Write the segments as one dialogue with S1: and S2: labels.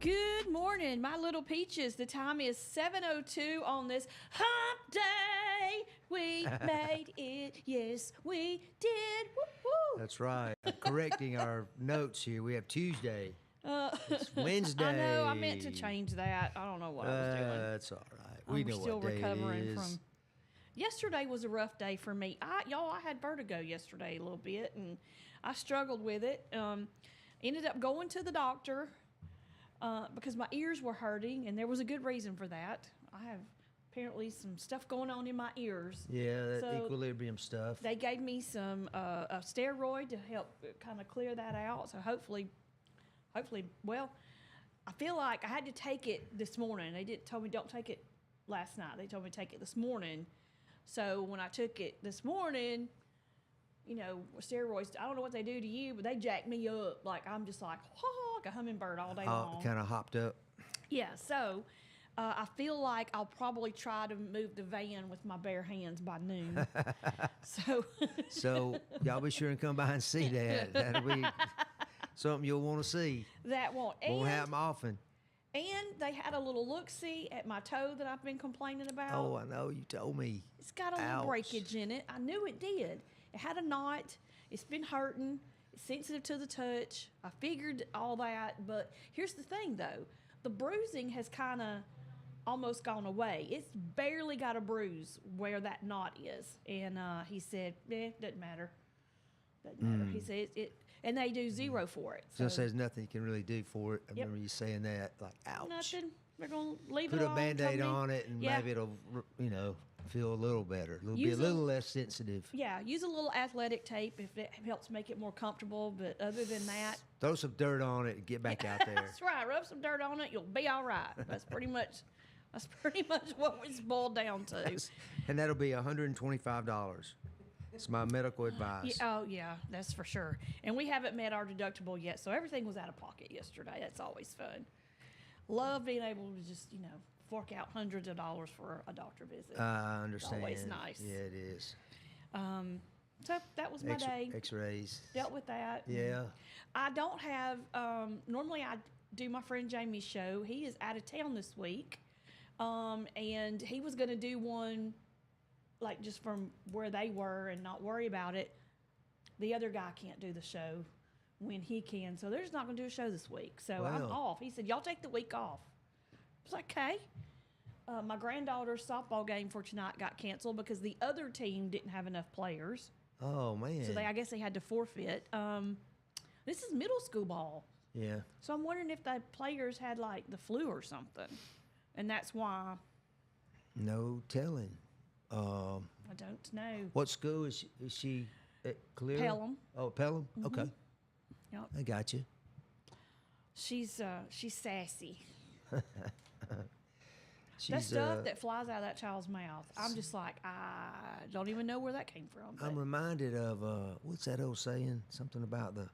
S1: Good morning, my little peaches. The time is 7:02 on this hump day. We made it. Yes, we did. Woo-hoo.
S2: That's right. I'm correcting our notes here. We have Tuesday. It's Wednesday.
S1: I know. I meant to change that. I don't know what I was doing.
S2: That's all right. We know
S1: still
S2: what day
S1: recovering
S2: it is.
S1: from. Yesterday was a rough day for me. I had vertigo yesterday a little bit, and I struggled with it. Ended up going to the doctor because my ears were hurting, and there was a good reason for that. I have apparently some stuff going on in my ears.
S2: Yeah, that
S1: So
S2: equilibrium stuff.
S1: They gave me some a steroid to help kind of clear that out. So hopefully, well, I feel like I had to take it this morning. They told me don't take it last night. They told me to take it this morning. So when I took it this morning, you know, steroids, I don't know what they do to you, but they jack me up. Like, I'm just like a hummingbird all day long.
S2: Kind of hopped up.
S1: Yeah, so I feel like I'll probably try to move the van with my bare hands by noon.
S2: So y'all be sure and come by and see that. That'll be something you'll want to see.
S1: That won't
S2: happen often.
S1: And they had a little look-see at my toe that I've been complaining about.
S2: Oh, I know. You told me.
S1: It's got a little breakage in it. I knew it did. It had a knot. It's been hurting. It's sensitive to the touch. I figured all that. But here's the thing, though. The bruising has kind of almost gone away. It's barely got a bruise where that knot is. And he said, doesn't matter. Doesn't matter. He said it, and they do zero for it.
S2: So there's nothing you can really do for it. I remember you saying that, like, ouch.
S1: Nothing. They're going to leave
S2: Put
S1: it alone.
S2: Put a Band-Aid on it, and maybe it'll, feel a little better. Be a little less sensitive.
S1: Yeah, use a little athletic tape if it helps make it more comfortable. But other than that,
S2: throw some dirt on it and get back out there.
S1: That's right. Rub some dirt on it, you'll be all right. That's pretty much what it's boiled down to.
S2: And that'll be $125. It's my medical advice.
S1: Yeah, yeah, that's for sure. And we haven't met our deductible yet, so everything was out of pocket yesterday. That's always fun. Love being able to just, fork out hundreds of dollars for a doctor visit.
S2: I understand.
S1: It's always nice.
S2: Yeah, it is.
S1: So that was my day.
S2: X-rays.
S1: Dealt with that.
S2: Yeah.
S1: I don't have, normally I do my friend Jamie's show. He is out of town this week. And he was going to do one like just from where they were and not worry about it. The other guy can't do the show when he can, so they're just not going to do a show this week. So I'm off. He said, y'all take the week off. I was like, okay. My granddaughter's softball game for tonight got canceled because the other team didn't have enough players.
S2: Oh, man.
S1: So I guess they had to forfeit. This is middle school ball.
S2: Yeah.
S1: So I'm wondering if the players had like the flu or something, and that's why.
S2: No telling.
S1: I don't know.
S2: What school is she at? Clear?
S1: Pelham.
S2: Oh, Pelham. Mm-hmm. Okay.
S1: Yep.
S2: I got you.
S1: She's sassy.
S2: She's,
S1: that stuff that flies out of that child's mouth, I'm just like, I don't even know where that came from.
S2: I'm reminded of what's that old saying? Something about the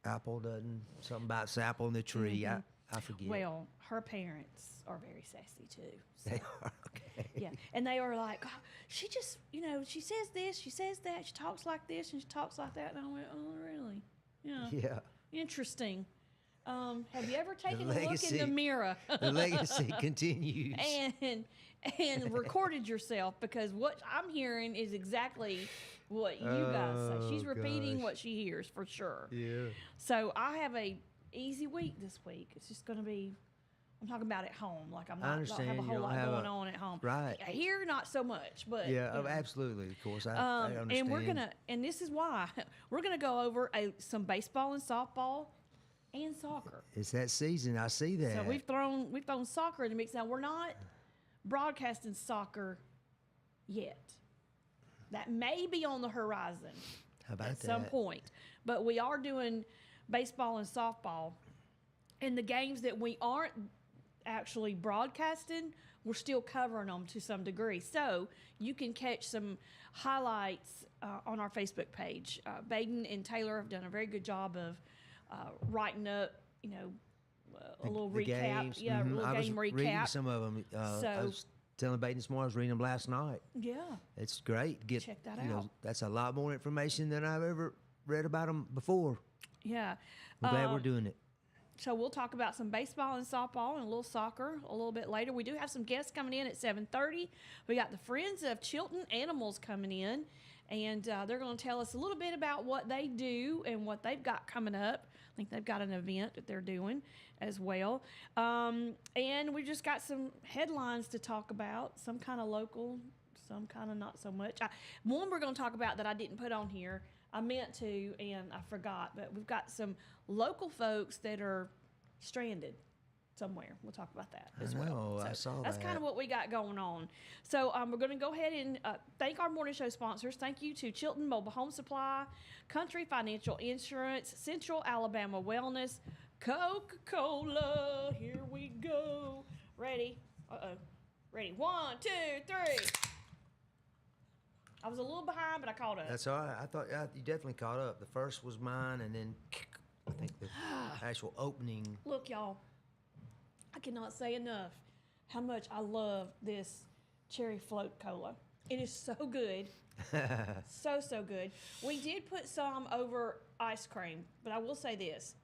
S2: apple doesn't. Something about the apple in the tree. Mm-hmm. I forget.
S1: Well, her parents are very sassy too. So.
S2: They are, okay.
S1: Yeah, and they were like, oh, she just, she says this, she says that, she talks like this, and she talks like that. And I went, oh, really? Yeah.
S2: Yeah.
S1: Interesting. Have you ever taken a look in the mirror?
S2: The legacy continues.
S1: And recorded yourself, because what I'm hearing is exactly what you guys say. She's repeating what she hears for sure.
S2: Yeah.
S1: So I have a easy week this week. It's just going to be, I'm talking about at home. Like I don't have a whole lot going on at home.
S2: Right.
S1: Here, not so much, but.
S2: Yeah, absolutely. Of course. I understand.
S1: And this is why we're going to go over some baseball and softball and soccer.
S2: It's that season. I see that.
S1: So we've thrown soccer in the mix. Now we're not broadcasting soccer yet. That may be on the horizon.
S2: How about
S1: at some point. But we are doing baseball and softball. And the games that we aren't actually broadcasting, we're still covering them to some degree. So you can catch some highlights on our Facebook page. Baden and Taylor have done a very good job of writing up, a little recap.
S2: Games.
S1: Yeah,
S2: mm-hmm.
S1: a little game recap.
S2: Reading some of them. I was telling Baden this morning, I was reading them last night.
S1: Yeah.
S2: It's great.
S1: Check that out.
S2: That's a lot more information than I've ever read about them before.
S1: Yeah.
S2: I'm glad we're doing it.
S1: So we'll talk about some baseball and softball and a little soccer a little bit later. We do have some guests coming in at 7:30. We got the Friends of Chilton Animals coming in, and they're going to tell us a little bit about what they do and what they've got coming up. I think they've got an event that they're doing as well. And we just got some headlines to talk about, some kind of local, some kind of not so much. One we're going to talk about that I didn't put on here. I meant to, and I forgot, but we've got some local folks that are stranded somewhere. We'll talk about that as well.
S2: I saw that.
S1: That's kind of what we got going on. So we're going to go ahead and thank our morning show sponsors. Thank you to Chilton Mobile Home Supply, Country Financial Insurance, Central Alabama Wellness, Coca-Cola. Here we go. Ready? Uh-oh. Ready. 1, 2, 3. I was a little behind, but I caught up.
S2: That's all right. I thought you definitely caught up. The first was mine, and then I think the actual opening.
S1: Look, y'all, I cannot say enough how much I love this cherry float cola. It is so good. so good. We did put some over ice cream, but I will say this.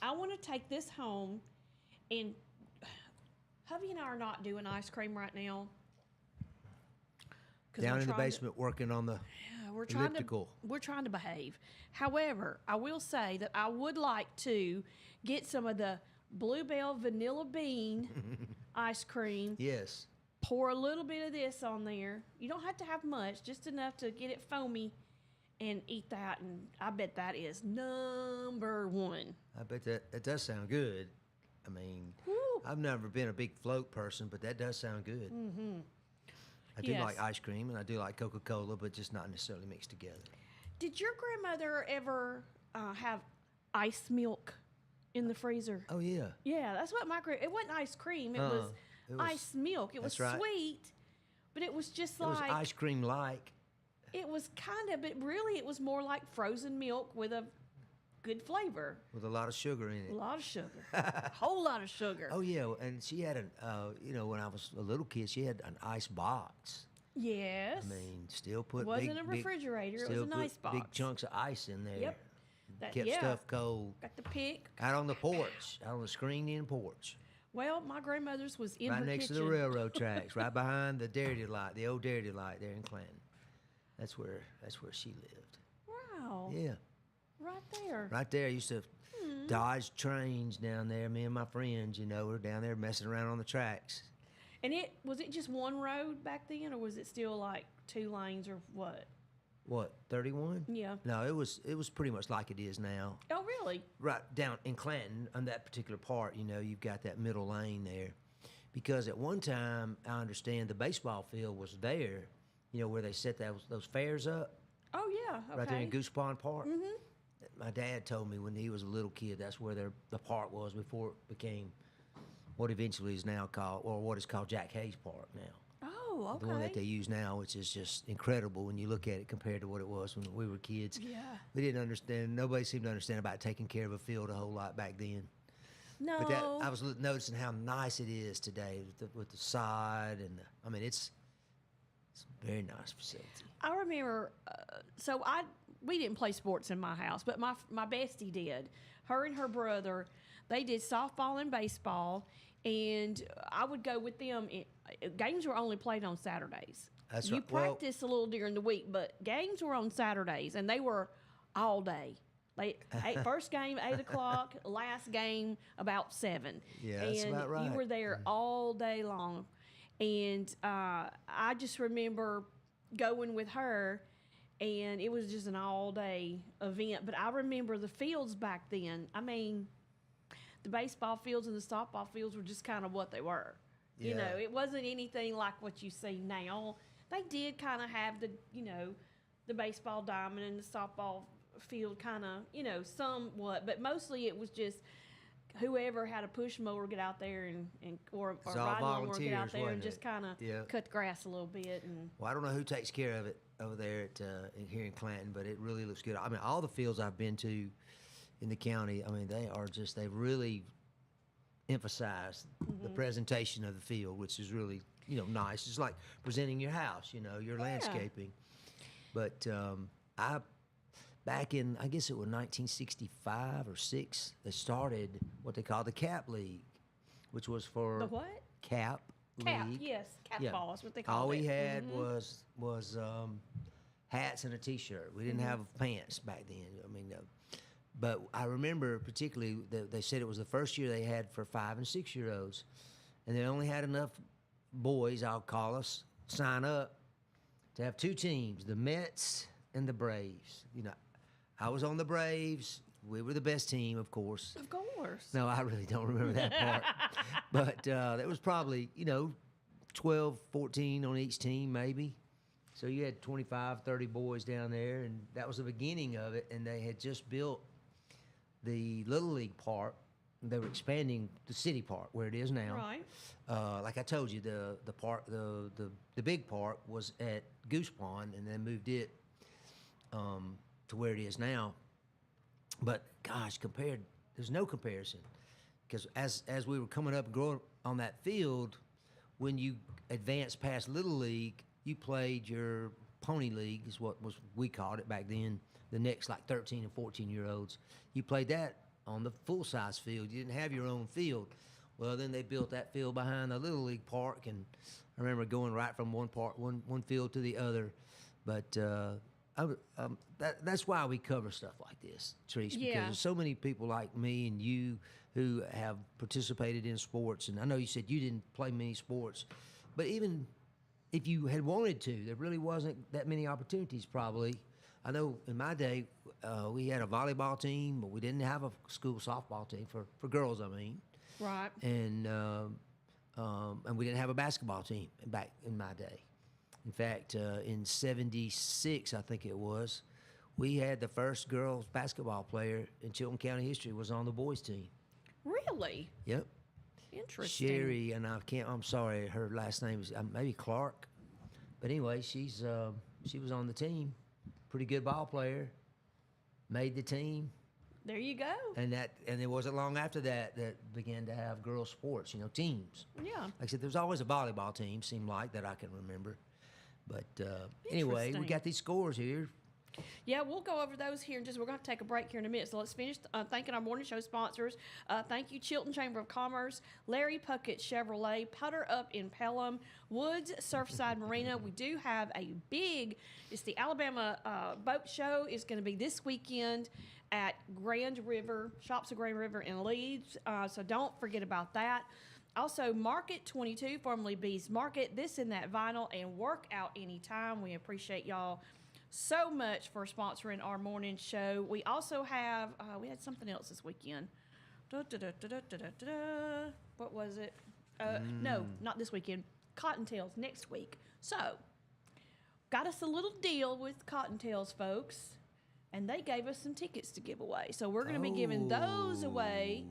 S1: I want to take this home, and hubby and I are not doing ice cream right now.
S2: Down in the basement working on the elliptical.
S1: We're trying to behave. However, I will say that I would like to get some of the Bluebell Vanilla Bean ice cream.
S2: Yes.
S1: Pour a little bit of this on there. You don't have to have much, just enough to get it foamy, and eat that. And I bet that is #1.
S2: I bet that does sound good. I mean,
S1: Woo.
S2: I've never been a big float person, but that does sound good.
S1: Mm-hmm.
S2: I do like ice cream, and I do like Coca-Cola, but just not necessarily mixed together.
S1: Did your grandmother ever have ice milk in the freezer?
S2: Oh, yeah.
S1: Yeah, that's what it wasn't ice cream. It was ice milk. It was sweet, but it was just
S2: It was ice cream-like.
S1: It was kind of, but really it was more like frozen milk with a good flavor.
S2: With a lot of sugar in it.
S1: A lot of sugar. A whole lot of sugar.
S2: Oh, yeah, and she had when I was a little kid, she had an ice box.
S1: Yes.
S2: I mean, still put
S1: it wasn't a refrigerator. It was an ice box.
S2: Big chunks of ice in there.
S1: Yep.
S2: Kept stuff cold.
S1: Got the pick.
S2: Out on the porch, out on the screened-in porch.
S1: Well, my grandmother's was in her
S2: right next
S1: kitchen.
S2: to the railroad tracks, right behind the Dairy Light, the old Dairy Light there in Clanton. That's where she lived.
S1: Wow.
S2: Yeah.
S1: Right there.
S2: Right there. I used to dodge trains down there. Me and my friends, were down there messing around on the tracks.
S1: And was it just one road back then, or was it still like 2 lanes or what?
S2: What, 31?
S1: Yeah.
S2: No, it was pretty much like it is now.
S1: Oh, really?
S2: Right down in Clanton, on that particular part, you've got that middle lane there. Because at one time, I understand the baseball field was there, where they set those fairs up.
S1: Oh, yeah. Okay.
S2: Right there in Goose Pond Park.
S1: Mm-hmm.
S2: My dad told me when he was a little kid, that's where the park was before it became what eventually is now called, or what is called Jack Hayes Park now.
S1: Oh, okay.
S2: The one that they use now, which is just incredible when you look at it compared to what it was when we were kids.
S1: Yeah.
S2: We didn't understand, nobody seemed to understand about taking care of a field a whole lot back then.
S1: No.
S2: But I was noticing how nice it is today with the sod and it's a very nice facility.
S1: I remember, we didn't play sports in my house, but my bestie did. Her and her brother, they did softball and baseball, and I would go with them. Games were only played on Saturdays.
S2: That's
S1: you
S2: right.
S1: practice a little during the week, but games were on Saturdays, and they were all day. First game 8 o'clock, last game about 7.
S2: Yeah, that's about right.
S1: You were there all day long, and I just remember going with her. And it was just an all-day event. But I remember the fields back then. I mean, the baseball fields and the softball fields were just kind of what they were.
S2: Yeah.
S1: It wasn't anything like what you see now. They did kind of have the baseball diamond and the softball field kind of, somewhat. But mostly it was just whoever had a push mower get out there or riding lawnmower get out there and just kind of cut the grass a little bit.
S2: Well, I don't know who takes care of it over there here in Clanton, but it really looks good. I mean, all the fields I've been to in the county, I mean, they've really emphasized the presentation of the field, which is really, nice. It's like presenting your house, your landscaping. But back in, I guess it was 1965 or 6, they started what they call the Cap League, which was for
S1: The what?
S2: Cap
S1: Cap,
S2: League.
S1: yes. Cap
S2: Yeah.
S1: ball is what they call it.
S2: All we had was hats and a T-shirt. We didn't have pants back then. I mean, but I remember particularly they said it was the first year they had for 5 and 6 year olds, and they only had enough boys, I'll call us, sign up to have 2 teams: the Mets and the Braves. You know, I was on the Braves. We were the best team, of course.
S1: Of course.
S2: No, I really don't remember that part. But there was probably, 12, 14 on each team, maybe. So you had 25, 30 boys down there, and that was the beginning of it. And they had just built the Little League park. They were expanding the city park where it is now.
S1: Right.
S2: Like I told you, the park, the big park was at Goose Pond, and they moved it to where it is now. But gosh, there's no comparison, because as we were coming up and growing on that field, when you advanced past Little League, you played your Pony League, is what we called it back then. The next, like 13 and 14 year olds, you played that on the full size field. You didn't have your own field. Well, then they built that field behind the Little League park, and I remember going right from one field to the other. But that's why we cover stuff like this, Therese, because there's so many people like me and you who have participated in sports. And I know you said you didn't play many sports, but even if you had wanted to, there really wasn't that many opportunities probably. I know in my day, we had a volleyball team, but we didn't have a school softball team for girls, I mean.
S1: Right.
S2: And we didn't have a basketball team back in my day. In fact, in '76, I think it was, we had the first girls basketball player in Chilton County history was on the boys team.
S1: Really?
S2: Yep.
S1: Interesting.
S2: Sherry, and I'm sorry, her last name is maybe Clark. But anyway, she was on the team. Pretty good ball player. Made the team.
S1: There you go.
S2: And it wasn't long after that began to have girls sports, teams.
S1: Yeah.
S2: Like I said, there's always a volleyball team, seemed like, that I can remember. But anyway, we got these scores here.
S1: Yeah, we'll go over those here and we're going to take a break here in a minute. So let's finish thanking our morning show sponsors. Thank you, Chilton Chamber of Commerce, Larry Puckett Chevrolet, Putter Up in Pelham, Woods Surfside Marina. We do have it's the Alabama Boat Show. It's going to be this weekend at Grand River, Shops of Grand River in Leeds. So don't forget about that. Also, Market 22, formerly Bees Market, This and That Vinyl, and Workout Anytime. We appreciate y'all so much for sponsoring our morning show. We also have, we had something else this weekend. What was it? No, not this weekend. Cottontails next week. So, got us a little deal with Cottontails folks, and they gave us some tickets to give away. So we're going to be giving those away.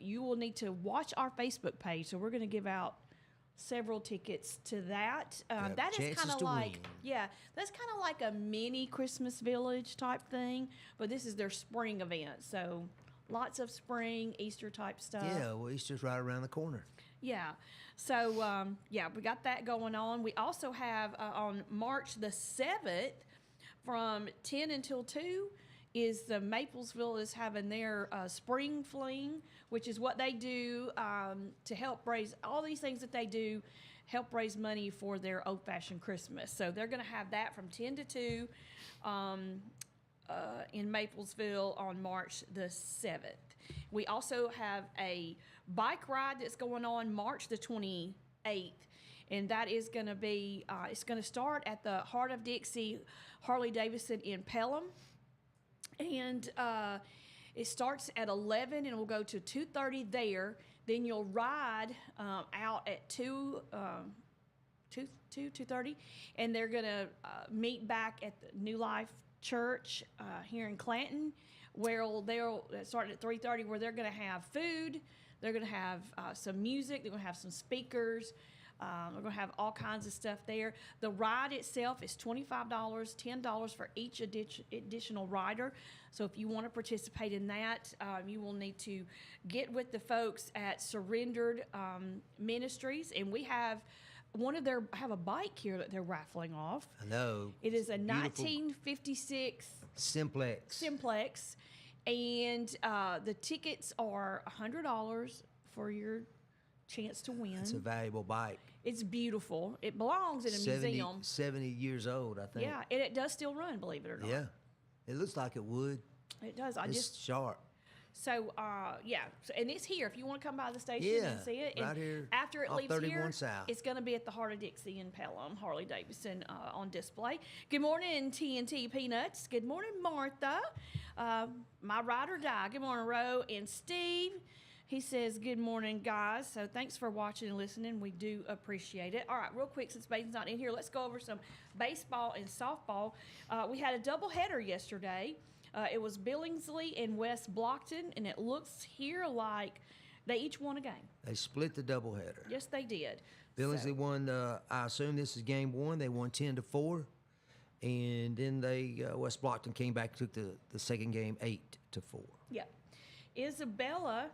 S1: You will need to watch our Facebook page. So we're going to give out several tickets to that. That is kind of like, that's kind of like a mini Christmas Village type thing, but this is their spring event. So lots of spring, Easter type stuff.
S2: Yeah, well, Easter's right around the corner.
S1: Yeah. So, we got that going on. We also have on March the 7th from 10 until 2 is the Maplesville is having their spring fling, which is what they do to help raise all these things that they do, help raise money for their old-fashioned Christmas. So they're going to have that from 10 to 2 in Maplesville on March the 7th. We also have a bike ride that's going on March the 28th, and that is going to be, it's going to start at the Heart of Dixie Harley-Davidson in Pelham. And it starts at 11 and will go to 2:30 there. Then you'll ride out at 2:30, and they're going to meet back at the New Life Church here in Clanton, where they'll start at 3:30, where they're going to have food. They're going to have some music. They're going to have some speakers. We're going to have all kinds of stuff there. The ride itself is $25, $10 for each additional rider. So if you want to participate in that, you will need to get with the folks at Surrendered Ministries. And we one of their have a bike here that they're raffling off.
S2: I know.
S1: It is a
S2: Beautiful
S1: 1956
S2: Simplex.
S1: and the tickets are $100 for your chance to win.
S2: It's a valuable bike.
S1: It's beautiful. It belongs in a museum.
S2: 70 years old, I think.
S1: Yeah, and it does still run, believe it or not.
S2: Yeah. It looks like it would.
S1: It does.
S2: It's sharp.
S1: So, yeah, and it's here. If you want to come by the station and see it.
S2: Right
S1: And
S2: here
S1: after it
S2: off
S1: leaves
S2: 31
S1: here,
S2: South.
S1: it's going to be at the Heart of Dixie in Pelham, Harley-Davidson on display. Good morning, TNT Peanuts. Good morning, Martha. My ride or die. Good morning, Ro. And Steve, he says, good morning, guys. So thanks for watching and listening. We do appreciate it. All right, real quick, since Baden's not in here, let's go over some baseball and softball. We had a doubleheader yesterday. It was Billingsley and West Blockton, and it looks here like they each won a game.
S2: They split the doubleheader.
S1: Yes, they did.
S2: Billingsley won, I assume this is game one. They won 10-4. And then West Blockton came back, took the second game 8-4.
S1: Yeah. Isabella,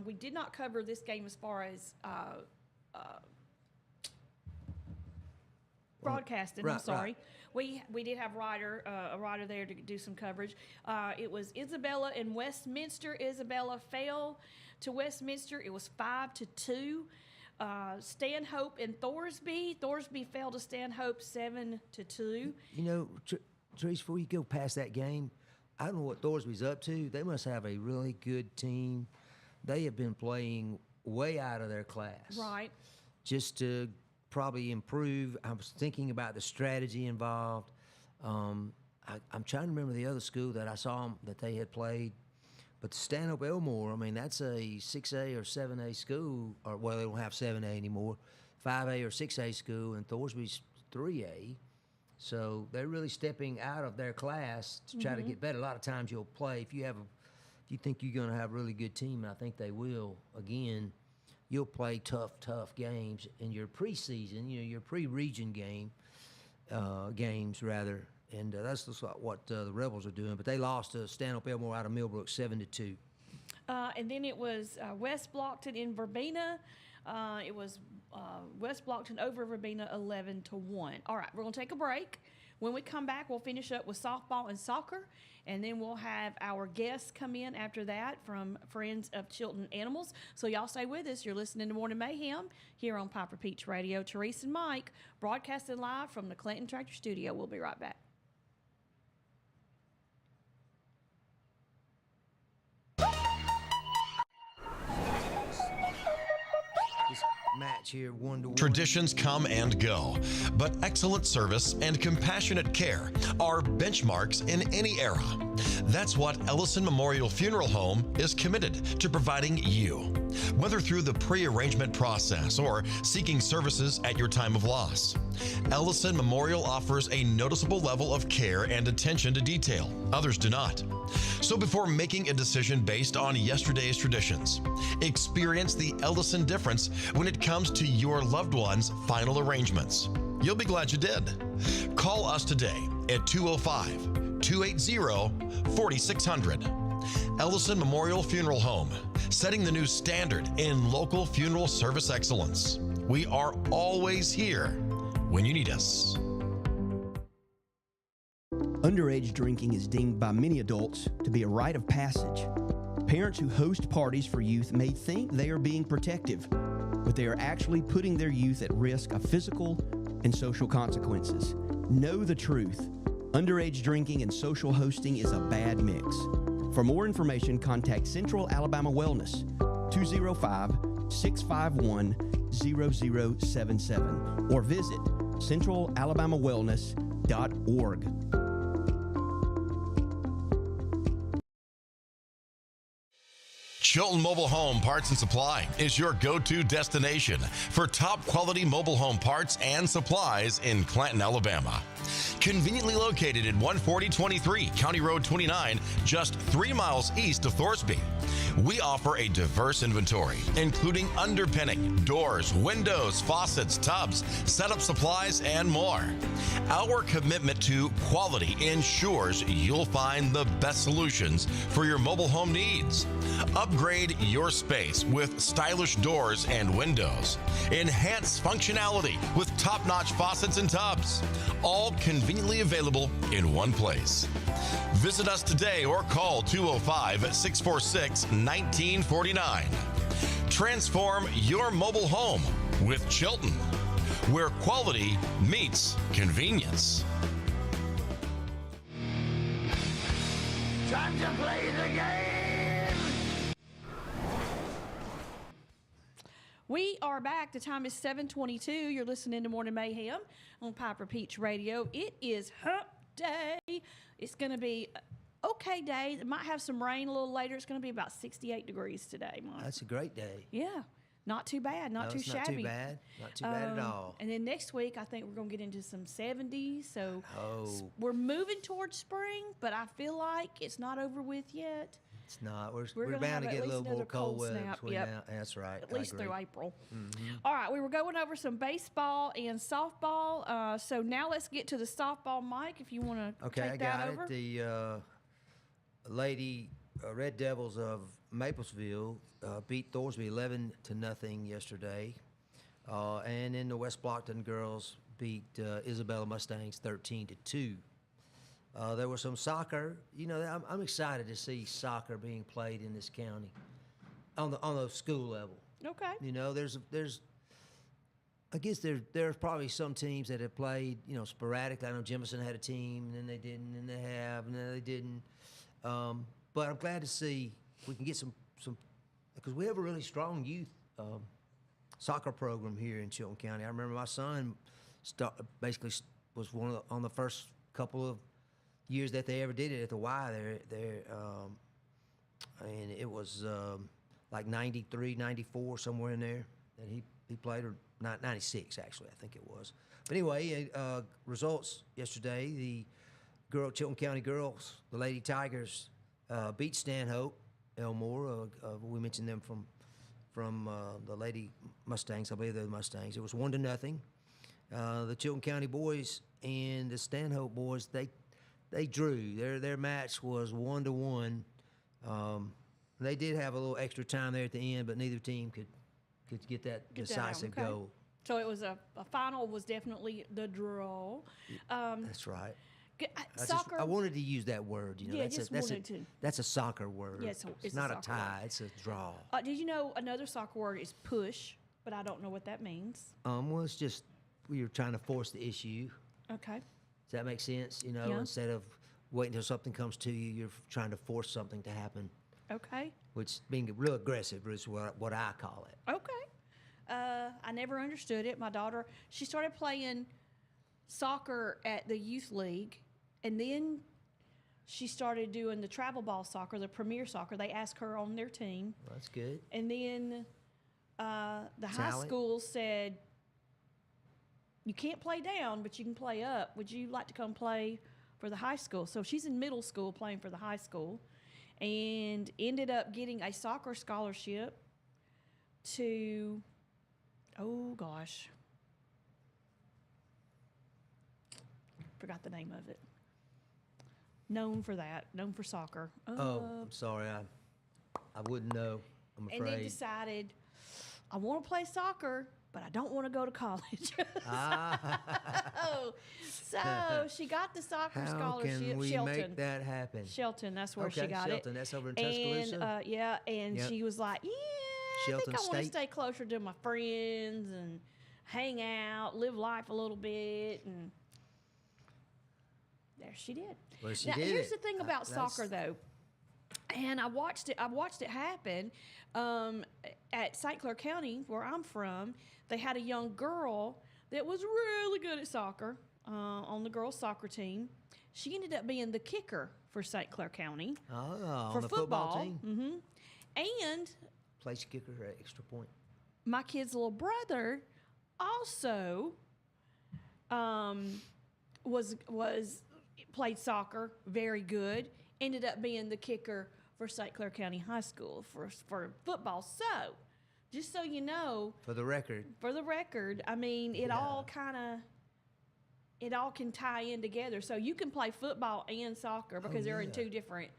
S1: we did not cover this game as far as broadcasting.
S2: Right,
S1: I'm sorry.
S2: right.
S1: We did have a writer there to do some coverage. It was Isabella and Westminster. Isabella fell to Westminster. It was 5-2. Stanhope and Thorsby. Thorsby fell to Stanhope 7-2.
S2: You know, Trace, before you go past that game, I don't know what Thorsby's up to. They must have a really good team. They have been playing way out of their class.
S1: Right.
S2: Just to probably improve. I was thinking about the strategy involved. I'm trying to remember the other school that I saw that they had played. But Stanhope Elmore, I mean, that's a 6A or 7A school, or well, they don't have 7A anymore, 5A or 6A school, and Thorsby's 3A. So they're really stepping out of their class to try to get better. A lot of times you'll play, if you think you're going to have a really good team, and I think they will, again, you'll play tough games in your preseason, your pre-region games rather. And that's just what the Rebels are doing. But they lost to Stanhope Elmore out of Millbrook 7-2.
S1: And then it was West Blockton in Verbena. It was West Blockton over Verbena 11-1. All right, we're going to take a break. When we come back, we'll finish up with softball and soccer. And then we'll have our guests come in after that from Friends of Chilton Animals. So y'all stay with us. You're listening to Morning Mayhem here on Piper Peach Radio. Therese and Mike broadcasting live from the Clinton Tractor Studio. We'll be right back.
S2: Match here 1-1.
S3: Traditions come and go, but excellent service and compassionate care are benchmarks in any era. That's what Ellison Memorial Funeral Home is committed to providing you. Whether through the pre-arrangement process or seeking services at your time of loss, Ellison Memorial offers a noticeable level of care and attention to detail. Others do not. So before making a decision based on yesterday's traditions, experience the Ellison difference when it comes to your loved one's final arrangements. You'll be glad you did. Call us today at 205-280-4600. Ellison Memorial Funeral Home, setting the new standard in local funeral service excellence. We are always here when you need us.
S4: Underage drinking is deemed by many adults to be a rite of passage. Parents who host parties for youth may think they are being protective, but they are actually putting their youth at risk of physical and social consequences. Know the truth. Underage drinking and social hosting is a bad mix. For more information, contact Central Alabama Wellness, 205-651-0077, or visit centralalabamawellness.org.
S3: Chilton Mobile Home Parts and Supply is your go-to destination for top quality mobile home parts and supplies in Clanton, Alabama. Conveniently located at 14023 County Road 29, just 3 miles east of Thorsby. We offer a diverse inventory, including underpinning, doors, windows, faucets, tubs, setup supplies, and more. Our commitment to quality ensures you'll find the best solutions for your mobile home needs. Upgrade your space with stylish doors and windows. Enhance functionality with top-notch faucets and tubs, all conveniently available in one place. Visit us today or call 205-646-1949. Transform your mobile home with Chilton, where quality meets convenience.
S5: Time to play the game!
S1: We are back. The time is 7:22. You're listening to Morning Mayhem on Piper Peach Radio. It is hump day. It's going to be an okay day. It might have some rain a little later. It's going to be about 68 degrees today, Mike.
S2: That's a great day.
S1: Yeah. Not too bad. Not too
S2: it's
S1: shabby.
S2: Not too bad. Not too bad at all.
S1: And then next week, I think we're going to get into some 70s. So
S2: Oh.
S1: we're moving towards spring, but I feel like it's not over with yet.
S2: It's not. We're
S1: gonna
S2: bound
S1: have
S2: to
S1: at
S2: get a
S1: least
S2: little more
S1: another
S2: cold weather
S1: snap.
S2: between
S1: Yep.
S2: now. That's right.
S1: At
S2: I
S1: least
S2: agree.
S1: through April. All right, we were going over some baseball and softball. So now let's get to the softball, Mike, if you want to
S2: Okay,
S1: take
S2: I
S1: that
S2: got
S1: over.
S2: it. The Lady Red Devils of Maplesville beat Thorsby 11-0 yesterday, and then the West Blockton girls beat Isabella Mustangs 13-2. There was some soccer. You know, I'm excited to see soccer being played in this county on the school level.
S1: Okay.
S2: You know, I guess there's probably some teams that have played, you know, sporadically. I know Jemison had a team, and then they didn't, and they have, and then they didn't. But I'm glad to see we can get some because we have a really strong youth soccer program here in Chilton County. I remember my son basically was on the first couple of years that they ever did it at the Y there, and it was like 93, 94, somewhere in there that he played, or 96 actually, I think it was. But anyway, results yesterday: the Chilton County girls, the Lady Tigers, beat Stanhope Elmore. We mentioned them from the Lady Mustangs. I believe they're the Mustangs. It was 1-0. The Chilton County boys and the Stanhope boys, they drew. Their match was 1-1. They did have a little extra time there at the end, but neither team could get that decisive
S1: okay.
S2: goal.
S1: So it was a final was definitely the draw.
S2: That's right.
S1: Soccer.
S2: I wanted to use that word. You know,
S1: Yeah,
S2: that's
S1: wanted to.
S2: That's a soccer word.
S1: Yeah,
S2: it's
S1: it's a
S2: not a
S1: soccer
S2: tie.
S1: word.
S2: It's a draw.
S1: Did you know another soccer word is push, but I don't know what that means.
S2: Well, it's just you're trying to force the issue.
S1: Okay.
S2: Does that make sense? You know,
S1: Yeah.
S2: instead of waiting until something comes to you, you're trying to force something to happen,
S1: Okay.
S2: which being real aggressive is what I call it.
S1: Okay. I never understood it. My daughter, she started playing soccer at the youth league, and then she started doing the travel ball soccer, the premier soccer. They asked her on their team.
S2: Well, that's good.
S1: And then the high
S2: Talent.
S1: school said, you can't play down, but you can play up. Would you like to come play for the high school? So she's in middle school playing for the high school and ended up getting a soccer scholarship to, oh gosh, forgot the name of it. Known for soccer.
S2: Oh, I'm sorry. I wouldn't know. I'm
S1: And they
S2: afraid.
S1: decided, I want to play soccer, but I don't want to go to college. So she got the soccer
S2: How
S1: scholarship.
S2: can we
S1: Shelton.
S2: make that happen?
S1: Shelton, that's where she
S2: Okay,
S1: got
S2: Shelton,
S1: it.
S2: that's over in
S1: And
S2: Tuscaloosa?
S1: yeah, and
S2: Yep.
S1: she was like, yeah, I
S2: Shelton
S1: think I want to
S2: State?
S1: stay closer to my friends and hang out, live life a little bit, and there she did.
S2: Well, she
S1: now,
S2: did
S1: here's
S2: it.
S1: the thing about
S2: That's-
S1: soccer, though. And I watched it happen at St. Clair County, where I'm from. They had a young girl that was really good at soccer on the girls' soccer team. She ended up being the kicker for St. Clair County
S2: Oh,
S1: for
S2: on the football
S1: football.
S2: team.
S1: And
S2: Place kicker or extra point.
S1: my kid's little brother also was played soccer very good. Ended up being the kicker for St. Clair County High School for football. So, just so you know,
S2: For the record,
S1: I mean, it all can tie in together. So you can play football and soccer because they're in two different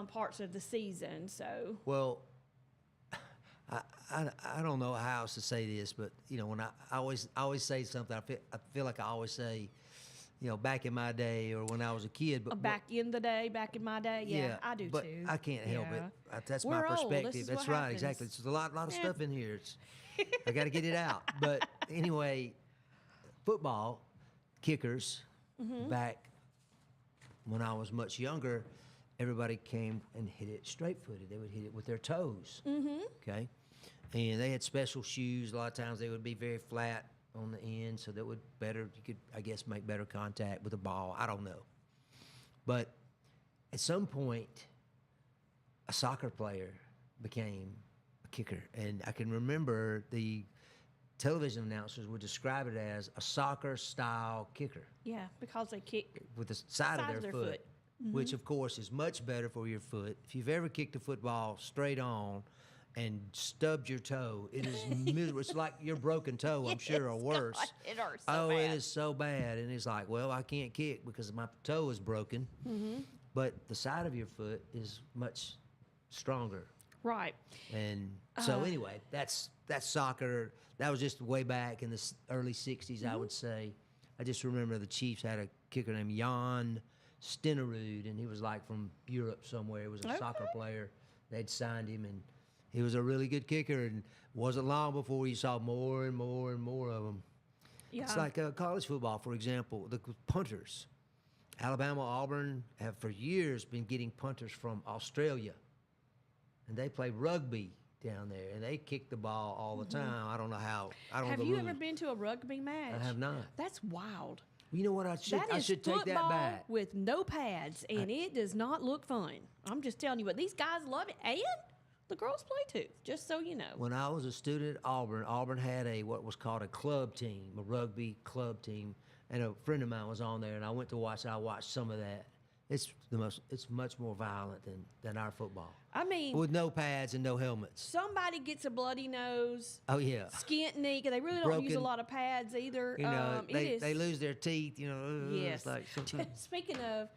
S1: parts of the season. So
S2: well, I don't know how else to say this, but when I always say something, I feel like I always say, back in my day or when I was a kid. But
S1: back in my day, yeah, I do
S2: but
S1: too.
S2: I can't help it. That's
S1: We're
S2: my
S1: old. This
S2: perspective.
S1: is
S2: That's
S1: what
S2: right,
S1: happens.
S2: exactly. There's a lot of stuff in here. I got to get it out. But anyway, football kickers back when I was much younger, everybody came and hit it straight-footed. They would hit it with their toes. Okay, and they had special shoes. A lot of times they would be very flat on the end, so that would you could, I guess, make better contact with the ball. I don't know. But at some point, a soccer player became a kicker. And I can remember the television announcers would describe it as a soccer-style kicker
S1: Yeah, because they kick.
S2: with the side of their foot, which, of course, is much better for your foot. If you've ever kicked a football straight on and stubbed your toe, it is miserable. It's like your broken toe, I'm sure, or worse.
S1: God, it hurts so
S2: It
S1: bad.
S2: is so bad. And it's like, well, I can't kick because my toe is broken. But the side of your foot is much stronger.
S1: Right.
S2: And so anyway, that's soccer. That was just way back in the early 60s, I would say. I just remember the Chiefs had a kicker named Jan Stenerud, and he was like from Europe somewhere. He was a soccer player. They'd signed him, and he was a really good kicker, and wasn't long before you saw more and more and more of them.
S1: Yeah.
S2: It's like college football, for example, the punters. Alabama, Auburn have for years been getting punters from Australia, and they play rugby down there, and they kick the ball all the time. I don't know how. I don't know
S1: Have
S2: the
S1: you
S2: rules.
S1: ever been to a rugby match?
S2: I have not.
S1: That's wild.
S2: You know what? I
S1: That
S2: should
S1: is
S2: take that
S1: football
S2: back.
S1: with no pads, and it does not look fun. I'm just telling you, but these guys love it, and the girls play too. Just so you know.
S2: When I was a student at Auburn had what was called a club team, a rugby club team, and a friend of mine was on there, and I went to watch. I watched some of that. It's much more violent than our football.
S1: I mean,
S2: With no pads and no helmets.
S1: somebody gets a bloody nose,
S2: Oh yeah.
S1: skint knee, 'cause they really don't use a
S2: Broken-
S1: lot of pads either.
S2: They lose their teeth.
S1: Yes.
S2: It's like sometimes.
S1: Speaking of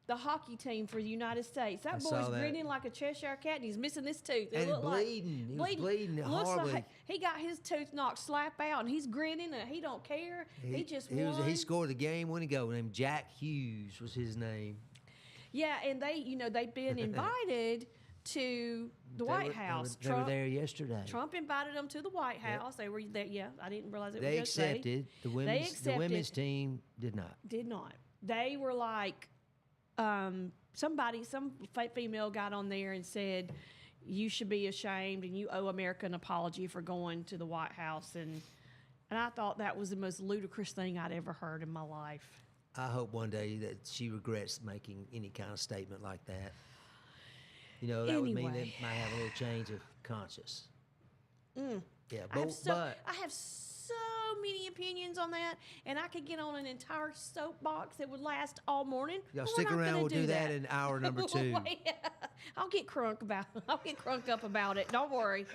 S1: the hockey team for the United States, that
S2: saw
S1: boy's
S2: that.
S1: grinning like a Cheshire cat, and he's missing this tooth. It
S2: And
S1: looked like-
S2: bleeding. He was bleeding
S1: Looks
S2: horribly.
S1: like he got his tooth knocked slap out, and he's grinning, and he don't care. He just won.
S2: He scored the game-winning goal. Named Jack Hughes was his name.
S1: Yeah, and they've been invited to the White House.
S2: They were there yesterday.
S1: Trump invited them to the White House. They were there. Yeah, I didn't realize it
S2: They
S1: was yesterday.
S2: accepted. The
S1: accepted.
S2: women's team did not.
S1: Did not. They were like, some female got on there and said, "You should be ashamed, and you owe America an apology for going to the White House." And I thought that was the most ludicrous thing I'd ever heard in my life.
S2: I hope one day that she regrets making any kind of statement like that. That would mean they
S1: Anyway.
S2: might have a little change of conscience. Yeah,
S1: I have
S2: but
S1: I have so many opinions on that, and I could get on an entire soapbox that would last all morning.
S2: y'all
S1: but
S2: stick
S1: we're not
S2: around.
S1: gonna
S2: We'll do that in hour number 2.
S1: Wait, I'll get crunk up about it. Don't worry.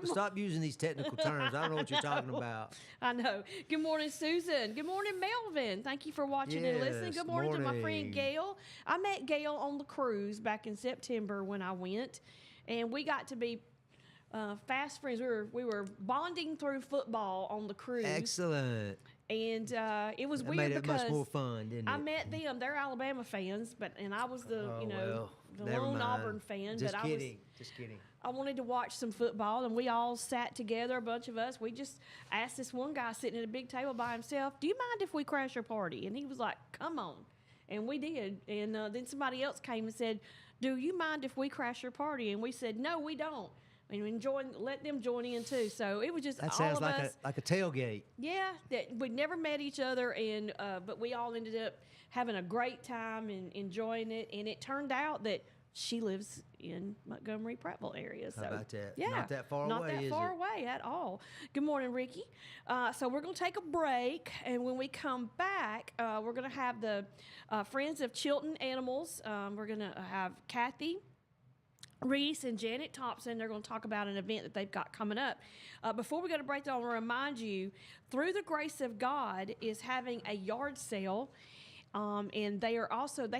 S2: Stop using these technical terms. I don't know what you're talking about.
S1: I know. Good morning, Susan. Good morning, Melvin. Thank you for watching and listening.
S2: Yes,
S1: Good morning to my friend
S2: morning.
S1: Gail. I met Gail on the cruise back in September when I went, and we got to be fast friends. We were bonding through football on the cruise.
S2: Excellent.
S1: And it was
S2: That
S1: weird
S2: made it
S1: because
S2: much more fun, didn't it?
S1: I met them. They're Alabama fans, and I was the the
S2: never
S1: lone
S2: mind.
S1: Auburn fan.
S2: Just
S1: but
S2: kidding. Just kidding.
S1: I wanted to watch some football, and we all sat together, a bunch of us. We just asked this one guy sitting at a big table by himself, "Do you mind if we crash your party?" And he was like, "Come on." And we did. And then somebody else came and said, "Do you mind if we crash your party?" And we said, "No, we don't." And let them join in too. So it was just
S2: That
S1: all
S2: sounds
S1: of
S2: like
S1: us.
S2: a tailgate.
S1: Yeah, that we'd never met each other, and but we all ended up having a great time and enjoying it. And it turned out that she lives in Montgomery, Prattville area. So,
S2: How about that?
S1: Yeah.
S2: Not that far
S1: not
S2: away,
S1: that
S2: is
S1: far
S2: it?
S1: away at all. Good morning, Ricky. So we're going to take a break, and when we come back, we're going to have the Friends of Chilton Animals. We're going to have Kathy Reese and Janet Thompson. They're going to talk about an event that they've got coming up. Before we go to break, I want to remind you, Through the Grace of God is having a yard sale. And they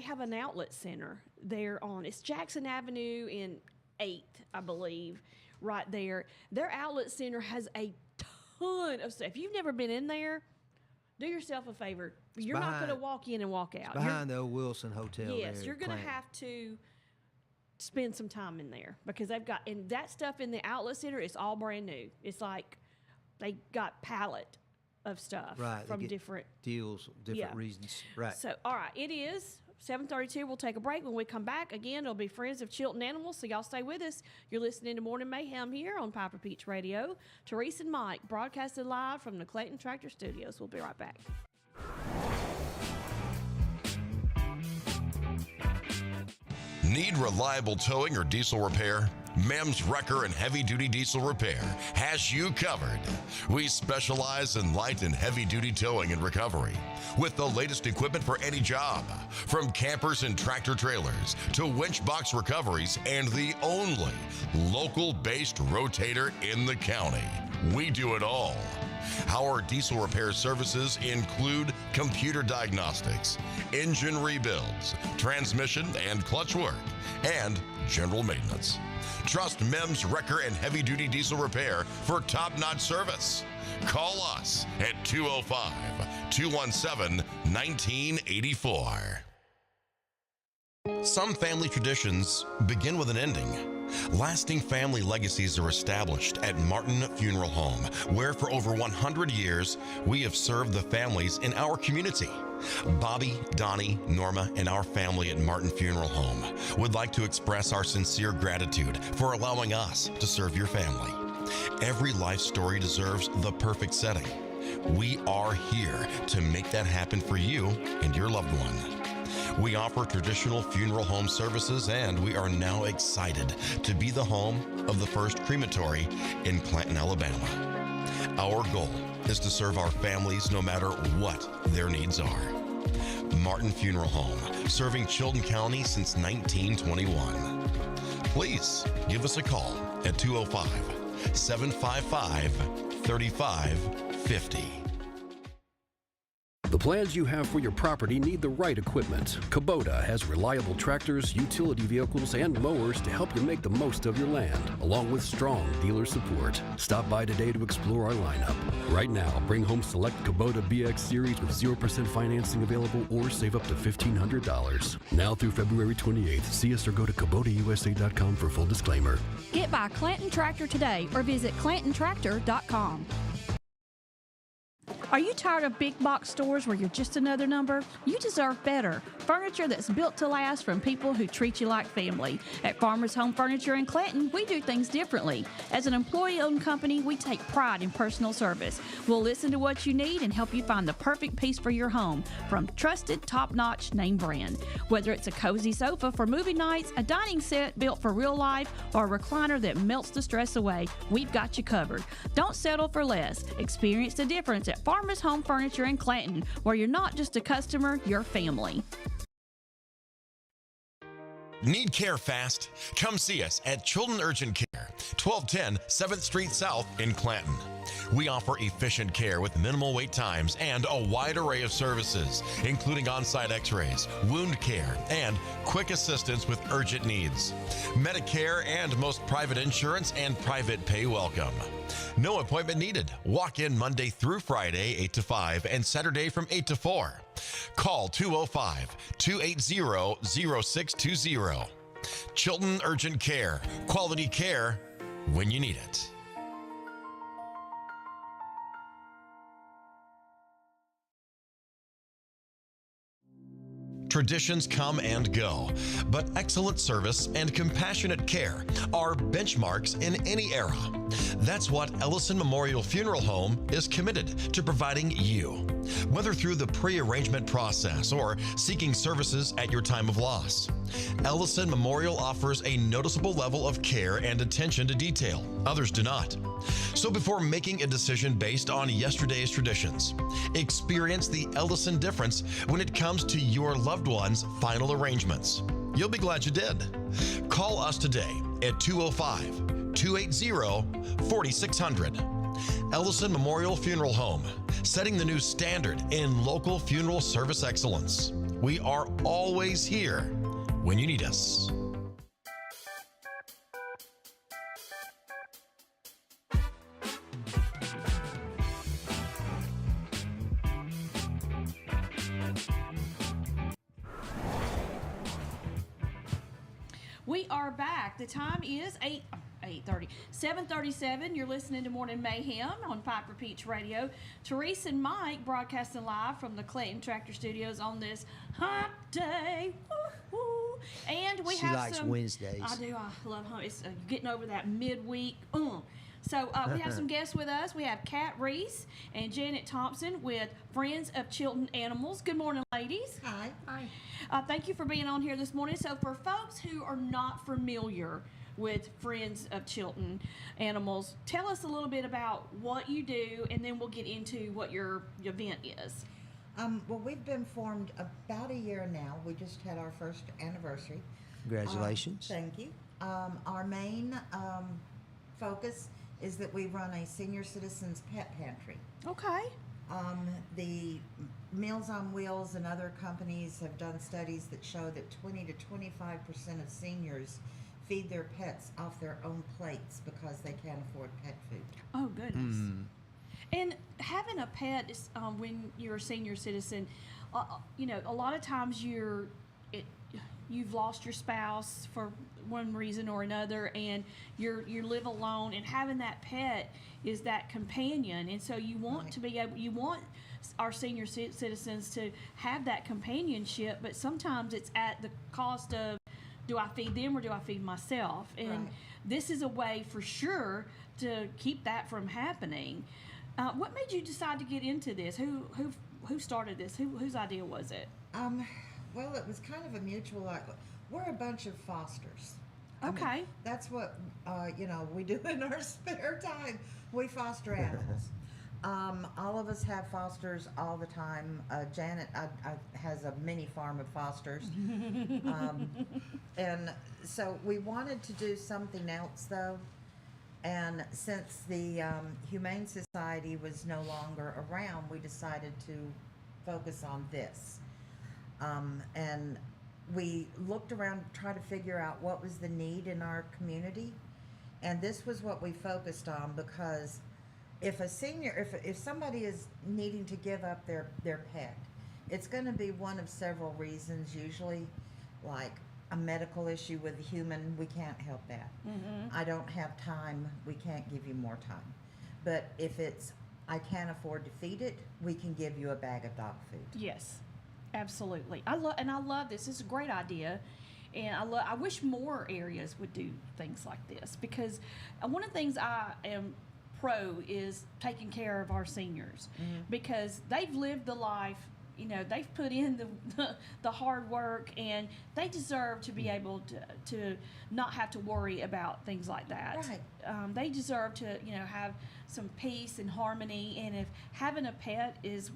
S1: have an outlet center there it's Jackson Avenue in 8th, I believe, right there. Their outlet center has a ton of stuff. If you've never been in there, do yourself a favor. You're not going to walk in and walk out.
S2: Behind the old Wilson Hotel.
S1: Yes,
S2: there
S1: you're
S2: at
S1: going to
S2: Clanton.
S1: have to spend some time in there because they've got, and that stuff in the outlet center is all brand new. It's like they got pallet of stuff
S2: Right, they
S1: from
S2: get
S1: different
S2: deals, different reasons. Right.
S1: So, all right, it is 7:32. We'll take a break. When we come back, again, it'll be Friends of Chilton Animals, so y'all stay with us. You're listening to Morning Mayhem here on Piper Peach Radio. Therese and Mike, broadcasted live from the Clayton Tractor Studios. We'll be right back.
S3: Need reliable towing or diesel repair? MEMS Wrecker and Heavy Duty Diesel Repair has you covered. We specialize in light and heavy duty towing and recovery with the latest equipment for any job, from campers and tractor trailers to winch box recoveries, and the only local-based rotator in the county. We do it all. Our diesel repair services include computer diagnostics, engine rebuilds, transmission and clutch work, and general maintenance. Trust MEMS Wrecker and Heavy Duty Diesel Repair for top-notch service. Call us at 205-217-1984. Some family traditions begin with an ending. Lasting family legacies are established at Martin Funeral Home, where for over 100 years, we have served the families in our community. Bobby, Donnie, Norma, and our family at Martin Funeral Home would like to express our sincere gratitude for allowing us to serve your family. Every life story deserves the perfect setting. We are here to make that happen for you and your loved one. We offer traditional funeral home services, and we are now excited to be the home of the first crematory in Clanton, Alabama. Our goal is to serve our families no matter what their needs are. Martin Funeral Home, serving Chilton County since 1921. Please give us a call at 205-755-3550.
S6: The plans you have for your property need the right equipment. Kubota has reliable tractors, utility vehicles, and mowers to help you make the most of your land, along with strong dealer support. Stop by today to explore our lineup. Right now, bring home select Kubota BX Series with 0% financing available or save up to $1,500. Now through February 28th. See us or go to KubotaUSA.com for full disclaimer.
S7: Get by Clanton Tractor today or visit ClantonTractor.com. Are you tired of big box stores where you're just another number? You deserve better. Furniture that's built to last from people who treat you like family. At Farmers Home Furniture in Clanton, we do things differently. As an employee-owned company, we take pride in personal service. We'll listen to what you need and help you find the perfect piece for your home from trusted, top-notch name brand. Whether it's a cozy sofa for movie nights, a dining set built for real life, or a recliner that melts the stress away, we've got you covered. Don't settle for less. Experience the difference at Farmers Home Furniture in Clanton, where you're not just a customer, you're family.
S3: Need care fast? Come see us at Chilton Urgent Care, 1210 7th Street South in Clanton. We offer efficient care with minimal wait times and a wide array of services, including on-site x-rays, wound care, and quick assistance with urgent needs. Medicare and most private insurance and private pay welcome. No appointment needed. Walk in Monday through Friday, 8 to 5, and Saturday from 8 to 4. Call 205-280-0620. Chilton Urgent Care. Quality care when you need it. Traditions come and go, but excellent service and compassionate care are benchmarks in any era. That's what Ellison Memorial Funeral Home is committed to providing you. whether through the pre-arrangement process or seeking services at your time of loss. Ellison Memorial offers a noticeable level of care and attention to detail. Others do not. So before making a decision based on yesterday's traditions, experience the Ellison difference when it comes to your loved one's final arrangements. You'll be glad you did. Call us today at 205-280-4600. Ellison Memorial Funeral Home, setting the new standard in local funeral service excellence. We are always here when you need us.
S1: We are back. The time is 7:37. You're listening to Morning Mayhem on Piper Peach Radio. Therese and Mike broadcasting live from the Clayton Tractor Studios on this hot day. Woo-hoo. And we
S2: She
S1: have
S2: likes
S1: some
S2: Wednesdays.
S1: I do. I love home. It's getting over that midweek. So we have some guests with us. We have Kat Reese and Janet Thompson with Friends of Chilton Animals. Good morning, ladies.
S8: Hi.
S1: Hi. Thank you for being on here this morning. So for folks who are not familiar with Friends of Chilton Animals, tell us a little bit about what you do, and then we'll get into what your event is.
S8: Well, we've been formed about a year now. We just had our first anniversary.
S2: Congratulations.
S8: Thank you. Our main focus is that we run a senior citizens pet pantry.
S1: Okay.
S8: The Meals on Wheels and other companies have done studies that show that 20 to 25% of seniors feed their pets off their own plates because they can't afford pet food.
S1: Oh, goodness. And having a pet is, when you're a senior citizen, you know, a lot of times you've lost your spouse for one reason or another, and you live alone, and having that pet is that companion, and so you want to be able, you want our senior citizens to have that companionship, but sometimes it's at the cost of, do I feed them or do I feed myself? And this is a way for sure to keep that from happening. What made you decide to get into this? Who started this? Whose idea was it?
S8: Well, it was kind of a mutual. We're a bunch of fosters.
S1: Okay.
S8: I mean, that's what we do in our spare time. We foster animals. All of us have fosters all the time. Janet has a mini farm of fosters. And so we wanted to do something else, though. And since the Humane Society was no longer around, we decided to focus on this. And we looked around to try to figure out what was the need in our community. And this was what we focused on, because if a senior, if somebody is needing to give up their pet, it's going to be one of several reasons, usually like a medical issue with a human, we can't help that. I don't have time, we can't give you more time. But if it's, I can't afford to feed it, we can give you a bag of dog food.
S1: Yes, absolutely. I love this. It's a great idea. And I wish more areas would do things like this, because one of the things I am pro is taking care of our seniors, because they've lived the life, you know, they've put in the hard work, and they deserve to be able to not have to worry about things like that.
S8: Right.
S1: They deserve to, you know, have some peace and harmony, and if having a pet is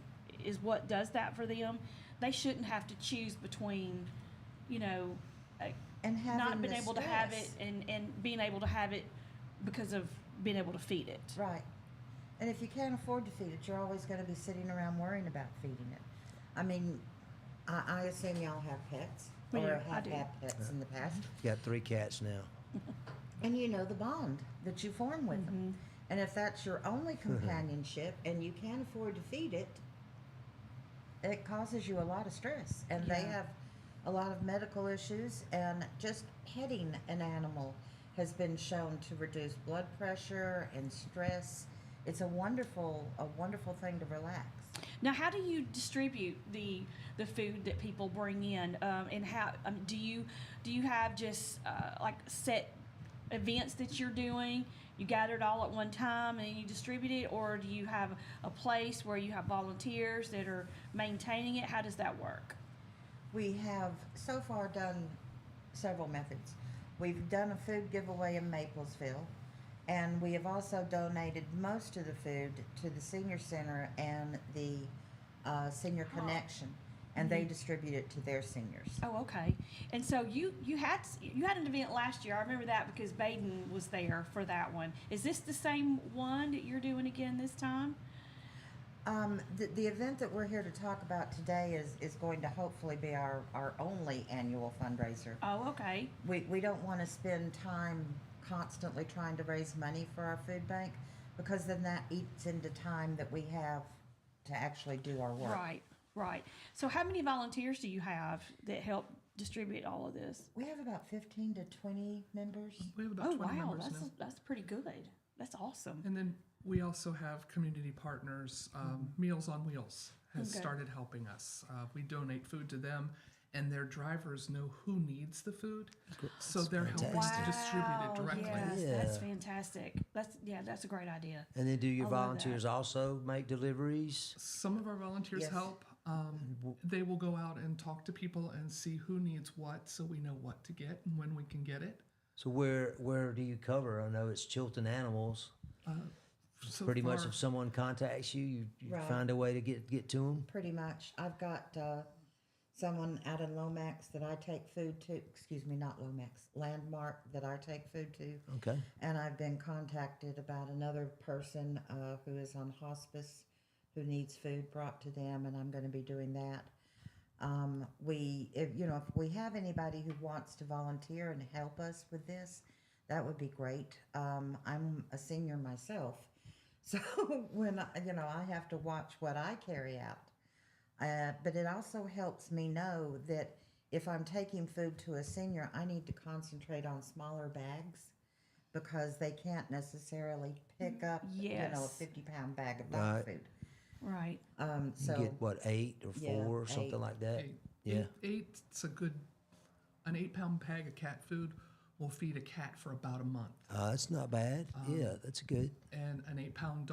S1: what does that for them, they shouldn't have to choose between, you know,
S8: And having
S1: not being
S8: the
S1: able to have it
S8: stress.
S1: and being able to have it because of being able to feed it.
S8: Right. And if you can't afford to feed it, you're always going to be sitting around worrying about feeding it. I mean, I assume y'all have pets,
S1: We
S8: or
S1: do.
S8: have
S1: I do.
S8: had pets in the past.
S2: Got 3 cats now.
S8: And you know the bond that you form with them. And if that's your only companionship and you can't afford to feed it, it causes you a lot of stress. And they
S1: Yeah.
S8: have a lot of medical issues, and just petting an animal has been shown to reduce blood pressure and stress. It's a wonderful thing to relax.
S1: Now, how do you distribute the food that people bring in, and how do you have just like set events that you're doing, you gather it all at one time and you distribute it, or do you have a place where you have volunteers that are maintaining it? How does that work?
S8: We have so far done several methods. We've done a food giveaway in Maplesville, and we have also donated most of the food to the senior center and the senior connection, and they distribute it to their seniors.
S1: Oh, okay. And so you had an event last year. I remember that because Baden was there for that one. Is this the same one that you're doing again this time?
S8: The event that we're here to talk about today is going to hopefully be our only annual fundraiser.
S1: Oh, okay.
S8: We don't want to spend time constantly trying to raise money for our food bank, because then that eats into time that we have to actually do our work.
S1: Right. So how many volunteers do you have that help distribute all of this?
S8: We have about 15 to 20 members.
S9: We have about 20 members now.
S1: That's pretty good. That's awesome.
S9: And then we also have community partners. Meals on Wheels has started helping us. We donate food to them, and their drivers know who needs the food, so they're helping to distribute it directly.
S1: Yes,
S2: Yeah.
S1: that's fantastic. That's a great idea.
S2: And then do your
S1: I love
S2: volunteers
S1: that.
S2: also make deliveries?
S9: Some of our volunteers
S8: Yes.
S9: help. They will go out and talk to people and see who needs what, so we know what to get and when we can get it.
S2: So where do you cover? I know it's Chilton Animals.
S9: So
S2: Pretty much
S9: far-
S2: if someone contacts you, you
S8: Right.
S2: find a way to get to them?
S8: Pretty much. I've got someone out in Lomax that I take food to. Excuse me, not Lomax. Landmark that I take food to.
S2: Okay.
S8: And I've been contacted about another person who is on hospice who needs food brought to them, and I'm going to be doing that. If we have anybody who wants to volunteer and help us with this, that would be great. I'm a senior myself, so when I have to watch what I carry out. But it also helps me know that if I'm taking food to a senior, I need to concentrate on smaller bags, because they can't necessarily pick up, a
S1: Yes.
S8: 50-pound bag of dog
S2: Right.
S8: food.
S1: Right.
S8: So
S2: You get what, 8 or 4
S8: Yeah,
S2: or something
S8: 8.
S2: like that?
S9: Eight.
S2: Yeah.
S9: Eight's a good. An 8-pound bag of cat food will feed a cat for about a month,
S2: That's not bad. Yeah, that's good.
S9: and an 8-pound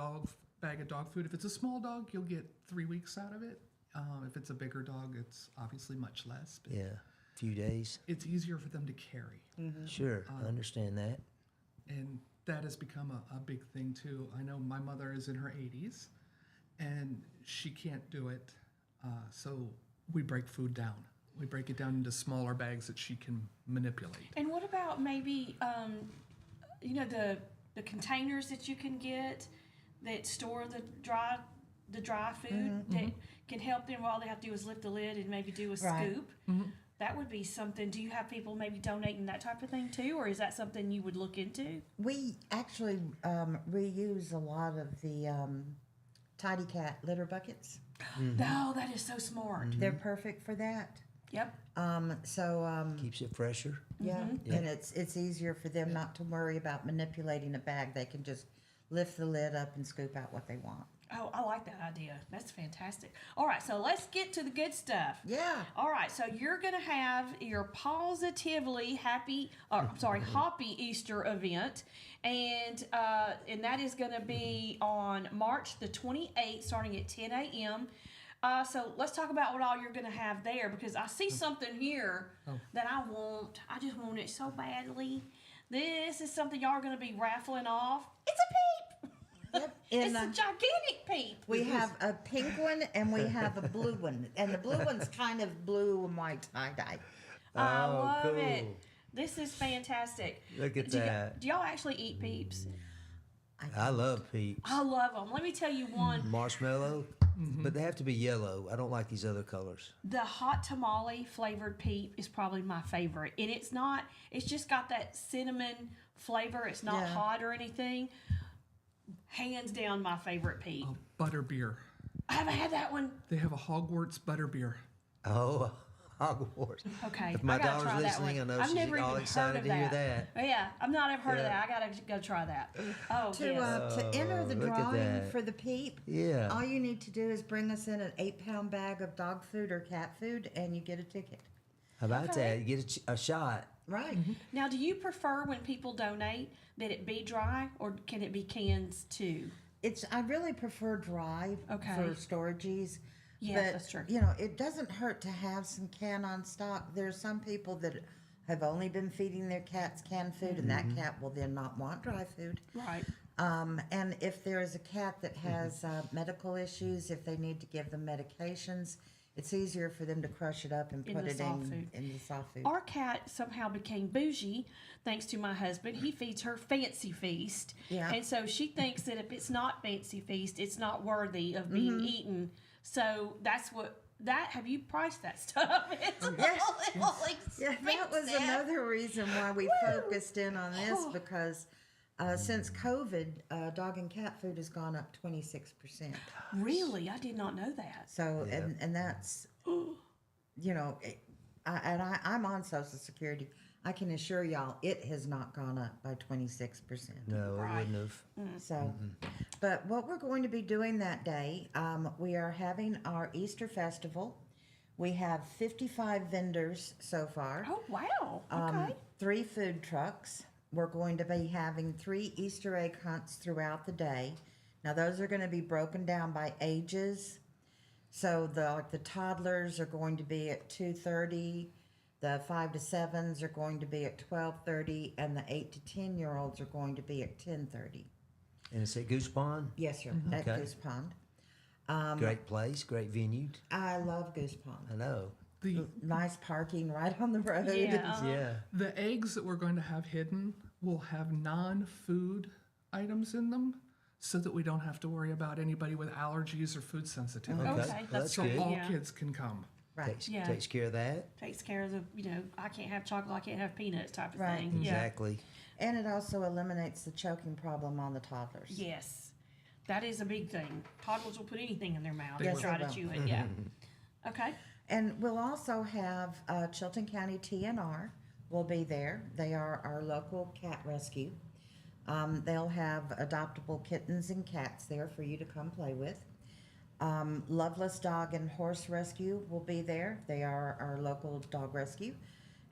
S9: bag of dog food. If it's a small dog, you'll get 3 weeks out of it. If it's a bigger dog, it's obviously much less. But
S2: Yeah. Few days.
S9: it's easier for them to carry,
S2: Sure. I understand that.
S9: and that has become a big thing too. I know my mother is in her 80s, and she can't do it, so we break food down. We break it down into smaller bags that she can manipulate.
S1: And what about maybe, the containers that you can get that store the dry food that can help them? All they have to do is lift the lid and maybe do a
S8: Right.
S1: scoop. That would be something. Do you have people maybe donating that type of thing too, or is that something you would look into?
S8: we actually reuse a lot of the Tidy Cat litter buckets.
S1: No, that is so smart.
S8: They're perfect for that.
S1: Yep.
S2: Keeps it fresher.
S8: Yeah, and it's easier for them not to worry about manipulating a bag. They can just lift the lid up and scoop out what they want.
S1: Oh, I like that idea. That's fantastic. All right, so let's get to the good stuff.
S8: Yeah.
S1: All right, so you're going to have your Positively Hoppy Easter event, and that is going to be on March the 28th, starting at 10 a.m. So let's talk about what all you're going to have there, because I see something here that I want. I just want it so badly. This is something y'all are going to be raffling off. It's a peep.
S8: Yep.
S1: It's a gigantic peep.
S8: We have a pink one and we have a blue one, and the blue one's kind of blue and white tie-dye.
S1: I
S2: Oh,
S1: love it.
S2: cool.
S1: This is fantastic.
S2: Look at
S1: Do you-
S2: that.
S1: Do y'all actually eat peeps?
S2: I love peeps.
S1: I love them. Let me tell you one.
S2: Marshmallow, but they have to be yellow. I don't like these other colors.
S1: The hot tamale flavored peep is probably my favorite. And it's just got that cinnamon flavor. It's not
S8: Yeah.
S1: hot or anything. Hands down my favorite peep.
S9: Butterbeer.
S1: I haven't had that one.
S9: They have a Hogwarts butterbeer.
S2: Oh, Hogwarts.
S1: Okay,
S2: If my
S1: I gotta
S2: daughter's
S1: try that
S2: listening,
S1: one.
S2: I know
S1: I've
S2: she's
S1: never
S2: all
S1: even
S2: excited
S1: heard of
S2: to hear
S1: that.
S2: that.
S1: Yeah, I've not ever heard of
S2: Yeah.
S1: that. I gotta go try that. Oh,
S8: To
S1: yes.
S8: to enter the
S2: look at
S8: drawing
S2: that.
S8: for the peep,
S2: Yeah.
S8: all you need to do is bring us in an 8-pound bag of dog food or cat food, and you get a ticket.
S2: How about
S1: Okay.
S2: that? You get a shot.
S8: Right.
S1: Now, do you prefer when people donate that it be dry, or can it be cans too?
S8: I really prefer dry
S1: Okay.
S8: for storages.
S1: Yeah,
S8: but,
S1: that's true.
S8: You know, it doesn't hurt to have some can on stock. There's some people that have only been feeding their cats canned food, and that cat will then not want dry food.
S1: Right.
S8: And if there is a cat that has medical issues, if they need to give them medications, it's easier for them to crush it up and
S1: In
S8: put
S1: the
S8: it
S1: soft food.
S8: in the soft food.
S1: Our cat somehow became bougie thanks to my husband. He feeds her Fancy Feast.
S8: Yeah.
S1: And so she thinks that if it's not Fancy Feast, it's not worthy of being eaten. So that's have you priced that stuff? It's a little
S8: Yeah, that was
S1: expensive.
S8: another reason why we focused in on this, because since COVID, dog and cat food has gone up 26%.
S1: Really? I did not know that.
S8: So, and that's, you know, I'm on Social Security. I can assure y'all it has not gone up by 26%.
S2: No, it wouldn't have.
S8: So, but what we're going to be doing that day, we are having our Easter festival. We have 55 vendors so far.
S1: Oh, wow. Okay.
S8: 3 food trucks. We're going to be having 3 Easter egg hunts throughout the day. Now, those are going to be broken down by ages. So the toddlers are going to be at 2:30. The 5 to 7s are going to be at 12:30, and the 8 to 10-year-olds are going to be at 10:30.
S2: And it's at Goose Pond.
S8: Yes, sir. At
S2: Okay.
S8: Goose Pond.
S2: Great place, great venue.
S8: I love Goose Pond.
S2: I know.
S8: Nice parking right on the road.
S1: Yeah.
S2: Yeah.
S9: The eggs that we're going to have hidden will have non-food items in them, so that we don't have to worry about anybody with allergies or food sensitivities.
S2: Okay.
S1: Okay,
S2: Well,
S1: that's
S2: that's good.
S9: So all
S1: Yeah.
S9: kids can come.
S8: Right.
S1: Yeah.
S2: Takes care of that.
S1: Takes care of the, I can't have chocolate, I can't have peanuts type of
S8: Right.
S1: thing. Yeah.
S2: Exactly.
S8: And it also eliminates the choking problem on the toddlers.
S1: Yes. That is a big thing. Toddlers will put anything in their mouth
S8: Yes,
S1: and try
S8: they
S1: to
S8: will.
S1: chew it. Yeah. Okay.
S8: And we'll also have Chilton County TNR will be there. They are our local cat rescue. They'll have adoptable kittens and cats there for you to come play with. Loveless Dog and Horse Rescue will be there. They are our local dog rescue,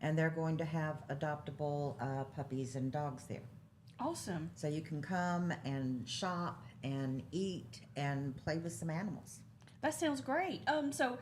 S8: and they're going to have adoptable puppies and dogs there.
S1: Awesome.
S8: So you can come and shop and eat and play with some animals.
S1: That sounds great. So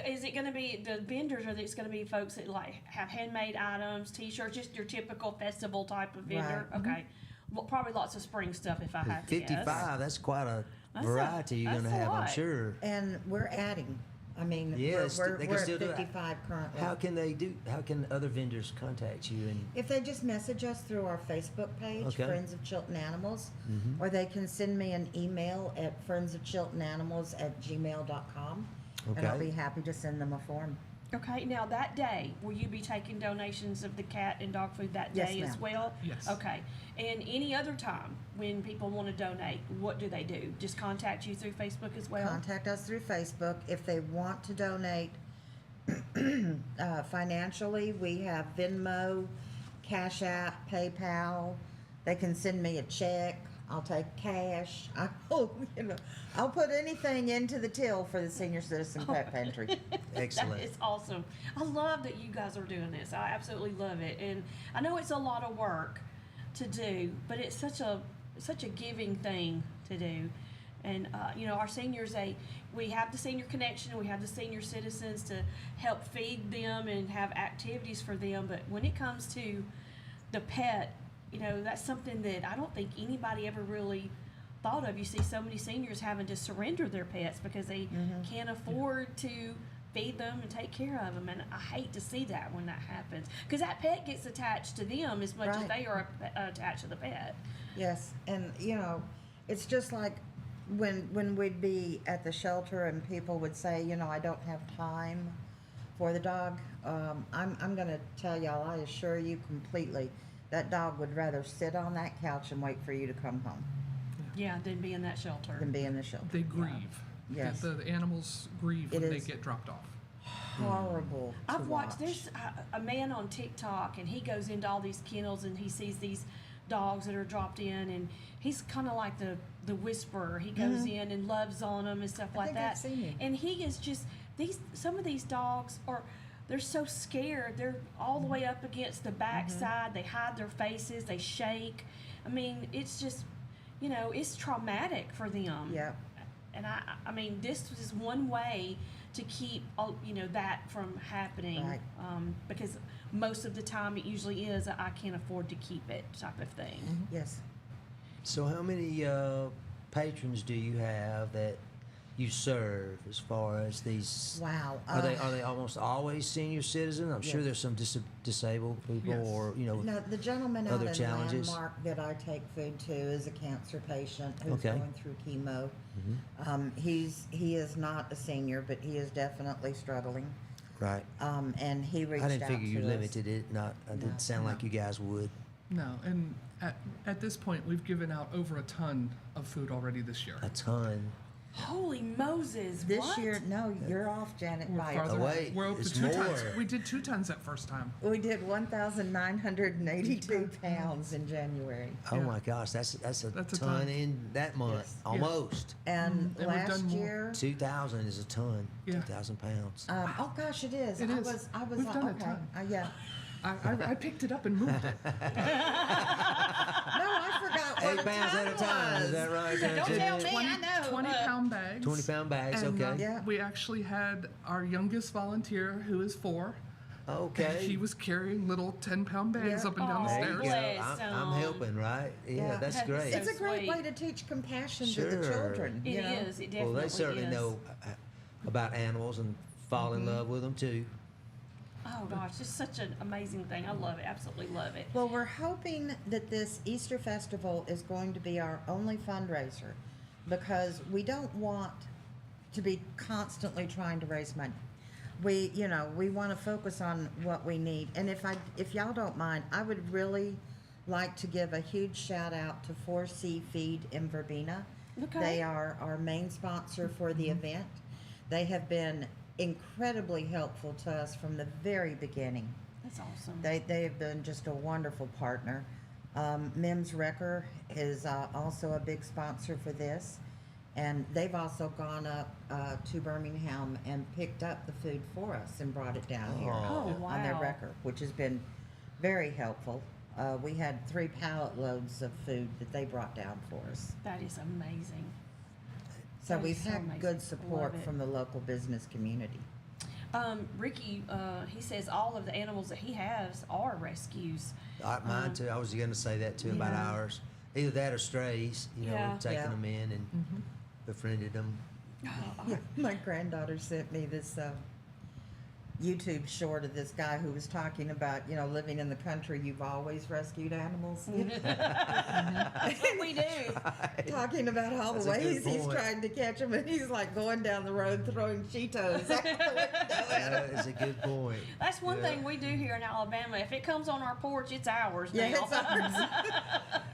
S1: is it going to be the vendors, or it's going to be folks that like have handmade items, t-shirts, just your typical festival type of vendor?
S8: Right.
S1: Okay. Well, probably lots of spring stuff if I have to
S2: 55,
S1: guess.
S2: that's quite a
S1: That's
S2: variety you're going to
S1: that's a
S2: have, I'm
S1: lot.
S2: sure.
S8: And we're adding. I mean,
S2: Yes,
S8: we're
S2: they can
S8: at
S2: still do it.
S8: 55 currently.
S2: How can other vendors contact you? And
S8: If they just message us through our Facebook page,
S2: Okay.
S8: Friends of Chilton Animals, or they can send me an email at friendsofchiltonanimals@gmail.com, and I'll
S2: Okay.
S8: be happy to send them a form.
S1: Okay, now that day, will you be taking donations of the cat and dog food that
S8: Yes,
S1: day as
S8: ma'am.
S1: well?
S9: Yes.
S1: Okay, and any other time when people want to donate, what do they do? Just contact you through Facebook as well?
S8: Contact us through Facebook. If they want to donate financially, we have Venmo, Cash App, PayPal. They can send me a check. I'll take cash. I'll put anything into the till for the Senior Citizen Pet Pantry.
S2: excellent.
S1: That is awesome. I love that you guys are doing this. I absolutely love it, and I know it's a lot of work to do, but it's such a giving thing to do. And our seniors, we have the Senior Connection, we have the Senior Citizens to help feed them and have activities for them. But when it comes to the pet, that's something that I don't think anybody ever really thought of. You see so many seniors having to surrender their pets because they can't afford to feed them and take care of them, and I hate to see that when that happens, because that pet gets attached to them as much as
S8: Right.
S1: they are attached to the pet.
S8: Yes, and it's just like when we'd be at the shelter and people would say, I don't have time for the dog. I'm going to tell y'all, I assure you completely, that dog would rather sit on that couch and wait for you to come home
S1: Yeah, than be in that shelter.
S8: than be in the shelter.
S9: They grieve.
S8: Yes.
S9: The animals grieve
S8: It
S9: when they
S8: is.
S9: get dropped off.
S8: Horrible. to
S1: I've watched
S8: watch.
S1: this a man on TikTok, and he goes into all these kennels and he sees these dogs that are dropped in, and he's kind of like the whisperer. He goes in and loves on them and stuff like
S8: think
S1: that.
S8: I've seen him.
S1: And he is just some of these dogs are they're so scared. They're all the way up against the backside. They hide their faces. They shake. I mean, it's just, it's traumatic for them.
S8: Yep.
S1: And I mean, this is one way to keep, that from happening.
S8: Right.
S1: Because most of the time it usually is a I can't afford to keep it type of thing.
S8: Yes.
S2: So how many patrons do you have that you serve as far as these?
S8: Wow.
S2: Are they almost always senior citizens? I'm sure
S8: Yes.
S2: there's some disabled people
S9: Yes.
S2: or
S8: No, the gentleman out
S2: other
S8: in
S2: challenges?
S8: Landmark that I take food to is a cancer patient who's
S2: Okay.
S8: going through chemo. He is not a senior, but he is definitely struggling.
S2: right.
S8: And he reached
S2: I
S8: out
S2: didn't figure you
S8: to us.
S2: limited it. Not. It
S8: No.
S2: didn't sound like you guys would.
S9: No, and at this point, we've given out over a ton of food already this year.
S2: A ton.
S1: Holy Moses!
S8: This
S1: what?
S8: year, no, you're off, Janet.
S9: We're
S8: by a
S9: farther.
S8: ton.
S2: wait,
S9: We're up to
S2: it's
S9: 2 tons.
S2: more.
S9: We did 2 tons that first time.
S8: We did 1,982 pounds in January.
S2: Oh
S9: Yeah.
S2: my gosh, that's a
S9: That's a
S2: ton
S9: ton.
S2: in that month.
S8: Yes.
S9: Yeah.
S2: Almost.
S8: And
S9: And we've
S8: last
S9: done more.
S8: year,
S2: 2,000 is a ton.
S9: Yeah.
S2: 2,000 pounds.
S8: oh gosh, it is.
S9: It
S8: I
S9: is.
S8: was
S9: We've
S8: like,
S9: done a
S8: okay.
S9: ton.
S8: Yeah.
S9: I picked it up and moved it.
S8: No, I forgot what
S2: 8 pounds at a time. Is that right?
S1: Don't
S2: Janet?
S1: tell me. I know.
S9: 20-pound bags.
S2: 20-pound bags.
S9: And,
S2: Okay.
S8: Yeah.
S9: We actually had our youngest volunteer, who is 4.
S2: Okay.
S9: He was carrying little 10-pound bags
S8: Yeah.
S9: up and down the
S1: Aw,
S2: There you
S9: stairs.
S2: go.
S1: bless
S2: I'm helping, right? Yeah, that's
S1: That's
S2: great.
S8: It's a great
S1: sweet.
S8: way to teach compassion to the
S2: Sure.
S8: children.
S1: It
S8: you know?
S1: is. It definitely
S2: Well, they certainly
S1: is.
S2: know about animals and fall in love with them too.
S1: Oh gosh, it's such an amazing thing. I love it. Absolutely love it.
S8: Well, we're hoping that this Easter festival is going to be our only fundraiser because we don't want to be constantly trying to raise money. We want to focus on what we need. And if y'all don't mind, I would really like to give a huge shout out to 4C Feed in Verbena.
S1: Okay.
S8: They are our main sponsor for the event. They have been incredibly helpful to us from the very beginning.
S1: That's awesome.
S8: They have been just a wonderful partner. Mims Wrecker is also a big sponsor for this, and they've also gone up to Birmingham and picked up the food for us and brought it down here
S1: Oh,
S8: on their
S1: wow.
S8: wrecker, which has been very helpful. We had 3 pallet loads of food that they brought down for us.
S1: That is amazing.
S8: So
S1: That is
S8: we've
S1: so
S8: had
S1: amazing.
S8: good support
S1: Love it.
S8: from the local business community.
S1: Ricky, he says all of the animals that he has are rescues.
S2: Mine too. I was going to say that too about
S1: yeah.
S2: ours. Either that or strays.
S1: Yeah.
S2: We've taken
S8: Yeah.
S2: them in and befriended them.
S8: Yeah, my granddaughter sent me this YouTube short of this guy who was talking about, living in the country, you've always rescued animals.
S1: That's what we do.
S8: Talking about all
S2: That's
S8: the
S2: a good
S8: ways he's
S2: point.
S8: trying to catch them, and he's like going down the road throwing Cheetos out the window.
S2: That is a good point.
S1: That's one
S2: Yeah.
S1: thing we do here in Alabama. If it comes on our porch, it's ours
S8: Yeah,
S1: now.
S8: it's ours.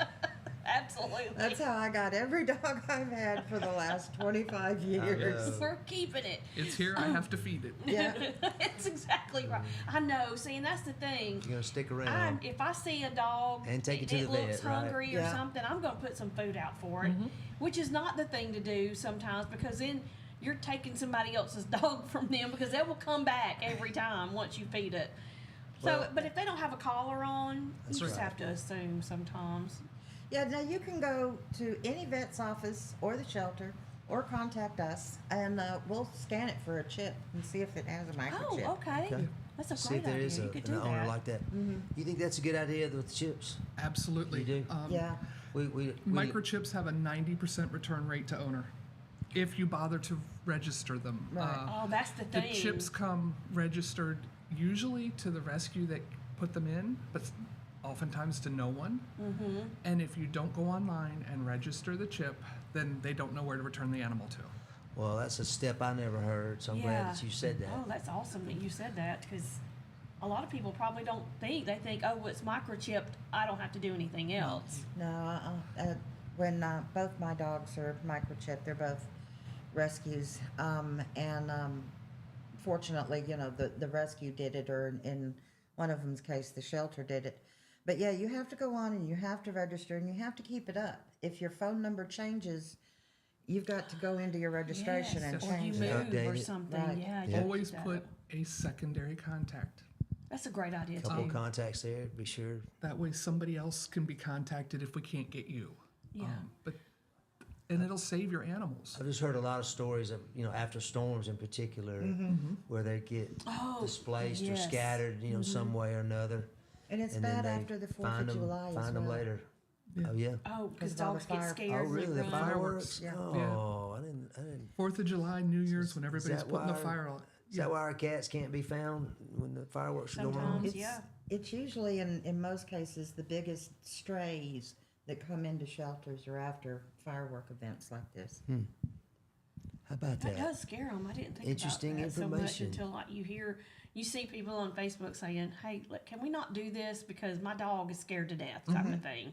S1: Absolutely.
S8: That's how I got every dog I've had for the last 25 years.
S2: know.
S1: We're keeping it.
S9: It's here. I have to feed it.
S8: Yeah.
S1: That's exactly right. I know. See, and that's the thing.
S2: You're going to stick around.
S1: If I see a dog
S2: And take it to the
S1: looks
S2: vet, right?
S1: hungry or
S8: Yeah.
S1: something, I'm going to put some food out for it, which is not the thing to do sometimes because then you're taking somebody else's dog from them because they will come back every time once you feed it. So,
S2: Well-
S1: but if they don't have a collar on,
S2: That's
S1: you just
S2: right.
S1: have to assume sometimes.
S8: Yeah, now you can go to any vet's office or the shelter or contact us, and we'll scan it for a chip and see if it has a
S1: Oh,
S8: microchip.
S1: okay.
S2: Okay.
S1: That's a
S2: See
S1: great
S2: if there
S1: idea.
S2: is
S1: You could
S2: an
S1: do
S2: owner
S1: that.
S2: like that. You think that's a good idea with the chips?
S9: Absolutely.
S2: You do?
S8: Yeah.
S2: We
S9: Microchips have a 90% return rate to owner if you bother to register them.
S8: Right.
S1: Oh, that's the
S9: The
S1: thing.
S9: chips come registered usually to the rescue that put them in, but oftentimes to no one.
S1: Mm-hmm.
S9: And if you don't go online and register the chip, then they don't know where to return the animal to.
S2: Well, that's a step I never heard, so I'm glad that you said that.
S1: Oh, that's awesome that you said that because a lot of people probably don't think. They think, oh, well, it's microchipped. I don't have to do anything else.
S8: No, when both my dogs are microchipped, they're both rescues, and fortunately, the rescue did it, or in one of them's case, the shelter did it. But yeah, you have to go on and you have to register and you have to keep it up. If your phone number changes, you've got to go into your registration
S1: Yes,
S8: and
S1: or you
S8: change
S1: move
S8: it.
S2: Update
S1: or
S2: it.
S1: something.
S8: Right.
S1: Yeah, you
S2: Yeah.
S1: have to
S9: Always
S1: do that.
S9: put a secondary contact.
S1: That's a great idea,
S2: Couple
S1: too.
S2: contacts there, be sure.
S9: That way somebody else can be contacted if we can't get you.
S1: Yeah.
S9: And it'll save your animals.
S2: I've just heard a lot of stories of, after storms in particular, where they get displaced or
S1: yes.
S2: scattered, some way or another.
S8: And it's
S2: And
S8: bad
S2: then they
S8: after the 4th
S2: find
S8: of
S2: them,
S8: July as
S2: find them
S8: well.
S2: later.
S9: Yeah.
S2: Oh, yeah.
S1: Oh, because
S8: of all the
S1: dogs get
S8: fire-
S1: scared.
S2: Oh,
S1: and they
S2: really? The
S1: run.
S2: fireworks?
S8: Yeah.
S2: Oh, I didn't.
S9: 4th of July, New Year's, when everybody's
S2: that
S9: putting the
S2: why-
S9: fire on.
S2: Is that why our cats can't be found when the fireworks are going on?
S1: Sometimes.
S8: It's,
S1: Yeah.
S8: it's usually, in most cases, the biggest strays that come into shelters are after firework events like this.
S2: How about
S1: That
S2: that?
S1: does scare them. I didn't think
S2: Interesting
S1: about that so much
S2: information.
S1: until like you see people on Facebook saying, "Hey, look, can we not do this because my dog is scared to death," type of thing.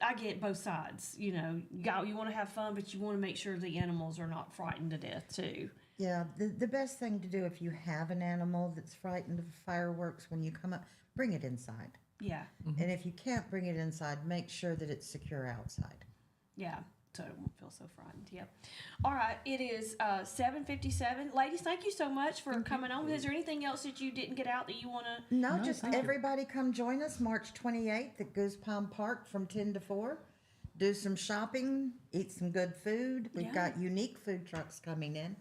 S1: I get both sides. You want to have fun, but you want to make sure the animals are not frightened to death too.
S8: Yeah, the best thing to do if you have an animal that's frightened of fireworks, when you come up, bring it inside.
S1: Yeah,
S8: And if you can't bring it inside, make sure that it's secure outside.
S1: yeah. So it won't feel so frightened. Yep. All right. It is 7:57. Ladies, thank you so much for coming on. Is there anything else that you didn't get out that you want to?
S8: No, just everybody come join us March 28th at Goose Palm Park from 10 to 4. Do some shopping, eat some good food. We've got unique food trucks coming in.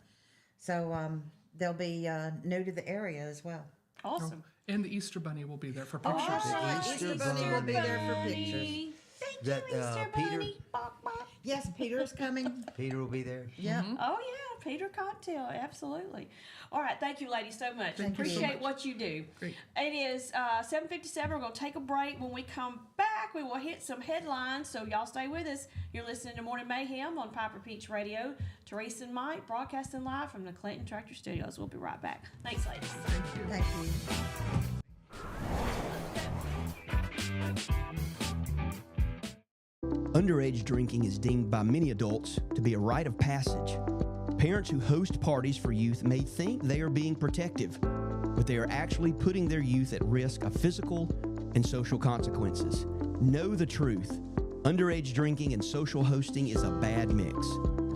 S8: So they'll be new to the area as well.
S1: Awesome.
S9: And the Easter Bunny will be there for pictures.
S2: Easter
S8: Bunny will be there for pictures.
S1: Thank
S2: That,
S1: you, Easter
S2: Peter?
S1: Bunny. Bok, bok.
S8: Yes, Peter's coming.
S2: Peter will be there.
S8: Yeah.
S1: Oh yeah, Peter Cocktail, absolutely. All right, thank you, ladies, so much.
S9: Thank you so
S1: Appreciate
S9: much.
S1: what you do.
S9: Great.
S1: It is 7:57. We're going to take a break. When we come back, we will hit some headlines. So y'all stay with us. You're listening to Morning Mayhem on Piper Peach Radio. Teresa and Mike broadcasting live from the Clinton Tractor Studios. We'll be right back. Thanks, ladies.
S8: Thank you.
S4: Underage drinking is deemed by many adults to be a rite of passage. Parents who host parties for youth may think they are being protective, but they are actually putting their youth at risk of physical and social consequences. Know the truth. Underage drinking and social hosting is a bad mix.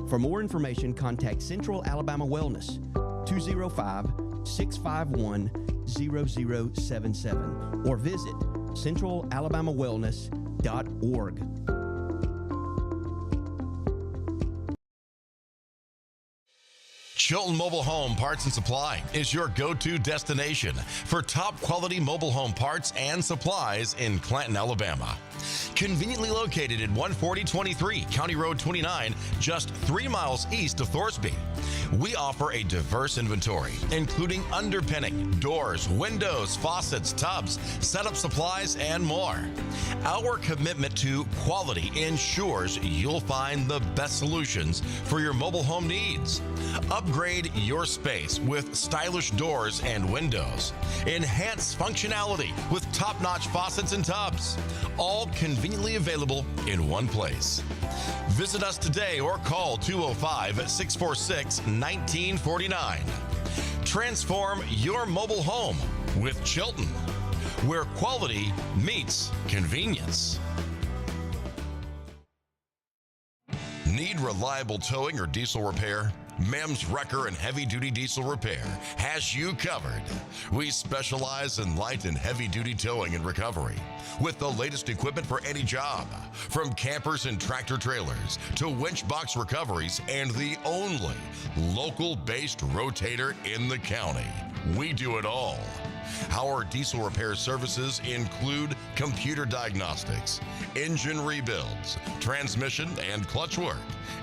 S4: For more information, contact Central Alabama Wellness, 205-651-0077, or visit centralalabamawellness.org.
S3: Chilton Mobile Home Parts and Supply is your go-to destination for top quality mobile home parts and supplies in Clanton, Alabama. Conveniently located at 14023 County Road 29, just 3 miles east of Thorsby. We offer a diverse inventory, including underpinning, doors, windows, faucets, tubs, setup supplies, and more. Our commitment to quality ensures you'll find the best solutions for your mobile home needs. Upgrade your space with stylish doors and windows. Enhance functionality with top-notch faucets and tubs. All conveniently available in one place. Visit us today or call 205-646-1949. Transform your mobile home with Chilton, where quality meets convenience. Need reliable towing or diesel repair? Mem's Wrecker and Heavy Duty Diesel Repair has you covered. We specialize in light and heavy duty towing and recovery with the latest equipment for any job, from campers and tractor trailers to winch box recoveries, and the only local-based rotator in the county. We do it all. Our diesel repair services include computer diagnostics, engine rebuilds, transmission and clutch work,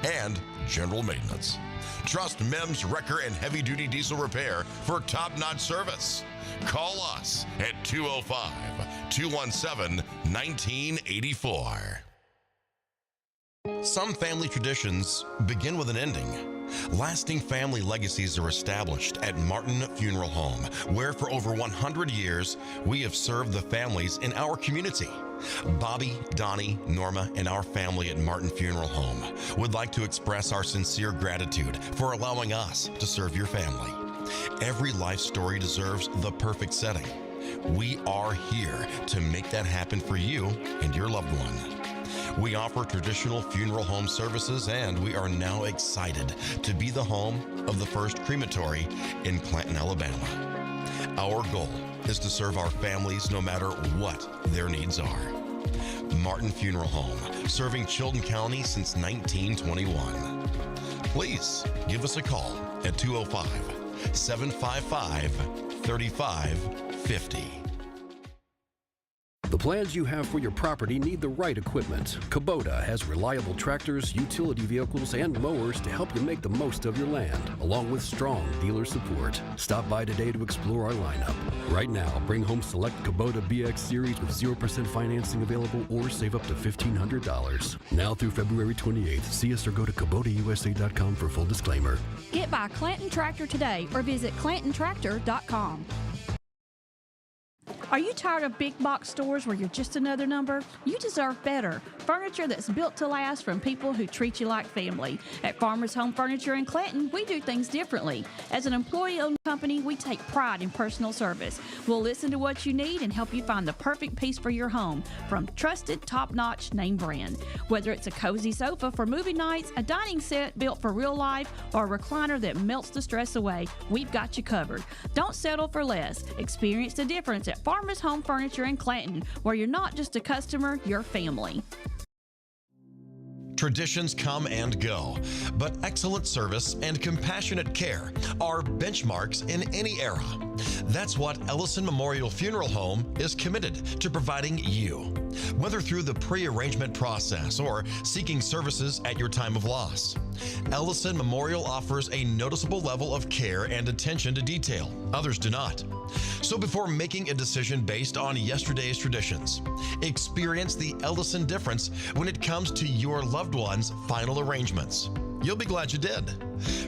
S3: and general maintenance. Trust Mem's Wrecker and Heavy Duty Diesel Repair for top-notch service. Call us at 205-217-1984. Some family traditions begin with an ending. Lasting family legacies are established at Martin Funeral Home, where for over 100 years, we have served the families in our community. Bobby, Donnie, Norma, and our family at Martin Funeral Home would like to express our sincere gratitude for allowing us to serve your family. Every life story deserves the perfect setting. We are here to make that happen for you and your loved one. We offer traditional funeral home services, and we are now excited to be the home of the first crematory in Clanton, Alabama. Our goal is to serve our families no matter what their needs are. Martin Funeral Home, serving Chilton County since 1921. Please give us a call at 205-755-3550.
S6: The plans you have for your property need the right equipment. Kubota has reliable tractors, utility vehicles, and mowers to help you make the most of your land, along with strong dealer support. Stop by today to explore our lineup. Right now, bring home select Kubota BX Series with 0% financing available or save up to $1,500. Now through February 28th. See us or go to KubotaUSA.com for full disclaimer.
S7: Get by Clanton Tractor today or visit ClantonTractor.com. Are you tired of big box stores where you're just another number? You deserve better. Furniture that's built to last from people who treat you like family. At Farmers Home Furniture in Clanton, we do things differently. As an employee-owned company, we take pride in personal service. We'll listen to what you need and help you find the perfect piece for your home from trusted, top-notch name brand. Whether it's a cozy sofa for movie nights, a dining set built for real life, or a recliner that melts the stress away, we've got you covered. Don't settle for less. Experience the difference at Farmers Home Furniture in Clanton, where you're not just a customer, you're family.
S3: Traditions come and go, but excellent service and compassionate care are benchmarks in any era. That's what Ellison Memorial Funeral Home is committed to providing you, whether through the pre-arrangement process or seeking services at your time of loss. Ellison Memorial offers a noticeable level of care and attention to detail. Others do not. So before making a decision based on yesterday's traditions, experience the Ellison difference when it comes to your loved one's final arrangements. You'll be glad you did.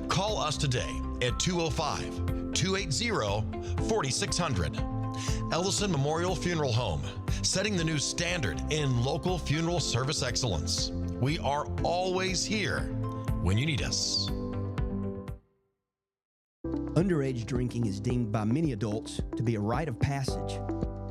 S3: Call us today at 205-280-4600. Ellison Memorial Funeral Home, setting the new standard in local funeral service excellence. We are always here when you need us.
S4: Underage drinking is deemed by many adults to be a rite of passage.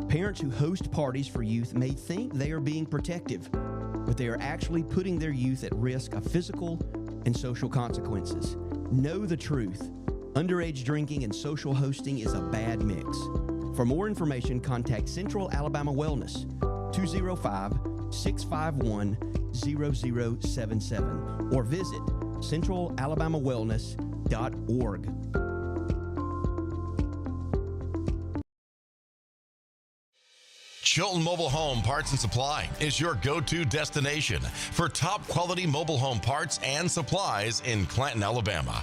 S4: Parents who host parties for youth may think they are being protective, but they are actually putting their youth at risk of physical and social consequences. Know the truth. Underage drinking and social hosting is a bad mix. For more information, contact Central Alabama Wellness, 205-651-0077, or visit centralalabamawellness.org.
S3: Chilton Mobile Home Parts and Supply is your go-to destination for top quality mobile home parts and supplies in Clanton, Alabama.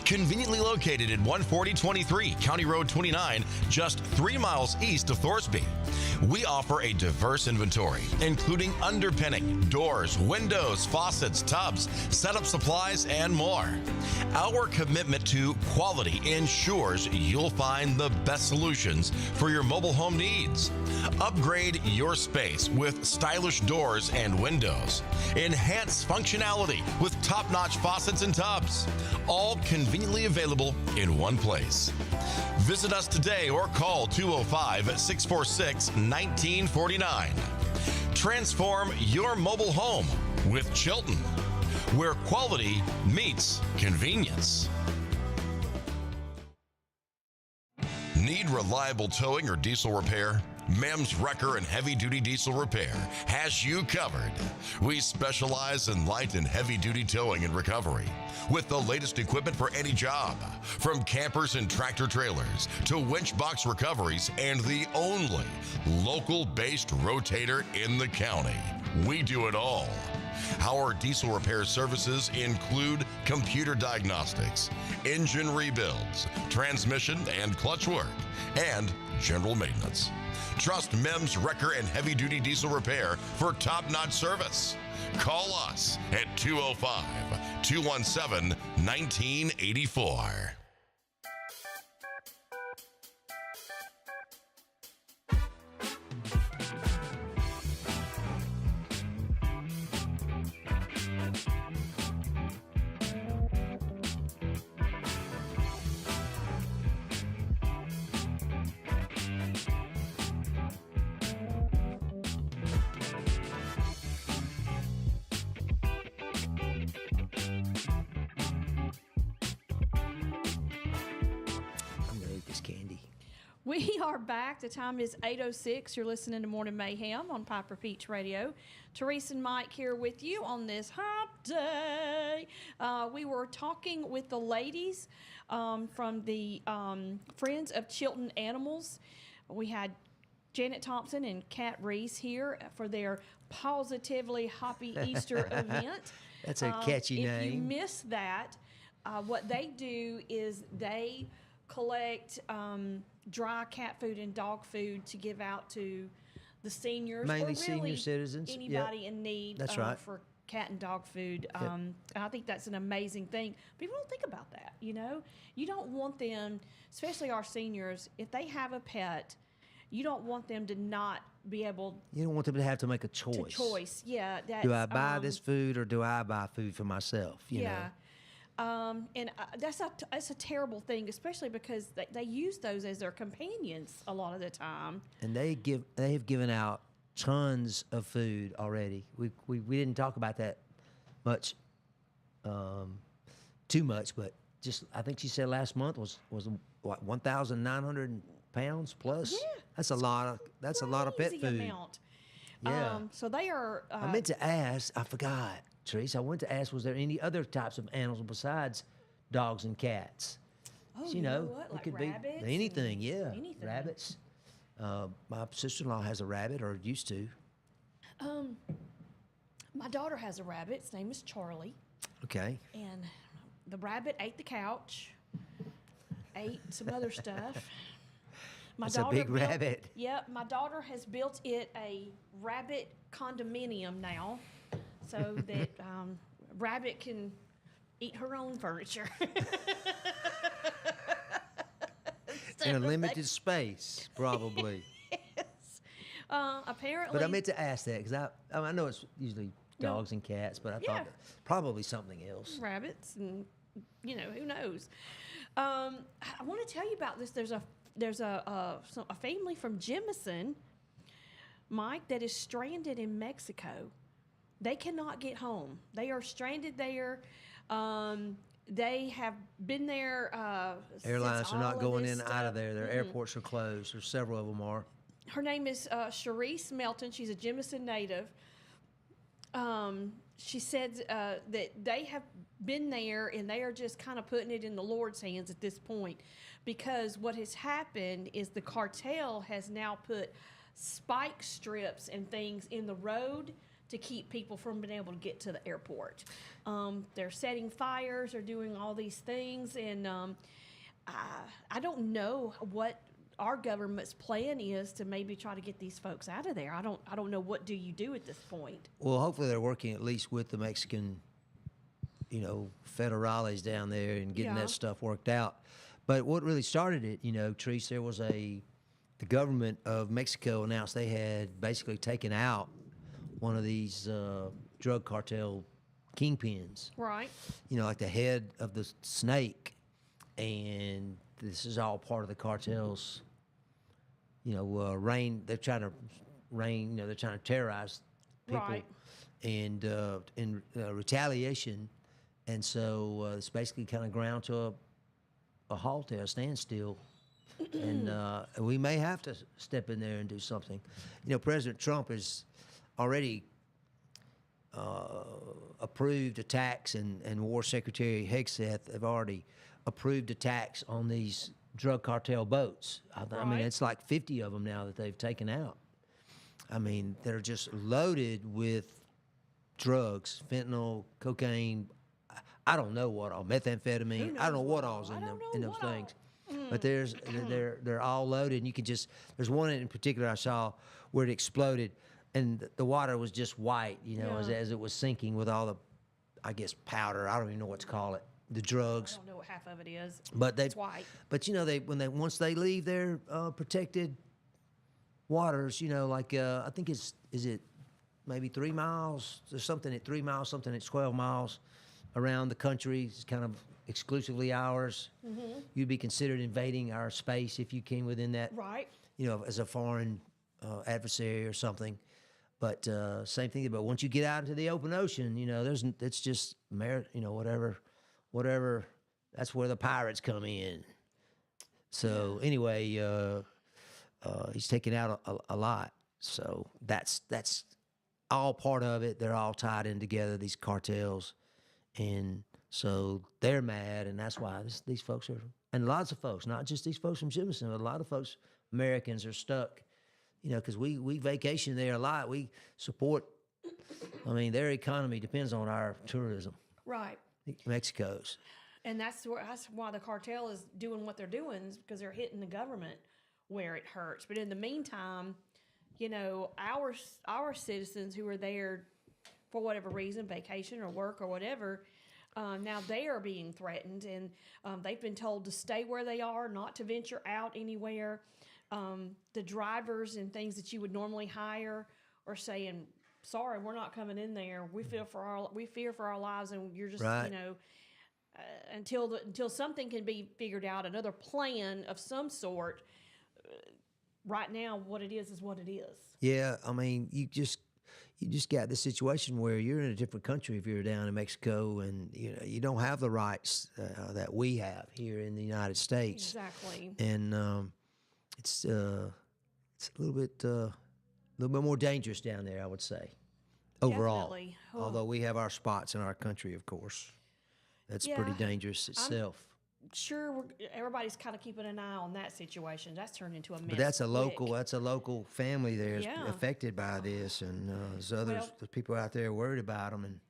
S3: Conveniently located at 14023 County Road 29, just 3 miles east of Thorsby. We offer a diverse inventory, including underpinning, doors, windows, faucets, tubs, setup supplies, and more. Our commitment to quality ensures you'll find the best solutions for your mobile home needs. Upgrade your space with stylish doors and windows. Enhance functionality with top-notch faucets and tubs. All conveniently available in one place. Visit us today or call 205-646-1949. Transform your mobile home with Chilton, where quality meets convenience. Need reliable towing or diesel repair? Mem's Wrecker and Heavy Duty Diesel Repair has you covered. We specialize in light and heavy duty towing and recovery with the latest equipment for any job, from campers and tractor trailers to winch box recoveries, and the only local-based rotator in the county. We do it all. Our diesel repair services include computer diagnostics, engine rebuilds, transmission and clutch work, and general maintenance. Trust Mem's Wrecker and Heavy Duty Diesel Repair for top-notch service. Call us at 205-217-1984.
S1: We are back. The time is 8:06. You're listening to Morning Mayhem on Piper Peach Radio. Teresa and Mike here with you on this hot day. We were talking with the ladies from the Friends of Chilton Animals. We had Janet Thompson and Kat Reese here for their Positively Hoppy Easter event.
S2: That's a catchy
S1: If you
S2: name.
S1: missed that, what they do is they collect dry cat food and dog food to give out to the seniors,
S2: Mainly
S1: or really
S2: senior citizens. Yep.
S1: anybody in need.
S2: That's right.
S1: For cat and dog food. And I think that's an amazing thing. People don't think about that. You know, you don't want them, especially our seniors, if they have a pet, you don't want them to not be able
S2: You don't want them to have to make a choice.
S1: to choice. Yeah, that's,
S2: Do I buy this food or do I buy food for myself? You know?
S1: And that's a terrible thing, especially because they use those as their companions a lot of the time.
S2: And they have given out tons of food already. We didn't talk about that much, too much, but just I think she said last month was what 1,900 pounds plus.
S1: Yeah,
S2: That's a lot of pet
S1: Crazy
S2: food.
S1: amount.
S2: Yeah.
S1: So they are.
S2: I meant to ask. I forgot, Teresa. I went to ask. Was there any other types of animals besides dogs and cats?
S1: Oh,
S2: you know,
S1: what?
S2: it
S1: Like
S2: could
S1: rabbits
S2: be anything.
S1: and
S2: Yeah,
S1: anything.
S2: rabbits. My sister-in-law has a rabbit, or used to.
S1: My daughter has a rabbit. Its name is Charlie,
S2: Okay.
S1: and the rabbit ate the couch, ate some other stuff.
S2: That's a big rabbit.
S1: Yep, my daughter has built it a rabbit condominium now, so that rabbit can eat her own furniture.
S2: In a limited space, probably.
S1: Apparently,
S2: But I meant to ask that because I know it's usually dogs and cats, but I
S1: Yeah.
S2: thought probably something else.
S1: rabbits, and who knows. I want to tell you about this. There's a family from Jemison, Mike, that is stranded in Mexico. They cannot get home. They are stranded there. They have been there.
S2: Airlines
S1: since
S2: are not
S1: all
S2: going
S1: this
S2: in and out of
S1: stuff-
S2: there. Their airports are closed. There's several of them are.
S1: Her name is Sharice Melton. She's a Jemison native. She said that they have been there and they are just kind of putting it in the Lord's hands at this point, because what has happened is the cartel has now put spike strips and things in the road to keep people from being able to get to the airport. They're setting fires, they're doing all these things, and I don't know what our government's plan is to maybe try to get these folks out of there. I don't know, what do you do at this point?
S2: Well, hopefully they're working at least with the Mexican, federales down there and getting
S1: Yeah.
S2: that stuff worked out. But what really started it, Treese, there was the government of Mexico announced they had basically taken out one of these drug cartel kingpins.
S1: Right.
S2: Like the head of the snake, and this is all part of the cartel's. They're trying to they're trying to terrorize people,
S1: Right.
S2: and in retaliation, and so it's basically kind of ground to a halt there, a standstill, and we may have to step in there and do something. President Trump has already approved attacks, and War Secretary Hegseth have already approved attacks on these drug cartel boats. I mean,
S1: Right.
S2: it's like 50 of them now that they've taken out. I mean, they're just loaded with drugs, fentanyl, cocaine. I don't know what all, methamphetamine. I don't know what all's in them in those things. But they're all loaded, and you can just. There's one in particular I saw where it exploded, and the water was just white, as it was sinking with all the, I guess, powder. I don't even know what to call it. The
S1: I
S2: drugs.
S1: don't know what half of it is.
S2: But
S1: It's white.
S2: But once they leave their protected waters, I think is it maybe 3 miles? There's something at 3 miles, something at 12 miles around the country. It's kind of exclusively ours.
S1: Mm-hmm.
S2: You'd be considered invading our space if you came within that.
S1: Right.
S2: As a foreign adversary or something. But same thing. But once you get out into the open ocean, it's just whatever. That's where the pirates come in. So anyway, he's taking out a lot. So that's all part of it. They're all tied in together, these cartels, and so they're mad, and that's why these folks are, and lots of folks, not just these folks from Jemison, but a lot of folks, Americans, are stuck, because we vacation there a lot. We support. I mean, their economy depends on our tourism.
S1: Right.
S2: Mexico's.
S1: And that's why the cartel is doing what they're doing, is because they're hitting the government where it hurts. But in the meantime, our citizens who are there for whatever reason, vacation or work or whatever, now they are being threatened, and they've been told to stay where they are, not to venture out anywhere. The drivers and things that you would normally hire are saying, "Sorry, we're not coming in there. We fear for our lives, and you're just
S2: Right.
S1: Until something can be figured out, another plan of some sort." Right now, what it is what it is.
S2: Yeah, I mean, you just got this situation where you're in a different country if you're down in Mexico, and you don't have the rights that we have here in the United States.
S1: Exactly.
S2: And it's a little bit more dangerous down there, I would say. Overall,
S1: Definitely. Oh.
S2: although we have our spots in our country, of course, that's pretty dangerous itself.
S1: Sure, everybody's kind of keeping an eye on that situation. That's turned into a mess.
S2: But that's a
S1: quick.
S2: local family there
S1: Yeah.
S2: affected by this, and there's people out there worried about them, and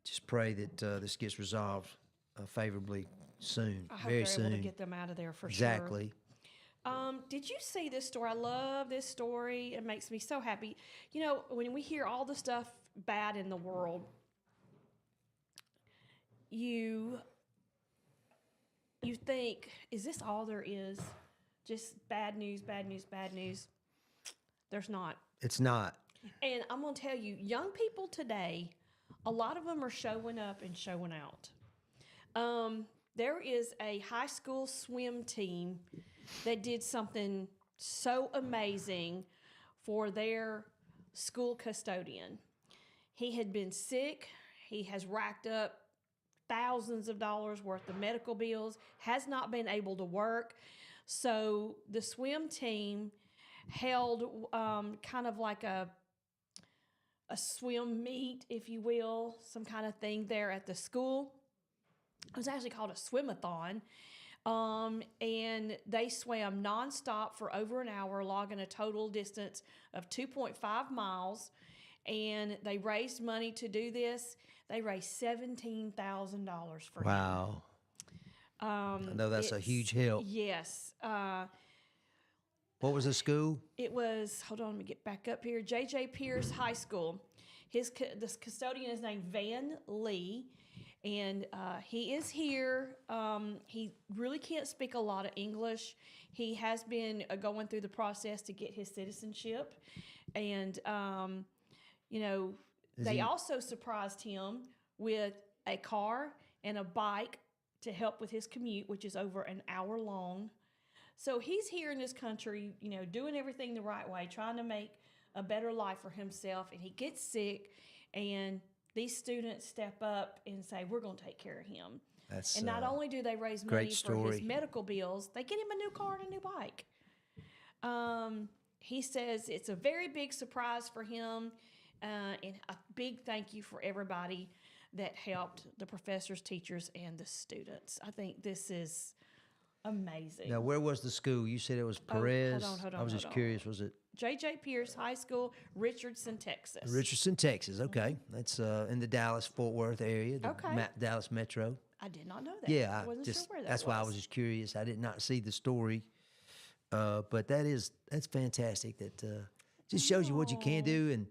S2: just pray that this gets resolved favorably soon,
S1: I hope
S2: very
S1: they're
S2: soon.
S1: able to get them out of there for
S2: Exactly.
S1: sure. Did you see this story? I love this story. It makes me so happy. When we hear all the stuff bad in the world, you think, is this all there is? Just bad news, bad news, bad news? There's not.
S2: It's not.
S1: And I'm going to tell you, young people today, a lot of them are showing up and showing out. There is a high school swim team that did something so amazing for their school custodian. He had been sick. He has racked up thousands of dollars worth of medical bills, has not been able to work. So the swim team held kind of like a swim meet, if you will, some kind of thing there at the school. It was actually called a swim-a-thon. And they swam nonstop for over an hour, logging a total distance of 2.5 miles. And they raised money to do this. They raised $17,000 for him.
S2: Wow. I know that's a huge help.
S1: Yes.
S2: What was the school?
S1: It was, hold on, let me get back up here, J.J. Pierce High School. The custodian is named Van Lee, and he is here. He really can't speak a lot of English. He has been going through the process to get his citizenship, and they also surprised him with a car and a bike to help with his commute, which is over an hour long. So he's here in this country, doing everything the right way, trying to make a better life for himself, and he gets sick, and these students step up and say, we're going to take care of him. And not only do they raise money for his medical bills, they get him a new car and a new bike. He says it's a very big surprise for him, and a big thank you for everybody that helped, the professors, teachers, and the students. I think this is amazing.
S2: Now, where was the school? You said it was Perez.
S1: Hold on.
S2: I was just curious. Was it
S1: J.J. Pierce High School, Richardson, Texas?
S2: Richardson, Texas. Okay, that's in the Dallas-Fort Worth area, the Dallas Metro.
S1: I did not know that.
S2: Yeah,
S1: I wasn't sure where that
S2: that's
S1: was.
S2: why I was just curious. I did not see the story, but that's fantastic. That just shows you what you can do. And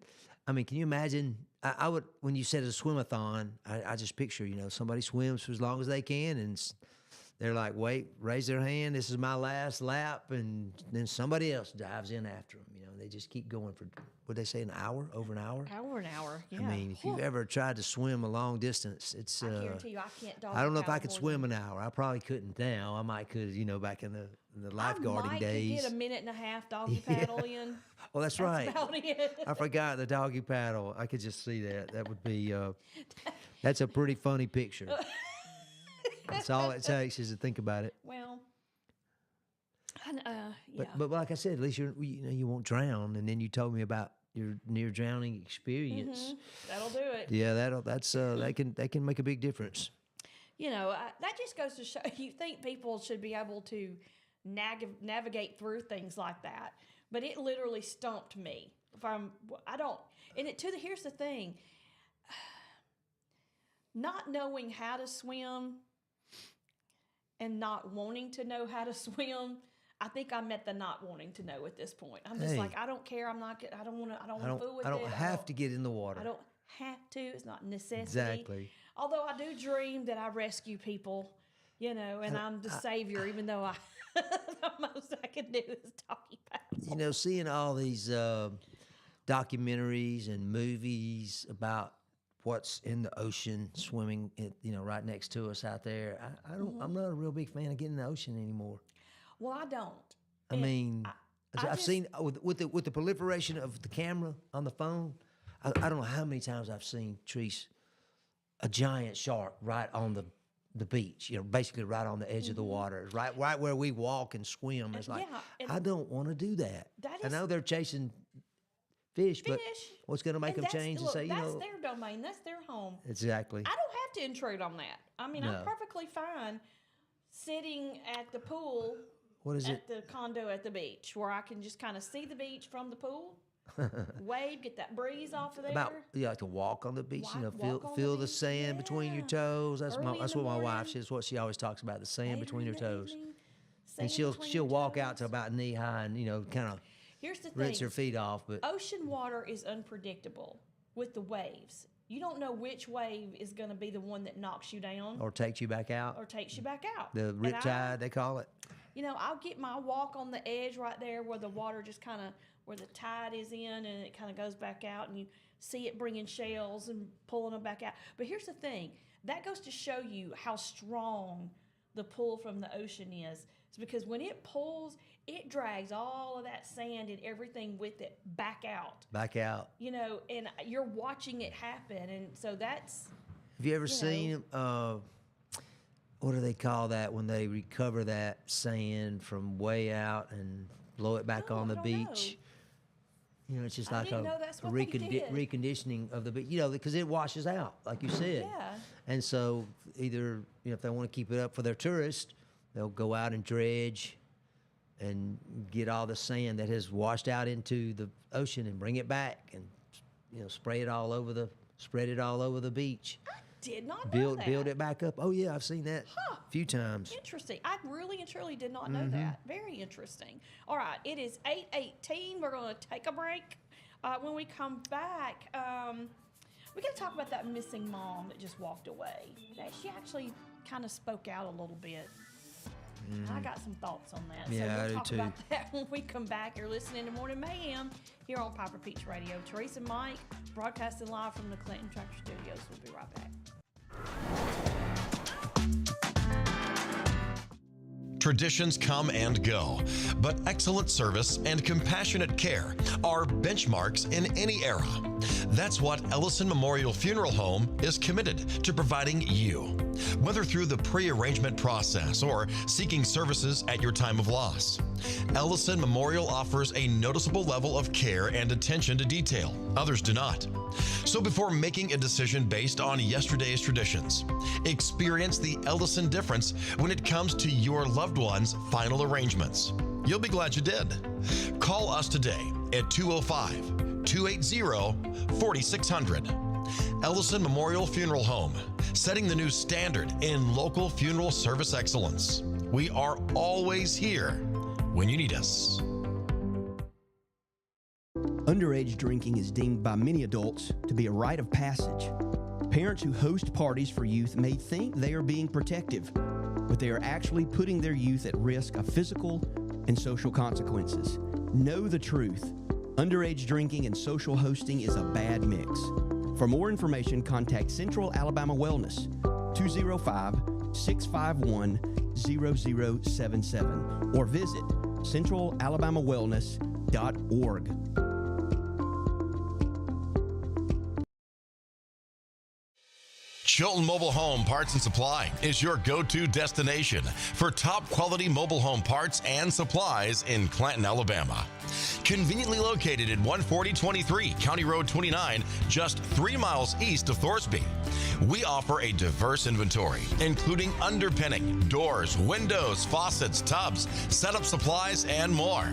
S2: I mean, can you imagine? I would, when you said a swim-a-thon, I just picture somebody swims for as long as they can, and they're like, wait, raise their hand. This is my last lap, and then somebody else dives in after them. They just keep going for, what they say, an hour, over an hour.
S1: An hour. Yeah.
S2: I mean, if you've ever tried to swim a long distance, it's.
S1: I guarantee you, I can't dog.
S2: I don't know if I could swim an hour. I probably couldn't now. I might could, back in the lifeguarding days.
S1: I might get a minute and a half doggy paddle in.
S2: Well, that's right.
S1: About it.
S2: I forgot the doggy paddle. I could just see that. That would be. That's a pretty funny picture. That's all it takes is to think about it.
S1: Well, Yeah.
S2: But like I said, at least you won't drown. And then you told me about your near drowning experience.
S1: That'll do it.
S2: Yeah, that can make a big difference.
S1: That just goes to show you think people should be able to navigate through things like that, but it literally stumped me. Here's the thing: not knowing how to swim and not wanting to know how to swim. I think I'm at the not wanting to know at this point. I'm just like, I don't care. I don't want to fool with it.
S2: I don't have to get in the water.
S1: I don't have to. It's not a necessity.
S2: Exactly.
S1: Although I do dream that I rescue people, and I'm the savior, even though the most I can do is talking paddle.
S2: Seeing all these documentaries and movies about what's in the ocean, swimming, right next to us out there. I'm not a real big fan of getting in the ocean anymore.
S1: Well, I don't.
S2: I mean, I've seen with the proliferation of the camera on the phone. I don't know how many times I've seen Treese, a giant shark right on the beach. Basically right on the edge of the water, right where we walk and swim. It's like I don't want to do that. I know they're chasing fish, but what's going to make them change and say,
S1: that's their domain, that's their home.
S2: Exactly.
S1: I don't have to intrude on that. I mean, I'm perfectly fine sitting at the pool.
S2: What is
S1: at the condo at the beach, where I can just kind of see the beach from the pool, wave, get that breeze off of there.
S2: Like to walk on the beach, feel the sand between your toes. That's what my wife says. What she always talks about, the sand between her toes. And she'll walk out to about knee high and kind of rinse her feet off. But
S1: ocean water is unpredictable with the waves. You don't know which wave is going to be the one that knocks you down
S2: or takes you back out.
S1: The
S2: riptide, they call it.
S1: I'll get my walk on the edge right there where the water just kind of, where the tide is in and it kind of goes back out and you see it bringing shells and pulling them back out. But here's the thing. That goes to show you how strong the pull from the ocean is. It's because when it pulls, it drags all of that sand and everything with it back out. And you're watching it happen. And so that's...
S2: Have you ever seen... what do they call that when they recover that sand from way out and blow it back on the beach? It's just like a reconditioning of the beach, because it washes out, like you said.
S1: Yeah.
S2: And so either, if they want to keep it up for their tourists, they'll go out and dredge and get all the sand that has washed out into the ocean and bring it back and, spread it all over the beach.
S1: Did not know that.
S2: Build it back up. Oh, yeah, I've seen that a few times.
S1: Interesting. I really and truly did not know that. Very interesting. All right, it is 8:18. We're going to take a break. When we come back, we're going to talk about that missing mom that just walked away. She actually kind of spoke out a little bit. I got some thoughts on that.
S2: Yeah,
S1: so we'll
S2: I
S1: talk
S2: do too.
S1: about that when we come back. You're listening to Morning Mayhem here on Piper Peach Radio. Teresa and Mike broadcasting live from the Clinton Tractor Studios. We'll be right back.
S3: Traditions come and go, but excellent service and compassionate care are benchmarks in any era. That's what Ellison Memorial Funeral Home is committed to providing you, whether through the pre-arrangement process or seeking services at your time of loss. Ellison Memorial offers a noticeable level of care and attention to detail. Others do not. So before making a decision based on yesterday's traditions, experience the Ellison difference when it comes to your loved one's final arrangements. You'll be glad you did. Call us today at 205-280-4600. Ellison Memorial Funeral Home, setting the new standard in local funeral service excellence. We are always here when you need us.
S4: Underage drinking is deemed by many adults to be a rite of passage. Parents who host parties for youth may think they are being protective, but they are actually putting their youth at risk of physical and social consequences. Know the truth. Underage drinking and social hosting is a bad mix. For more information, contact Central Alabama Wellness, 205-651-0077, or visit centralalabamawellness.org.
S3: Chilton Mobile Home Parts and Supply is your go-to destination for top quality mobile home parts and supplies in Clanton, Alabama. Conveniently located at 14023 County Road 29, just 3 miles east of Thorsby. We offer a diverse inventory, including underpinning, doors, windows, faucets, tubs, setup supplies, and more.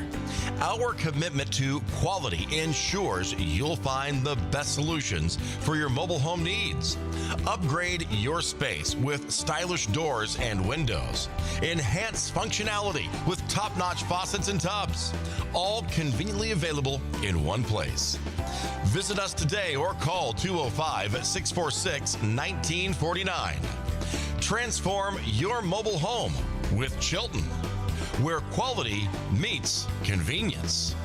S3: Our commitment to quality ensures you'll find the best solutions for your mobile home needs. Upgrade your space with stylish doors and windows. Enhance functionality with top-notch faucets and tubs. All conveniently available in one place. Visit us today or call 205-646-1949. Transform your mobile home with Chilton, where quality meets convenience.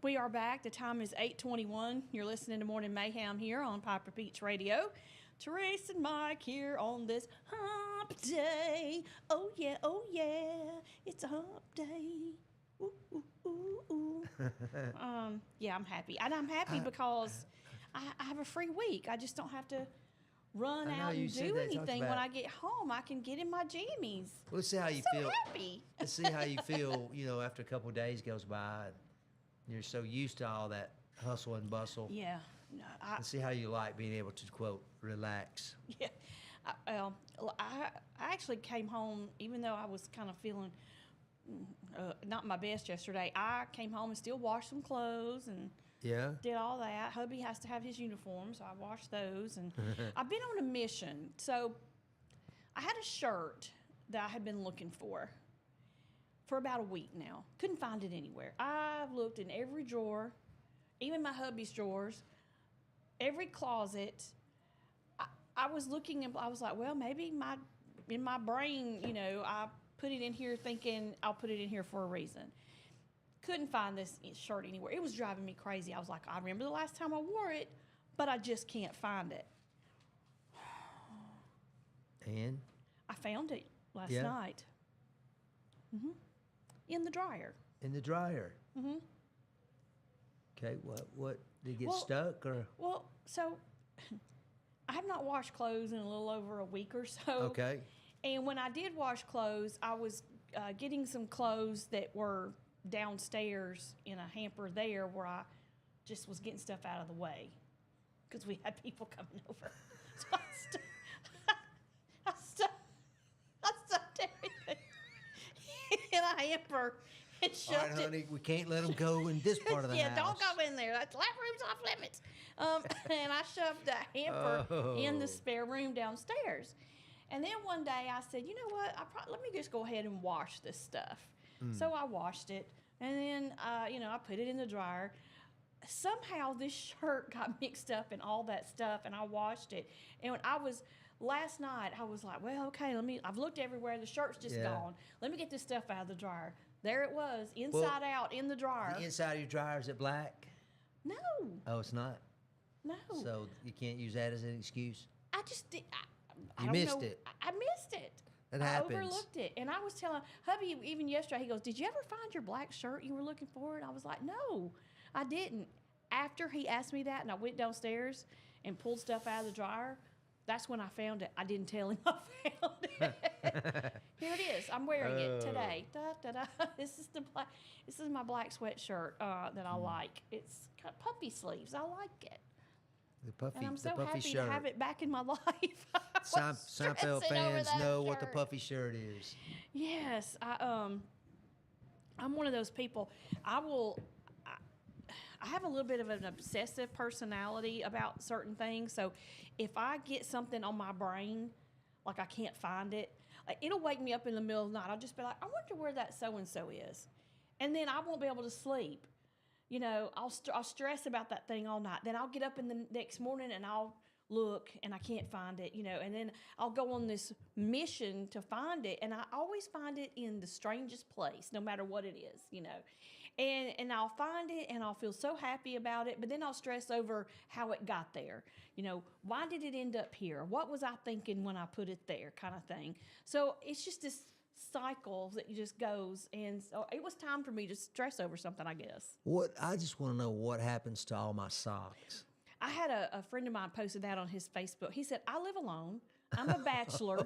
S1: We are back. The time is 8:21. You're listening to Morning Mayhem here on Piper Beach Radio. Teresa and Mike here on this hump day. Oh yeah, it's a hump day. Ooh, ooh, ooh, ooh. Yeah, I'm happy. And I'm happy because I have a free week. I just don't have to run out and do anything. When I get home, I can get in my jammies.
S2: Let's see how you feel.
S1: Happy.
S2: Let's see how you feel, after a couple of days goes by. You're so used to all that hustle and bustle.
S1: Yeah. No,
S2: Let's see how you like being able to, quote, relax.
S1: Yeah. I actually came home, even though I was kind of feeling not my best yesterday. I came home and still washed some clothes and did all that. Hubby has to have his uniform, so I washed those. And I've been on a mission. So I had a shirt that I had been looking for about a week now. Couldn't find it anywhere. I've looked in every drawer, even my hubby's drawers, every closet. I was looking and I was like, well, maybe in my brain, I put it in here thinking I'll put it in here for a reason. Couldn't find this shirt anywhere. It was driving me crazy. I was like, I remember the last time I wore it, but I just can't find it.
S2: And?
S1: I found it last night. Mm-hmm. In the dryer.
S2: In the dryer?
S1: Mm-hmm.
S2: Okay, what did it get stuck or?
S1: Well, so I have not washed clothes in a little over a week or so.
S2: Okay.
S1: And when I did wash clothes, I was getting some clothes that were downstairs in a hamper there where I just was getting stuff out of the way because we had people coming over. So I stuffed everything in a hamper and shoved
S2: all right, honey, we can't let them go in this part of the house.
S1: Yeah, don't go in there. That room's off limits. And I shoved the hamper in the spare room downstairs. And then one day I said, you know what? Let me just go ahead and wash this stuff. So I washed it, and then I put it in the dryer. Somehow this shirt got mixed up in all that stuff, and I washed it. And when last night, I was like, well, okay, I've looked everywhere. The shirt's just gone. Let me get this stuff out of the dryer. There it was, inside out in the dryer.
S2: The inside of your dryer, is it black?
S1: No.
S2: Oh, it's not?
S1: No.
S2: So you can't use that as an excuse?
S1: I just did. I
S2: You
S1: don't
S2: missed
S1: know.
S2: it.
S1: I missed it.
S2: That happens.
S1: I overlooked it. And I was telling hubby even yesterday, he goes, did you ever find your black shirt you were looking for? And I was like, no, I didn't. After he asked me that and I went downstairs and pulled stuff out of the dryer, that's when I found it. I didn't tell him I found it. Here it is. I'm wearing it today. Da, da, da. This is my black sweatshirt that I like. It's got puffy sleeves. I like it. And I'm so happy
S2: shirt.
S1: to have it back in my life.
S2: Seinfeld fans know what the puffy shirt is.
S1: Yes, I'm one of those people. I have a little bit of an obsessive personality about certain things. So if I get something on my brain, like I can't find it, it'll wake me up in the middle of the night. I'll just be like, I wonder where that so-and-so is. And then I won't be able to sleep. I'll stress about that thing all night. Then I'll get up in the next morning and I'll look and I can't find it, and then I'll go on this mission to find it. And I always find it in the strangest place, no matter what it is, and I'll find it and I'll feel so happy about it. But then I'll stress over how it got there. Why did it end up here? What was I thinking when I put it there, kind of thing. So it's just this cycle that just goes. And so it was time for me to stress over something, I guess.
S2: I just want to know what happens to all my socks.
S1: I had a friend of mine posted that on his Facebook. He said, I live alone. I'm a bachelor.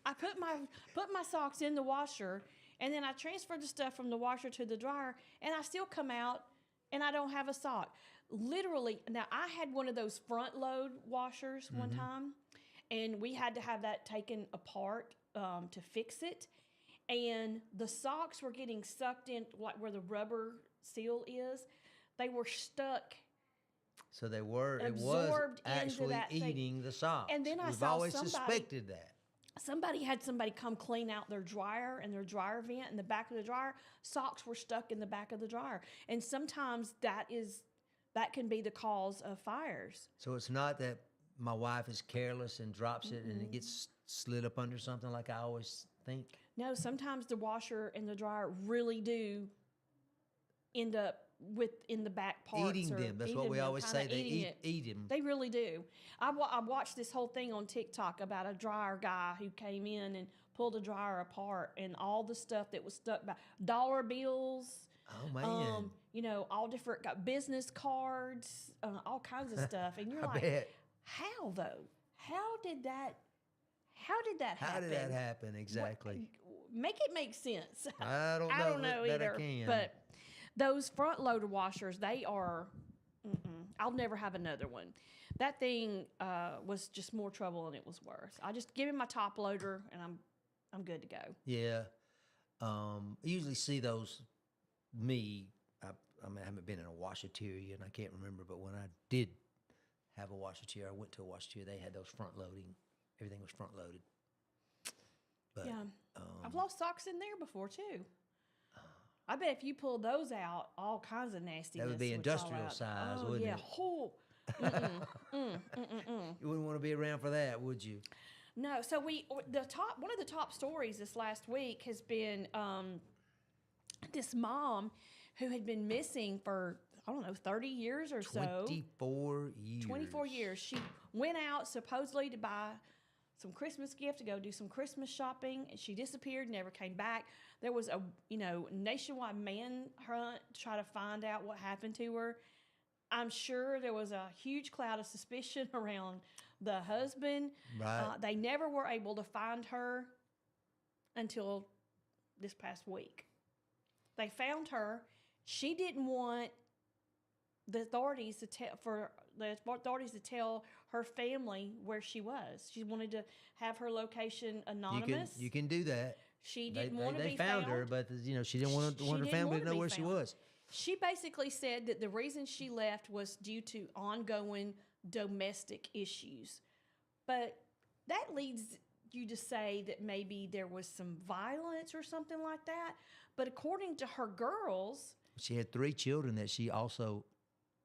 S1: I put my socks in the washer, and then I transfer the stuff from the washer to the dryer, and I still come out and I don't have a sock. Literally, now I had one of those front load washers one time, and we had to have that taken apart to fix it. And the socks were getting sucked in, like where the rubber seal is. They were stuck.
S2: So it was
S1: Absorbed into
S2: actually
S1: that thing.
S2: eating the socks.
S1: And then I
S2: We've
S1: saw
S2: always
S1: somebody-
S2: suspected that.
S1: Somebody had somebody come clean out their dryer and their dryer vent in the back of the dryer. Socks were stuck in the back of the dryer. And sometimes that can be the cause of fires.
S2: So it's not that my wife is careless and drops it and it gets slid up under something like I always think.
S1: No, sometimes the washer and the dryer really do end up in the back parts.
S2: Eating
S1: or
S2: them. That's what
S1: eating
S2: we
S1: them,
S2: always say.
S1: kinda
S2: They
S1: eating it.
S2: eat them.
S1: They really do. I watched this whole thing on TikTok about a dryer guy who came in and pulled a dryer apart, and all the stuff that was stuck by dollar bills.
S2: Oh, man.
S1: All different got business cards, all kinds of stuff. And you're
S2: I
S1: like,
S2: bet.
S1: how though? How did that happen?
S2: How did that happen exactly?
S1: Make it make sense.
S2: I don't know.
S1: I don't know
S2: that
S1: either.
S2: I can.
S1: But those front loader washers, they are. I'll never have another one. That thing was just more trouble than it was worth. I just give him my top loader and I'm good to go.
S2: Yeah. I usually see those. I haven't been in a washateria and I can't remember, but when I did have a washateria, I went to a washateria. They had those front loading. Everything was front loaded. But,
S1: Yeah, I've lost socks in there before too. I bet if you pulled those out, all kinds of nastiness.
S2: That would be
S1: fall
S2: industrial
S1: out.
S2: size,
S1: Oh,
S2: wouldn't
S1: yeah.
S2: it?
S1: Oh,
S2: You wouldn't want to be around for that, would you?
S1: no. So one of the top stories this last week has been this mom who had been missing for, I don't know, 30 years or so.
S2: 24 years.
S1: 24 years. She went out supposedly to buy some Christmas gift, to go do some Christmas shopping, and she disappeared, never came back. There was a nationwide manhunt to try to find out what happened to her. I'm sure there was a huge cloud of suspicion around the husband.
S2: Right.
S1: They never were able to find her until this past week. They found her. She didn't want the authorities to tell her family where she was. She wanted to have her location anonymous.
S2: You can do that.
S1: She didn't want to be
S2: They found her, but she didn't want her family to know where she was.
S1: She basically said that the reason she left was due to ongoing domestic issues. But that leads you to say that maybe there was some violence or something like that. But according to her girls,
S2: She had 3 children that she also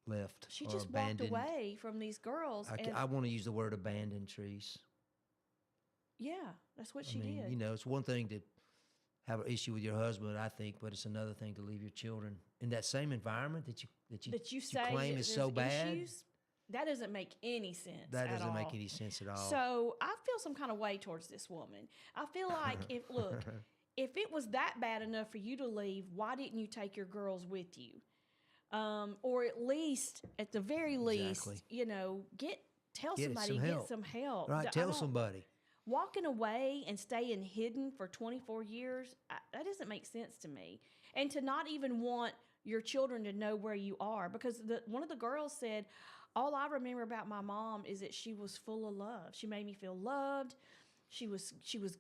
S2: left.
S1: she
S2: or
S1: just
S2: abandoned.
S1: walked away from these girls.
S2: I want to use the word abandoned, Trees.
S1: Yeah, that's what she
S2: I mean,
S1: did.
S2: it's one thing to have an issue with your husband, I think, but it's another thing to leave your children in that same environment that you
S1: say
S2: claim
S1: that
S2: is so
S1: there's
S2: bad.
S1: issues. That doesn't make any sense.
S2: That
S1: at
S2: doesn't make
S1: all.
S2: any sense at all.
S1: So I feel some kind of way towards this woman. I feel like if it was that bad enough for you to leave, why didn't you take your girls with you? Or at the very least,
S2: Exactly.
S1: tell
S2: Get
S1: somebody, get some help.
S2: Right, tell somebody.
S1: Walking away and staying hidden for 24 years, that doesn't make sense to me. And to not even want your children to know where you are, because one of the girls said, all I remember about my mom is that she was full of love. She made me feel loved. She was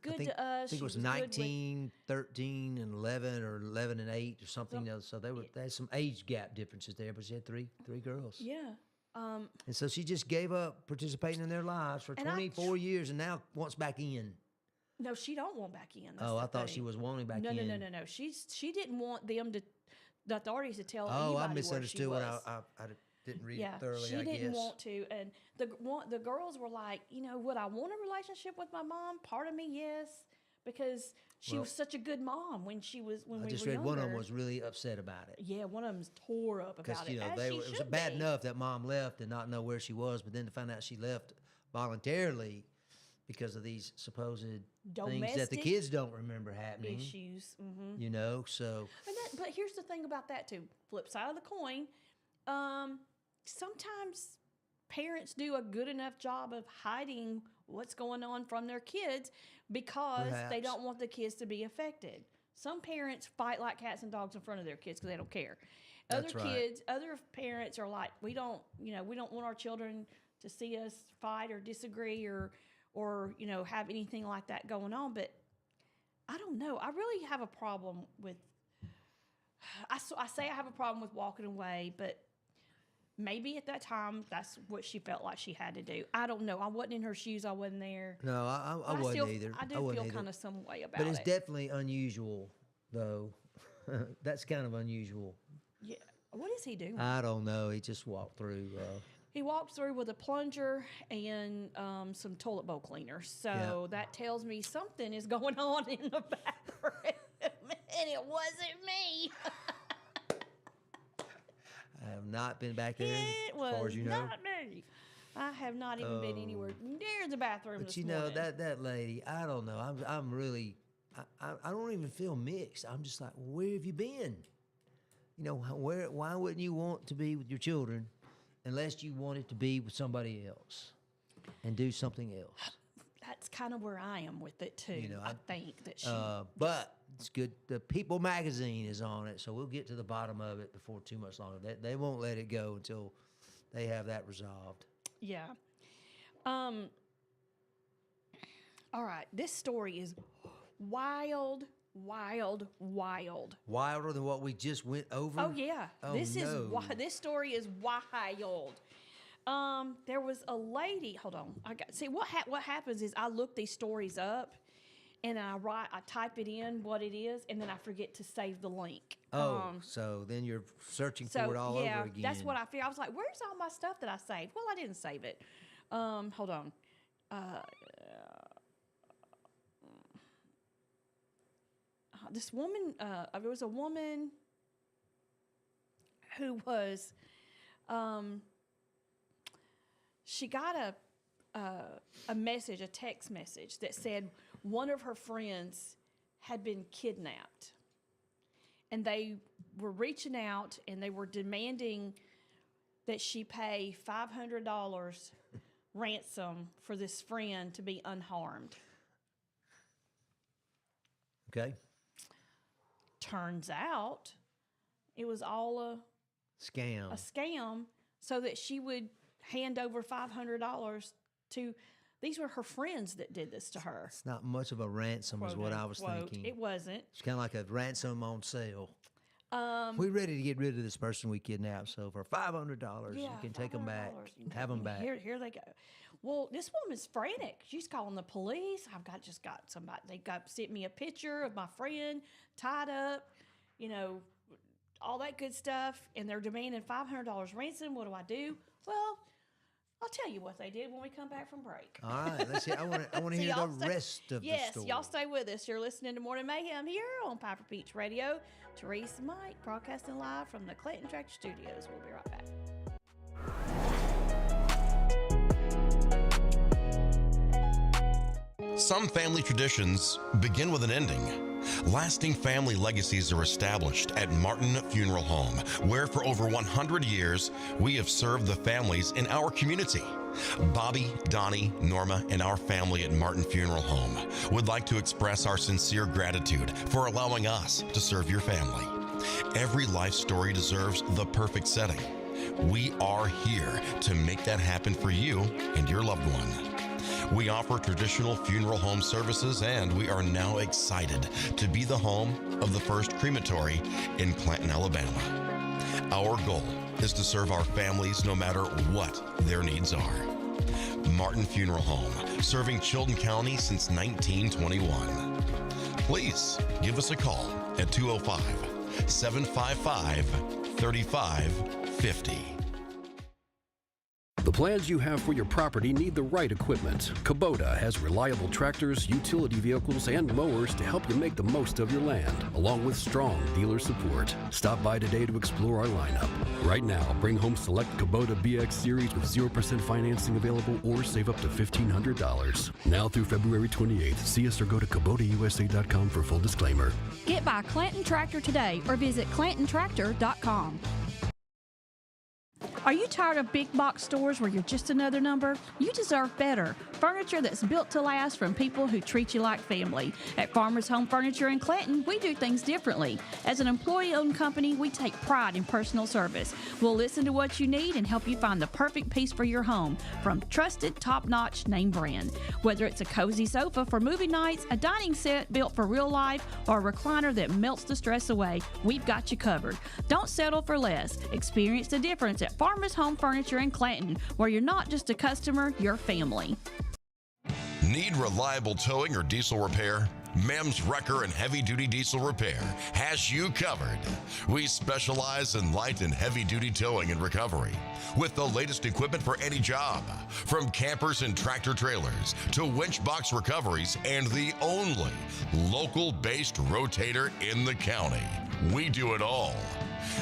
S1: good to us.
S2: I think it was 19, 13, and 11, or 11 and 8 or something else. So they had some age gap differences there, but she had three girls.
S1: Yeah.
S2: And so she just gave up participating in their lives for 24 years and now wants back in.
S1: No, she don't want back in. That's
S2: I
S1: the
S2: thought
S1: thing.
S2: she was wanting back
S1: No.
S2: in.
S1: No. She didn't want them the authorities to tell anybody
S2: I
S1: where she
S2: misunderstood
S1: was.
S2: I didn't read
S1: Yeah,
S2: it thoroughly,
S1: she
S2: I
S1: didn't
S2: guess.
S1: want to. And the girls were like, would I want a relationship with my mom? Part of me, yes, because she was such a good mom when we were younger.
S2: I just read one of them was really upset about it.
S1: Yeah, one of them's tore up
S2: Because,
S1: about it.
S2: it was bad enough that mom left and not know where she was, but then to find out she left voluntarily, because of these supposed things that the
S1: Domestic
S2: kids don't remember happening.
S1: issues. Mm-hmm.
S2: You know, so
S1: But here's the thing about that too. Flip side of the coin. Sometimes parents do a good enough job of hiding what's going on from their kids because they
S2: Perhaps.
S1: don't want the kids to be affected. Some parents fight like cats and dogs in front of their kids because they don't care.
S2: That's right.
S1: Other parents are like, we don't want our children to see us fight or disagree or have anything like that going on. But I don't know. I really have a problem with. I say I have a problem with walking away, but maybe at that time that's what she felt like she had to do. I don't know. I wasn't in her shoes. I wasn't there.
S2: no, I
S1: But
S2: wasn't either.
S1: I do
S2: wasn't
S1: feel
S2: either.
S1: kind of some way about
S2: But it's
S1: it.
S2: definitely unusual, though. That's kind of unusual.
S1: Yeah. What is he doing?
S2: I don't know. He just walked through.
S1: He walked through with a plunger and some toilet bowl cleaner. So that tells me something is going on in the bathroom. And it wasn't me.
S2: I have not been back there,
S1: It
S2: as far
S1: was
S2: as you know.
S1: not me. I have not even been anywhere near the bathroom
S2: But
S1: this
S2: you know
S1: morning.
S2: that lady, I don't know. I'm really, I don't even feel mixed. I'm just like, where have you been? You know, why wouldn't you want to be with your children unless you wanted to be with somebody else and do something else?
S1: That's kind of where I am with it too.
S2: You know,
S1: I think that she.
S2: But it's good. The People magazine is on it, so we'll get to the bottom of it before too much longer. They won't let it go until they have that resolved.
S1: Yeah. All right. This story is wild.
S2: Wilder than what we just went over.
S1: Oh yeah.
S2: Oh,
S1: This
S2: no.
S1: this story is wild. There was a lady. Hold on. What happens is I look these stories up, and I type it in what it is, and then I forget to save the link.
S2: So then you're searching for it all over again.
S1: That's what I feel. I was like, "Where's all my stuff that I saved?" Well, I didn't save it. Hold on. This woman. There was a woman who was. She got a message, a text message that said one of her friends had been kidnapped. And they were reaching out and they were demanding that she pay $500 ransom for this friend to be unharmed.
S2: Okay.
S1: Turns out it was all a scam so that she would hand over $500 to. These were her friends that did this to her.
S2: It's not much of a ransom, is what I was
S1: Quote,
S2: thinking.
S1: it wasn't.
S2: It's kind of like a ransom on sale. We're ready to get rid of this person we kidnapped, so for $500, you can take them back, have them back.
S1: Here they go. Well, this woman's frantic. She's calling the police. Just got somebody. They sent me a picture of my friend tied up, all that good stuff, and they're demanding $500 ransom. What do I do? Well, I'll tell you what they did when we come back from break.
S2: All right, let's see. I want to hear the rest of the story.
S1: Yes, y'all stay with us. You're listening to Morning Mayhem here on Piper Peach Radio. Therese and Mike broadcasting live from the Clayton Tractor Studios. We'll be right back.
S3: Some family traditions begin with an ending. Lasting family legacies are established at Martin Funeral Home, where for over 100 years, we have served the families in our community. Bobby, Donnie, Norma, and our family at Martin Funeral Home would like to express our sincere gratitude for allowing us to serve your family. Every life story deserves the perfect setting. We are here to make that happen for you and your loved one. We offer traditional funeral home services, and we are now excited to be the home of the first crematory in Clanton, Alabama. Our goal is to serve our families no matter what their needs are. Martin Funeral Home, serving Chilton County since 1921. Please give us a call at 205-755-3550.
S6: The plans you have for your property need the right equipment. Kubota has reliable tractors, utility vehicles, and mowers to help you make the most of your land, along with strong dealer support. Stop by today to explore our lineup. Right now, bring home select Kubota BX Series with 0% financing available or save up to $1,500. Now through February 28th. See us or go to KubotaUSA.com for full disclaimer.
S7: Get by Clanton Tractor today or visit ClantonTractor.com. Are you tired of big box stores where you're just another number? You deserve better. Furniture that's built to last from people who treat you like family. At Farmers Home Furniture in Clanton, we do things differently. As an employee-owned company, we take pride in personal service. We'll listen to what you need and help you find the perfect piece for your home from trusted, top-notch name brand. Whether it's a cozy sofa for movie nights, a dining set built for real life, or a recliner that melts the stress away, we've got you covered. Don't settle for less. Experience the difference at Farmers Home Furniture in Clanton, where you're not just a customer, you're family.
S3: Need reliable towing or diesel repair? Mem's Wrecker and Heavy Duty Diesel Repair has you covered. We specialize in light and heavy duty towing and recovery with the latest equipment for any job, from campers and tractor trailers to winch box recoveries, and the only local-based rotator in the county. We do it all.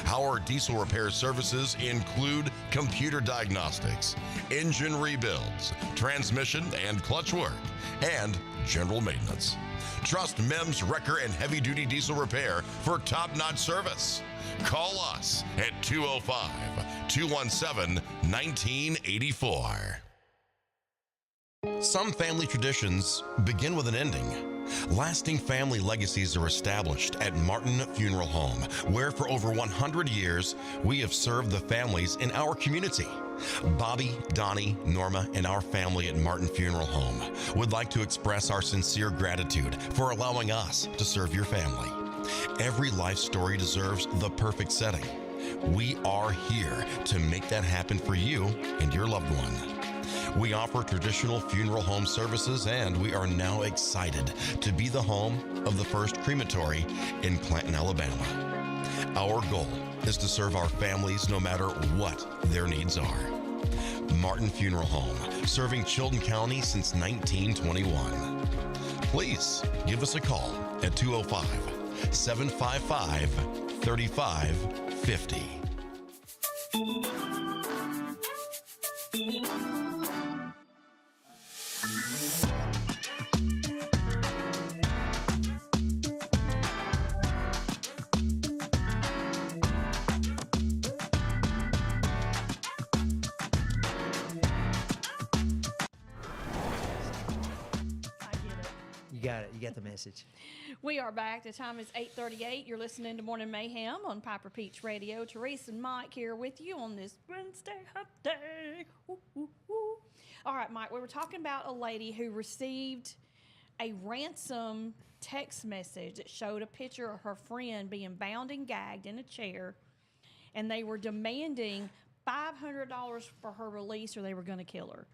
S3: Our diesel repair services include computer diagnostics, engine rebuilds, transmission and clutch work, and general maintenance. Trust Mem's Wrecker and Heavy Duty Diesel Repair for top-notch service. Call us at 205-217-1984. Some family traditions begin with an ending. Lasting family legacies are established at Martin Funeral Home, where for over 100 years, we have served the families in our community. Bobby, Donnie, Norma, and our family at Martin Funeral Home would like to express our sincere gratitude for allowing us to serve your family. Every life story deserves the perfect setting. We are here to make that happen for you and your loved one. We offer traditional funeral home services, and we are now excited to be the home of the first crematory in Clanton, Alabama. Our goal is to serve our families no matter what their needs are. Martin Funeral Home, serving Chilton County since 1921. Please give us a call at 205-755-3550.
S2: You got the message.
S1: We are back. The time is 8:38. You're listening to Morning Mayhem on Piper Peach Radio. Therese and Mike here with you on this Wednesday hump day. Ooh, ooh, ooh. All right, Mike, we were talking about a lady who received a ransom text message that showed a picture of her friend being bound and gagged in a chair, and they were demanding $500 for her release or they were going to kill her.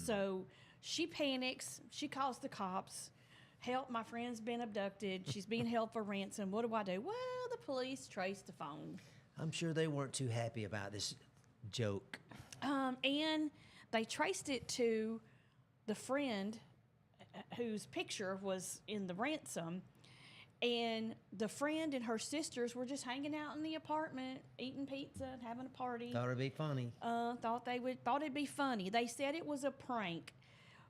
S1: So she panics. She calls the cops. Help, my friend's been abducted. She's being held for ransom. What do I do? Well, the police traced the phone.
S2: I'm sure they weren't too happy about this joke.
S1: And they traced it to the friend whose picture was in the ransom. And the friend and her sisters were just hanging out in the apartment, eating pizza and having a party.
S2: Thought it'd be funny.
S1: Thought it'd be funny. They said it was a prank.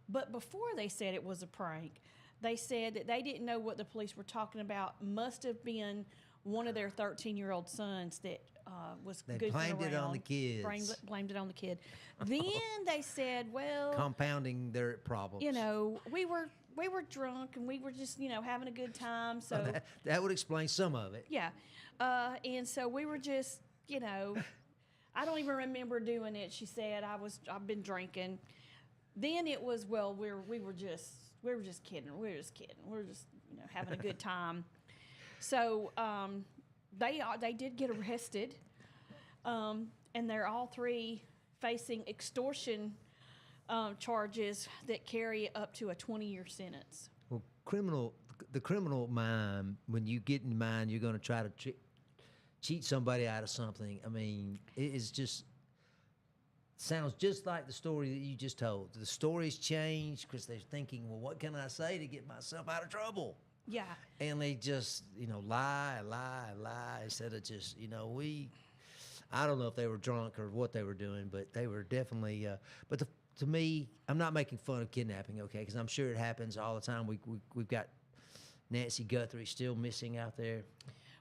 S1: But before they said it was a prank, they said that they didn't know what the police were talking about. Must have been one of their 13-year-old sons that was
S2: They
S1: goofing
S2: blamed it on
S1: around.
S2: the kids.
S1: Blamed it on the kid. Then they said, well,
S2: Compounding their problems.
S1: you know, we were drunk and we were just, having a good time. So
S2: that would explain some of it.
S1: yeah. And so we were just, I don't even remember doing it. She said, I've been drinking. Then it was, well, we were just kidding. We were just kidding. We were just, having a good time. So they did get arrested, and they're all three facing extortion charges that carry up to a 20-year sentence.
S2: Well, the criminal mind, when you get in mind you're going to try to cheat somebody out of something, I mean, it is just sounds just like the story that you just told. The story's changed because they're thinking, well, what can I say to get myself out of trouble?
S1: Yeah.
S2: And they just, lie instead of just, I don't know if they were drunk or what they were doing, but they were definitely, to me, I'm not making fun of kidnapping, okay, because I'm sure it happens all the time. We've got Nancy Guthrie still missing out there.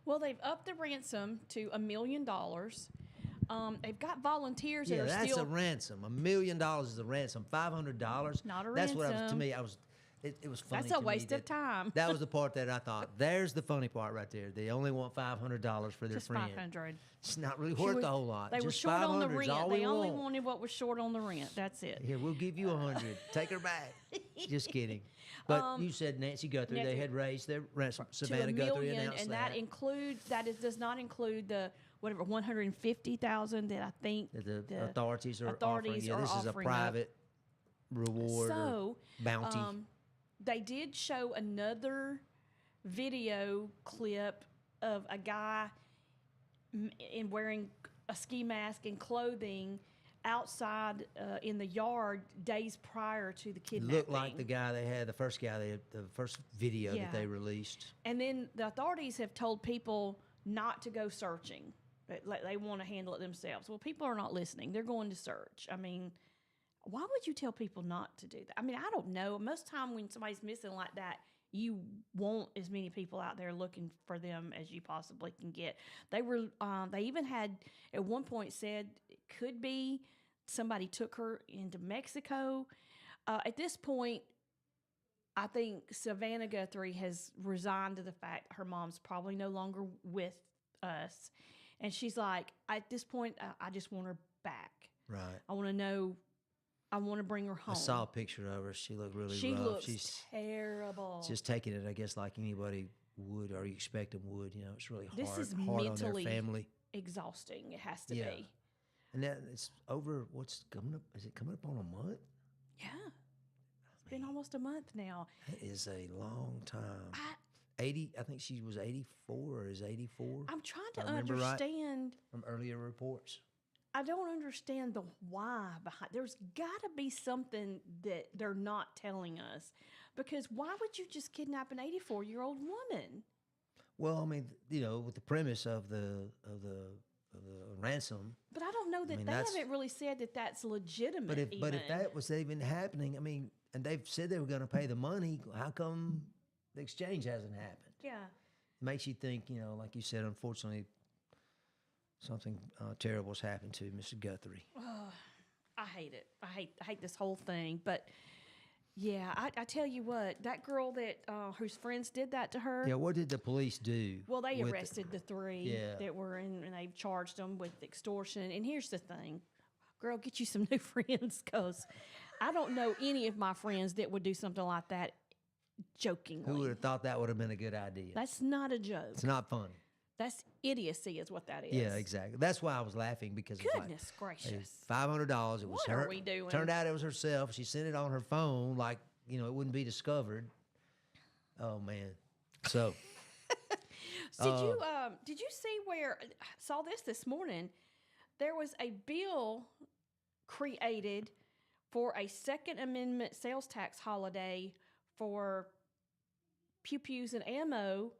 S1: Well, they've upped the ransom to $1 million. They've got volunteers that
S2: Yeah,
S1: are
S2: that's
S1: still.
S2: a ransom. $1 million is a ransom. $500.
S1: Not a
S2: That's what
S1: ransom.
S2: it was funny.
S1: That's a
S2: to me
S1: waste of
S2: that-
S1: time.
S2: That was the part that I thought. There's the funny part right there. They only want $500 for their
S1: Just
S2: friend.
S1: $500.
S2: It's not really worth a whole lot.
S1: They were
S2: Just
S1: short on the
S2: 500 is
S1: rent.
S2: all
S1: They
S2: we
S1: only
S2: want.
S1: wanted what was short on the rent. That's it.
S2: Here, we'll give you 100. Take her back. Just kidding. But you said Nancy Guthrie. They
S1: Nancy-
S2: had raised their ransom.
S1: To
S2: Savannah
S1: $1
S2: Guthrie
S1: million,
S2: announced
S1: and
S2: that.
S1: does not include the whatever 150,000 that I think
S2: The authorities are
S1: authorities
S2: offering. Yeah,
S1: are
S2: this is a
S1: offering up.
S2: private reward or
S1: So
S2: bounty.
S1: they did show another video clip of a guy in wearing a ski mask and clothing outside in the yard days prior to the kidnapping.
S2: Looked like the guy they had, the first video
S1: Yeah.
S2: that they released.
S1: And then the authorities have told people not to go searching. They want to handle it themselves. Well, people are not listening. They're going to search. I mean, why would you tell people not to do that? I mean, I don't know. Most time when somebody's missing like that, you want as many people out there looking for them as you possibly can get. They were. They even had at one point said it could be somebody took her into Mexico. At this point, I think Savannah Guthrie has resigned to the fact her mom's probably no longer with us, and she's like, at this point, I just want her back.
S2: Right.
S1: I want to know. I want to bring her home.
S2: I saw a picture of her. She looked really
S1: She
S2: rough.
S1: looks
S2: She's
S1: terrible.
S2: just taking it, I guess, like anybody would or you expect them would. It's really hard.
S1: This is
S2: hard on their
S1: mentally
S2: family.
S1: exhausting. It has to
S2: Yeah.
S1: be.
S2: And that it's over. What's coming up? Is it coming up on a month?
S1: Yeah. It's been almost a month now.
S2: That is a long time.
S1: I
S2: 80. I think she was 84 or is 84.
S1: I'm trying
S2: I
S1: to
S2: remember right.
S1: understand.
S2: From earlier reports.
S1: I don't understand the why behind. There's got to be something that they're not telling us, because why would you just kidnap an 84-year-old woman?
S2: Well, I mean, with the premise of the ransom.
S1: But I don't know that
S2: mean,
S1: they
S2: that's-
S1: haven't really said that that's legitimate.
S2: But if
S1: even.
S2: that was even happening, I mean, and they've said they were going to pay the money, how come the exchange hasn't happened?
S1: Yeah.
S2: It makes you think, like you said, unfortunately, something terrible has happened to Mr. Guthrie.
S1: I hate it. I hate this whole thing. But yeah, I tell you what, that girl that whose friends did that to her.
S2: Yeah, what did the police do?
S1: Well, they
S2: with
S1: arrested the three
S2: Yeah.
S1: that were in, and they charged them with extortion. And here's the thing, girl, get you some new friends, because I don't know any of my friends that would do something like that jokingly.
S2: Who would have thought that would have been a good idea?
S1: That's not a joke.
S2: It's not funny.
S1: That's idiocy is what that is.
S2: Yeah, exactly. That's why I was laughing because
S1: Goodness
S2: it's like,
S1: gracious.
S2: $500. It was
S1: What
S2: her.
S1: are we doing?
S2: Turned out it was herself. She sent it on her phone, like it wouldn't be discovered. Oh man. So.
S1: Did you see where I saw this morning? There was a bill created for a Second Amendment sales tax holiday for pew-pews and ammo.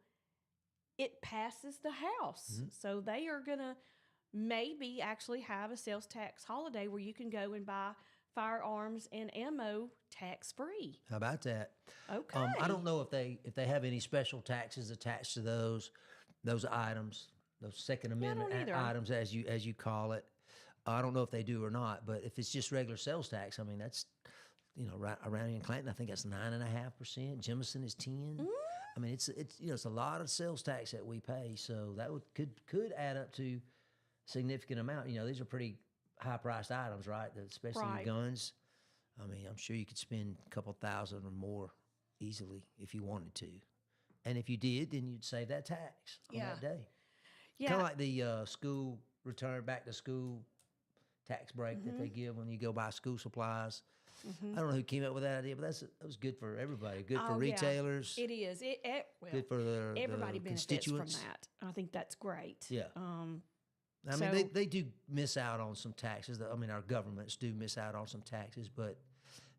S1: It passes the House.
S2: Mm-hmm.
S1: So they are going to maybe actually have a sales tax holiday where you can go and buy firearms and ammo tax-free.
S2: How about that?
S1: Okay.
S2: I don't know if they have any special taxes attached to those items, those Second Amendment
S1: either.
S2: items, as you call it. I don't know if they do or not, but if it's just regular sales tax, I mean that's right around here in Clanton, I think that's 9.5%. Jemison is 10. I mean it's it's a lot of sales tax that we pay, so that could add up to a significant amount. These are pretty high priced items, right? Especially
S1: Right.
S2: guns. I mean, I'm sure you could spend a couple thousand or more easily if you wanted to. And if you did, then you'd save that tax on
S1: Yeah.
S2: that day.
S1: Yeah.
S2: Kind of like the school return back to school tax break that they give when you go buy school supplies. I don't know who came up with that idea, but that was good for everybody. Good for
S1: Oh, yeah.
S2: retailers.
S1: It is. Well,
S2: Good for the
S1: everybody benefits
S2: constituents.
S1: from that. I think that's great.
S2: Yeah. I mean, they do miss out on some taxes. I mean, our governments do miss out on some taxes, but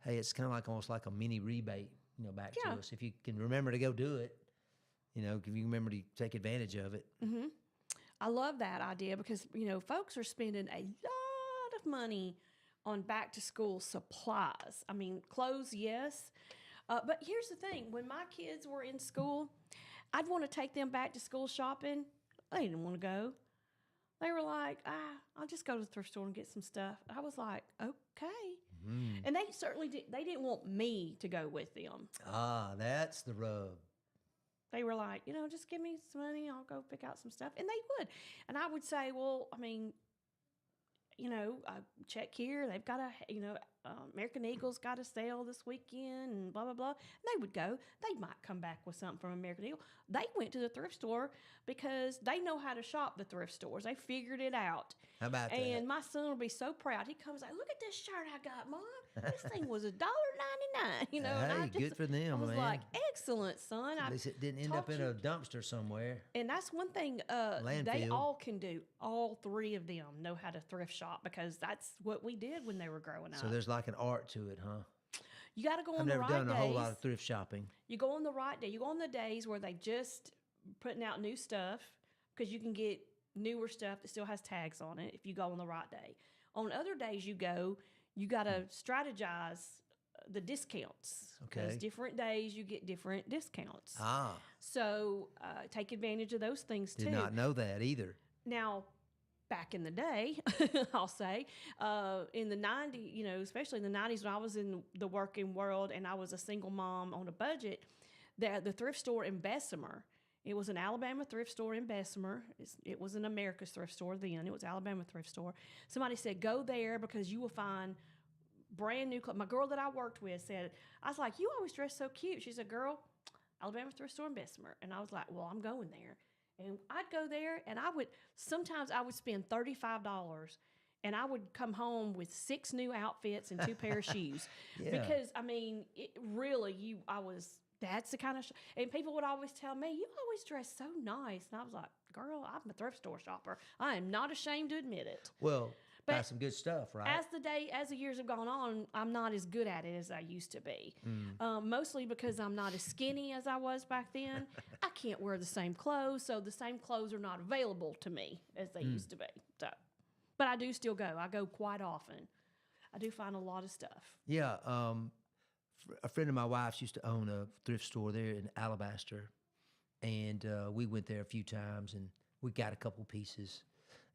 S2: hey, it's kind of like almost like a mini rebate, back to us. If you can remember to go do it, if you remember to take advantage of it.
S1: Mm-hmm. I love that idea because, folks are spending a lot of money on back to school supplies. I mean, clothes, yes. But here's the thing. When my kids were in school, I'd want to take them back to school shopping. They didn't want to go. They were like, I'll just go to the thrift store and get some stuff. I was like, okay. Mm. And they certainly they didn't want me to go with them.
S2: Ah, that's the rub.
S1: They were like, just give me some money. I'll go pick out some stuff. And they would. And I would say, well, I mean, check here. They've got American Eagle's got a sale this weekend and blah, blah, blah. And they would go. They might come back with something from American Eagle. They went to the thrift store because they know how to shop the thrift stores. They figured it out.
S2: How about that?
S1: And my son will be so proud. He comes like, look at this shirt I got, Mom. This thing was $1.99,
S2: Hey,
S1: and
S2: good for them,
S1: I was
S2: man.
S1: like, excellent, son.
S2: At least it didn't end up in a dumpster somewhere.
S1: And that's one thing they all can do. All three of them know how to thrift shop because that's what we did when they were growing up.
S2: So there's like an art to it, huh?
S1: You got to go on
S2: I've
S1: the
S2: never
S1: right
S2: done
S1: days.
S2: a whole lot of thrift shopping.
S1: You go on the right day. You go on the days where they just putting out new stuff because you can get newer stuff that still has tags on it if you go on the right day. On other days you go, you got to strategize the discounts.
S2: Okay.
S1: Because different days you get different discounts.
S2: Ah.
S1: So take advantage of those things too.
S2: Did not know that either.
S1: Now, back in the day, I'll say, in the 90s, especially in the 90s when I was in the working world and I was a single mom on a budget, the thrift store in Bessemer, it was an Alabama thrift store in Bessemer. It was an America's thrift store then. It was Alabama thrift store. Somebody said, go there because you will find brand new clothes. My girl that I worked with said, I was like, you always dress so cute. She said, girl, Alabama thrift store in Bessemer. And I was like, well, I'm going there. And I'd go there and sometimes I would spend $35 and I would come home with 6 new outfits and 2 pair of shoes.
S2: Yeah.
S1: Because, I mean, that's the kind of, and people would always tell me, you always dress so nice. And I was like, girl, I'm a thrift store shopper. I am not ashamed to admit it.
S2: Well,
S1: But
S2: buy some good stuff, right?
S1: As the years have gone on, I'm not as good at it as I used to be. Mostly because I'm not as skinny as I was back then. I can't wear the same clothes, so the same clothes are not available to me as they used to be. So, but I do still go. I go quite often. I do find a lot of stuff.
S2: Yeah. A friend of my wife's used to own a thrift store there in Alabaster, and we went there a few times, and we got a couple pieces.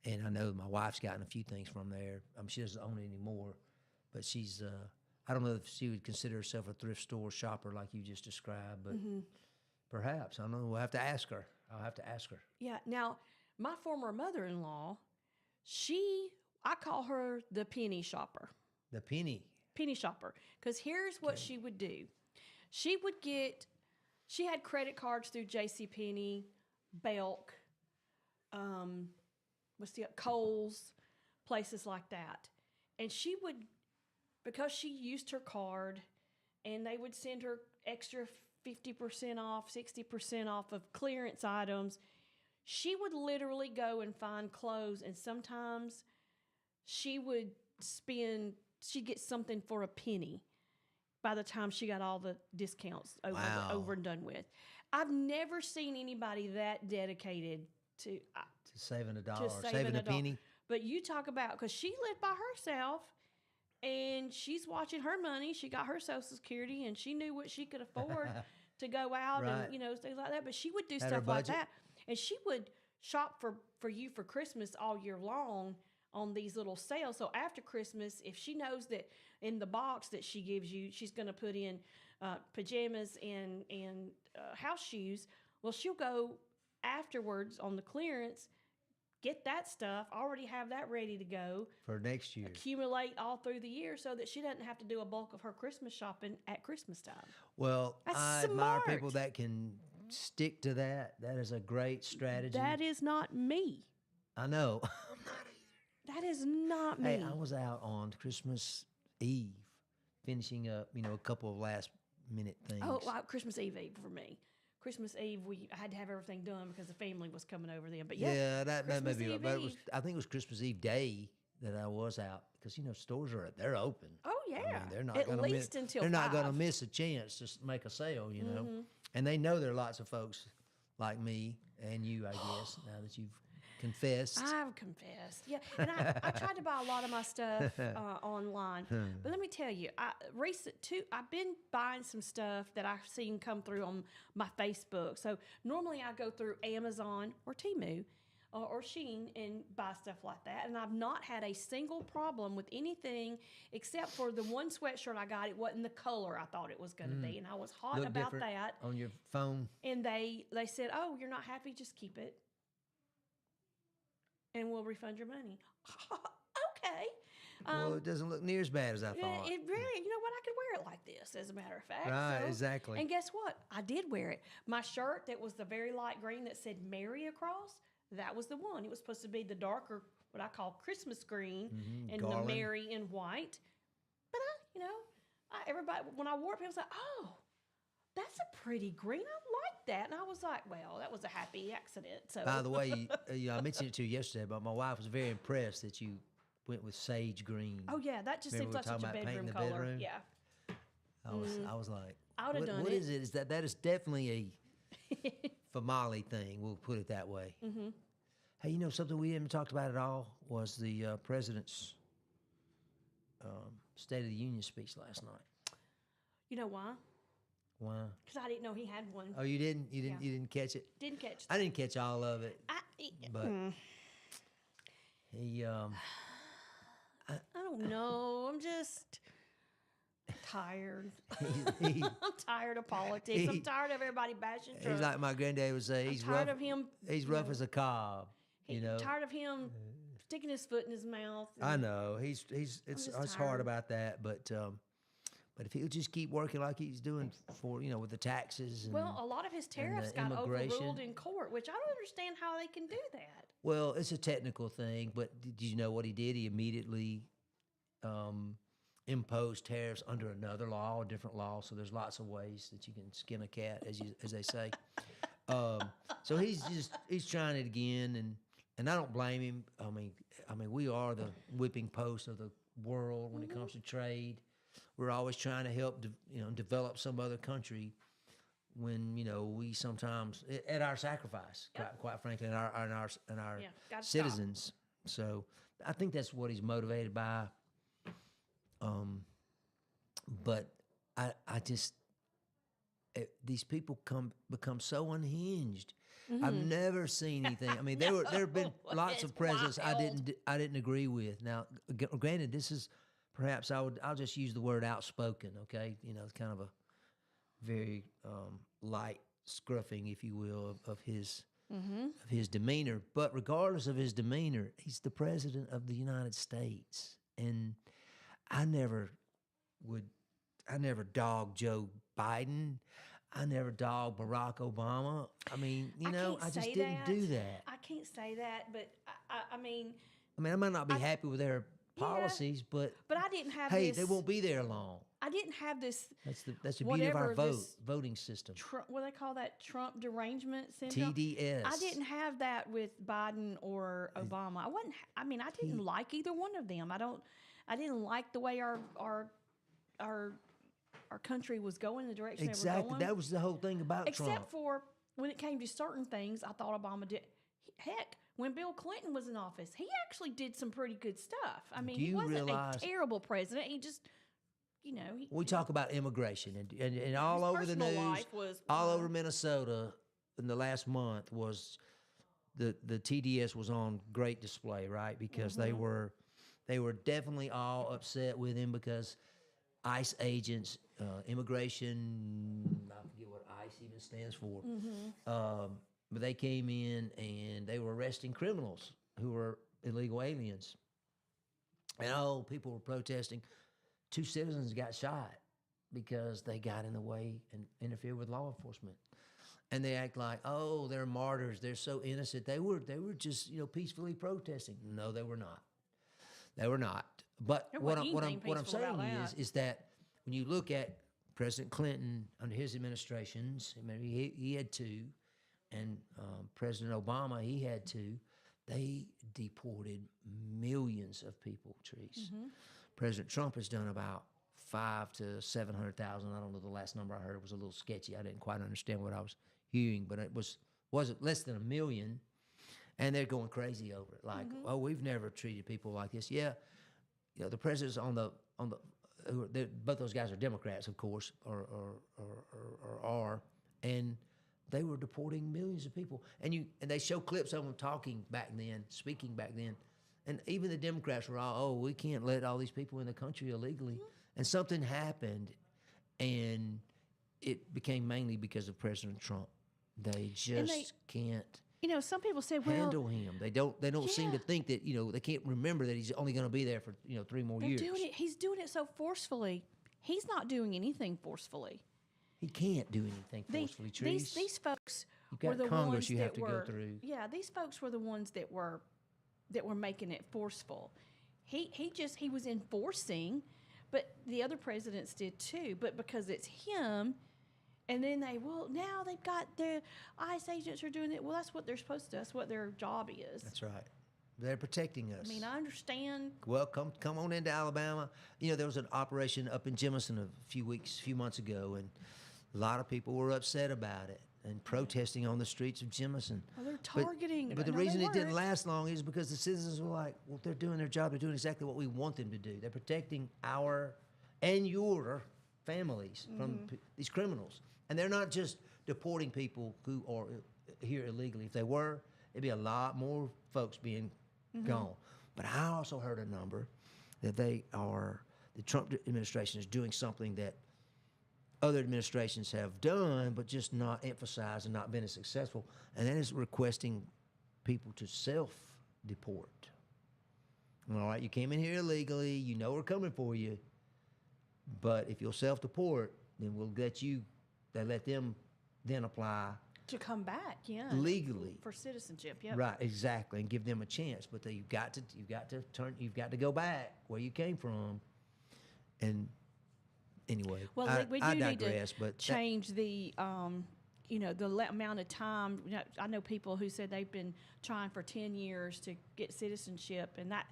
S2: And I know my wife's gotten a few things from there. She doesn't own it anymore, but she's, I don't know if she would consider herself a thrift store shopper like you just described, but perhaps. I don't know. We'll have to ask her. I'll have to ask her.
S1: Yeah. Now, my former mother-in-law, I call her the penny shopper.
S2: The penny
S1: shopper. Because here's what she would do. She had credit cards through JCPenney, Belk, Kohl's, places like that. And she would, because she used her card, and they would send her extra 50% off, 60% off of clearance items, she would literally go and find clothes, and sometimes she'd get something for a penny by the time she got all the discounts over and done with. I've never seen anybody that dedicated to
S2: saving a dollar, saving a penny.
S1: But you talk about, because she lived by herself, and she's watching her money. She got her Social Security, and she knew what she could afford to go out
S2: Right.
S1: and things like that. But she would do
S2: Had her
S1: stuff like
S2: budget.
S1: that, and she would shop for you for Christmas all year long on these little sales. So after Christmas, if she knows that in the box that she gives you, she's going to put in pajamas and house shoes, well, she'll go afterwards on the clearance, get that stuff, already have that ready to go
S2: For next year.
S1: accumulate all through the year so that she doesn't have to do a bulk of her Christmas shopping at Christmas time.
S2: Well,
S1: That's
S2: I admire
S1: smart.
S2: people that can stick to that. That is a great strategy.
S1: That is not me.
S2: I know.
S1: That is not me.
S2: Hey, I was out on Christmas Eve finishing up, a couple of last minute things.
S1: Oh, well, Christmas Eve for me. Christmas Eve, I had to have everything done because the family was coming over then. But yeah,
S2: Yeah, that may
S1: Christmas
S2: be right.
S1: Eve
S2: But it was,
S1: Eve.
S2: I think it was Christmas Eve day that I was out because stores they're open.
S1: Oh
S2: I
S1: yeah,
S2: mean, they're not
S1: at
S2: gonna
S1: least
S2: miss,
S1: until
S2: they're not going to
S1: 5.
S2: miss a chance to make a sale, And they know there are lots of folks like me and you, I guess, now that you've confessed.
S1: I've confessed, yeah, and I tried to buy a lot of my stuff online, but let me tell you, I've been buying some stuff that I've seen come through on my Facebook. So normally I go through Amazon or Temu or Shein and buy stuff like that, and I've not had a single problem with anything except for the one sweatshirt I got. It wasn't the color I thought it was going to be, and I was hot
S2: Look
S1: about
S2: different
S1: that.
S2: on your phone.
S1: And they said, "Oh, you're not happy? Just keep it, and we'll refund your money." Okay.
S2: Well, it doesn't look near as bad as I
S1: Yeah,
S2: thought.
S1: it really, you know what? I could wear it like this, as a matter of fact.
S2: Right, exactly.
S1: And guess what? I did wear it. My shirt that was the very light green that said Mary across, that was the one. It was supposed to be the darker, what I call Christmas green, and
S2: garland.
S1: the Mary in white. But everybody, when I wore it, people was like, "Oh, that's a pretty green. I like that." And I was like, "Well, that was a happy accident." So,
S2: By the way, I mentioned it to you yesterday, but my wife was very impressed that you went with sage green.
S1: oh yeah, that just
S2: Remember
S1: seems
S2: we
S1: like
S2: were
S1: such a
S2: talking about painting
S1: bedroom
S2: the
S1: color.
S2: bedroom?
S1: Yeah.
S2: I was like,
S1: I would've done
S2: what
S1: it.
S2: is it? Is that is definitely a famale thing. We'll put it that way. Mm-hmm. Hey, something we haven't talked about at all was the president's State of the Union speech last night.
S1: You know why?
S2: Why?
S1: Because I didn't know he had one.
S2: Oh, you didn't? You
S1: Yeah.
S2: didn't catch it?
S1: Didn't catch.
S2: I didn't catch all of it, but he
S1: I don't know. I'm just tired.
S2: he
S1: I'm tired of politics. I'm tired of everybody bashing Trump.
S2: he's like my granddad would say. He's
S1: tired
S2: rough.
S1: of him.
S2: He's rough as a cob.
S1: Tired of him sticking his foot in his mouth.
S2: I know it's
S1: just
S2: hard
S1: tired.
S2: about that, but if he'll just keep working like he's doing for with the taxes. And,
S1: Well, a lot of his tariffs got
S2: immigration.
S1: overruled in court, which I don't understand how they can do that.
S2: Well, it's a technical thing, but did you know what he did? He immediately imposed tariffs under another law, a different law. So there's lots of ways that you can skin a cat, as they say. So he's trying it again, and I don't blame him. I mean, we are the whipping post of the world when it comes to trade. We're always trying to help, develop some other country. When we sometimes at our sacrifice, quite frankly, and our
S1: gotta
S2: citizens. So I think that's what he's motivated by. But I just these people become so unhinged. I've never seen anything. I mean, there have been lots of
S1: It's
S2: presidents
S1: wild.
S2: I didn't agree with. Now, granted, this is perhaps I'll just use the word outspoken. Okay, it's kind of a very light scruffing, if you will, of his demeanor. But regardless of his demeanor, he's the president of the United States, and I never dogged Joe Biden. I never dogged Barack Obama. I mean, I just didn't do that.
S1: I can't say that, but I mean,
S2: I might not be happy with their policies, but
S1: I didn't have
S2: hey,
S1: this.
S2: they won't be there long.
S1: I didn't have this.
S2: That's the beauty of our
S1: whatever this
S2: voting system.
S1: What do they call that? Trump derangement syndrome.
S2: TDS.
S1: I didn't have that with Biden or Obama. I didn't like either one of them. I didn't like the way our country was going, the direction they were
S2: Exactly.
S1: going.
S2: That was the whole thing about Trump.
S1: Except for when it came to certain things, I thought Obama did. Heck, when Bill Clinton was in office, he actually did some pretty good stuff. I mean, he wasn't a terrible president. He just,
S2: we talk about immigration and all over the
S1: personal
S2: news,
S1: life was
S2: all over Minnesota in the last month was the TDS was on great display, right? Because they were definitely all upset with him because ICE agents, immigration, I forget what ICE even stands for, but they came in and they were arresting criminals who were illegal aliens. And people were protesting. 2 citizens got shot because they got in the way and interfered with law enforcement. And they act like, they're martyrs. They're so innocent. They were just, peacefully protesting. No, they were not. They were not. But what I'm saying is that when you look at President Clinton, under his administrations, I mean, he had 2, and President Obama, he had 2. They deported millions of people, Trees. President Trump has done about 5 to 700,000. I don't know the last number I heard. It was a little sketchy. I didn't quite understand what I was hearing, but it wasn't less than 1 million, and they're going crazy over it. Like, oh, we've never treated people like this. Yeah, the president's on the both those guys are Democrats, of course, or are, and they were deporting millions of people. And they show clips of them talking back then, speaking back then. And even the Democrats were all, we can't let all these people in the country illegally. And something happened, and it became mainly because of President Trump. They just can't
S1: some people say, well,
S2: handle him. They don't seem to think that, they can't remember that he's only going to be there for, 3 more years.
S1: He's doing it so forcefully. He's not doing anything forcefully.
S2: He can't do anything forcefully, Trees.
S1: These folks
S2: You've
S1: were
S2: got
S1: the
S2: Congress
S1: ones
S2: you
S1: that
S2: have to
S1: were,
S2: go through.
S1: Yeah, these folks were the ones that were making it forceful. He was enforcing, but the other presidents did too. But because it's him, and then now they've got the ICE agents are doing it. Well, that's what they're supposed to do. That's what their job is.
S2: That's right. They're protecting us.
S1: I mean, I understand.
S2: Well, come on into Alabama. There was an operation up in Jemison a few months ago, and a lot of people were upset about it and protesting on the streets of Jemison.
S1: Well, they're targeting.
S2: But the
S1: no,
S2: reason
S1: they
S2: it didn't
S1: weren't.
S2: last long is because the citizens were like, well, they're doing their job. They're doing exactly what we want them to do. They're protecting our and your families from these criminals. And they're not just deporting people who are here illegally. If they were, it'd be a lot more folks being gone. But I also heard a number that the Trump administration is doing something that other administrations have done, but just not emphasized and not been as successful, and that is requesting people to self-deport. All right, you came in here illegally, we're coming for you, but if you'll self-deport, then we'll let them then apply
S1: to come back,
S2: legally
S1: for citizenship. Yep.
S2: Right, exactly, and give them a chance. But you've got to go back where you came from. And anyway,
S1: well, we do
S2: I
S1: need
S2: digress.
S1: to
S2: But
S1: change the amount of time. I know people who said they've been trying for 10 years to get citizenship, and that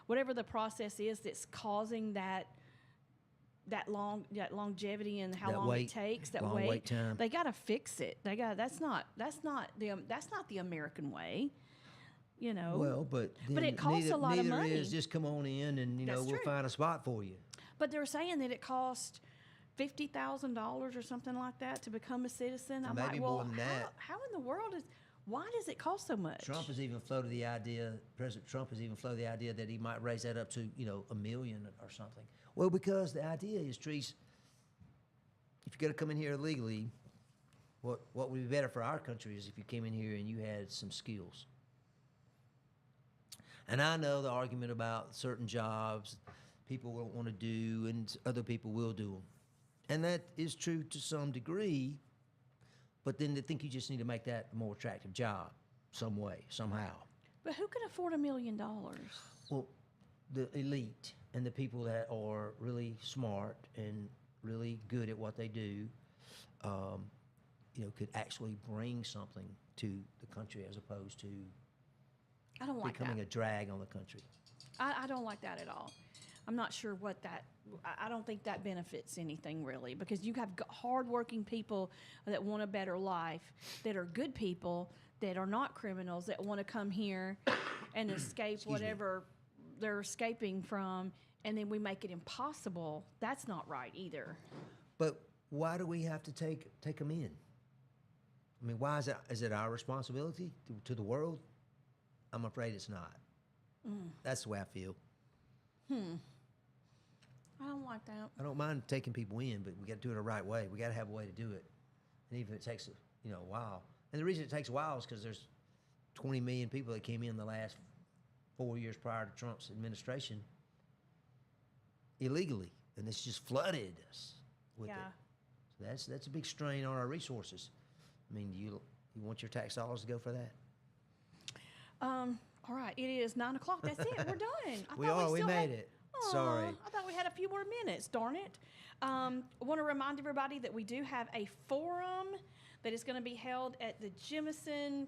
S1: whatever the process is that's causing that longevity and how long it takes, that
S2: wait time.
S1: They got to fix it. That's not the American way,
S2: Well, but
S1: it costs a lot of money.
S2: Neither is just come on in and
S1: That's
S2: we'll
S1: true.
S2: find a spot for you.
S1: But they're saying that it cost $50,000 or something like that to become a citizen. I'm
S2: Maybe
S1: like,
S2: more
S1: well,
S2: than that.
S1: how in the world why does it cost so much?
S2: President Trump has even floated the idea that he might raise that up to, $1 million or something. Well, because the idea is, Trees, if you're going to come in here illegally, what would be better for our country is if you came in here and you had some skills. And I know the argument about certain jobs people won't want to do and other people will do them. And that is true to some degree, but then they think you just need to make that a more attractive job some way, somehow.
S1: But who could afford $1 million?
S2: Well, the elite and the people that are really smart and really good at what they do, could actually bring something to the country as opposed to
S1: I don't like
S2: becoming
S1: that.
S2: a drag on the country.
S1: I don't like that at all. I'm not sure what that. I don't think that benefits anything really, because you have hardworking people that want a better life, that are good people, that are not criminals, that want to come here and escape whatever they're escaping from, and then we make it impossible. That's not right either.
S2: But why do we have to take them in? I mean, why is it our responsibility to the world? I'm afraid it's not. That's the way I feel.
S1: I don't like that.
S2: I don't mind taking people in, but we got to do it the right way. We got to have a way to do it, and even if it takes a while. And the reason it takes a while is because there's 20 million people that came in the last 4 years prior to Trump's administration illegally, and it's just flooded us with it. So that's a big strain on our resources. I mean, you want your tax dollars to go for that?
S1: All right, it is 9 o'clock. That's it. We're done.
S2: We made it. Sorry.
S1: I thought we had a few more minutes, darn it. I want to remind everybody that we do have a forum that is going to be held at the Jemison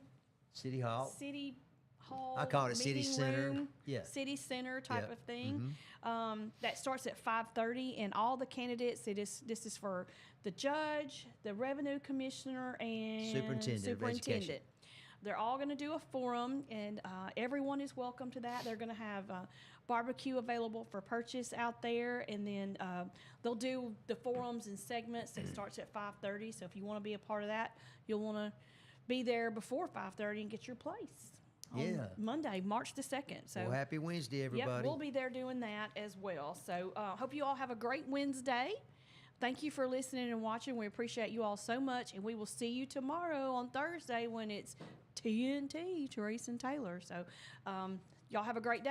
S2: City Hall.
S1: City Hall.
S2: I call it City
S1: meeting
S2: Center.
S1: room,
S2: Yeah.
S1: City Center type
S2: Yep.
S1: of thing. That starts at 5:30, and all the candidates. This is for the judge, the revenue commissioner, and
S2: Superintendent of Education.
S1: They're all going to do a forum, and everyone is welcome to that. They're going to have barbecue available for purchase out there, and then they'll do the forums in segments. It starts at 5:30, so if you want to be a part of that, you'll want to be there before 5:30 and get your place on
S2: Yeah.
S1: Monday, March the 2nd. So
S2: Well, happy Wednesday, everybody.
S1: Yep, we'll be there doing that as well. So hope you all have a great Wednesday. Thank you for listening and watching. We appreciate you all so much, and we will see you tomorrow on Thursday when it's TNT, Teresa and Taylor. So y'all have a great day.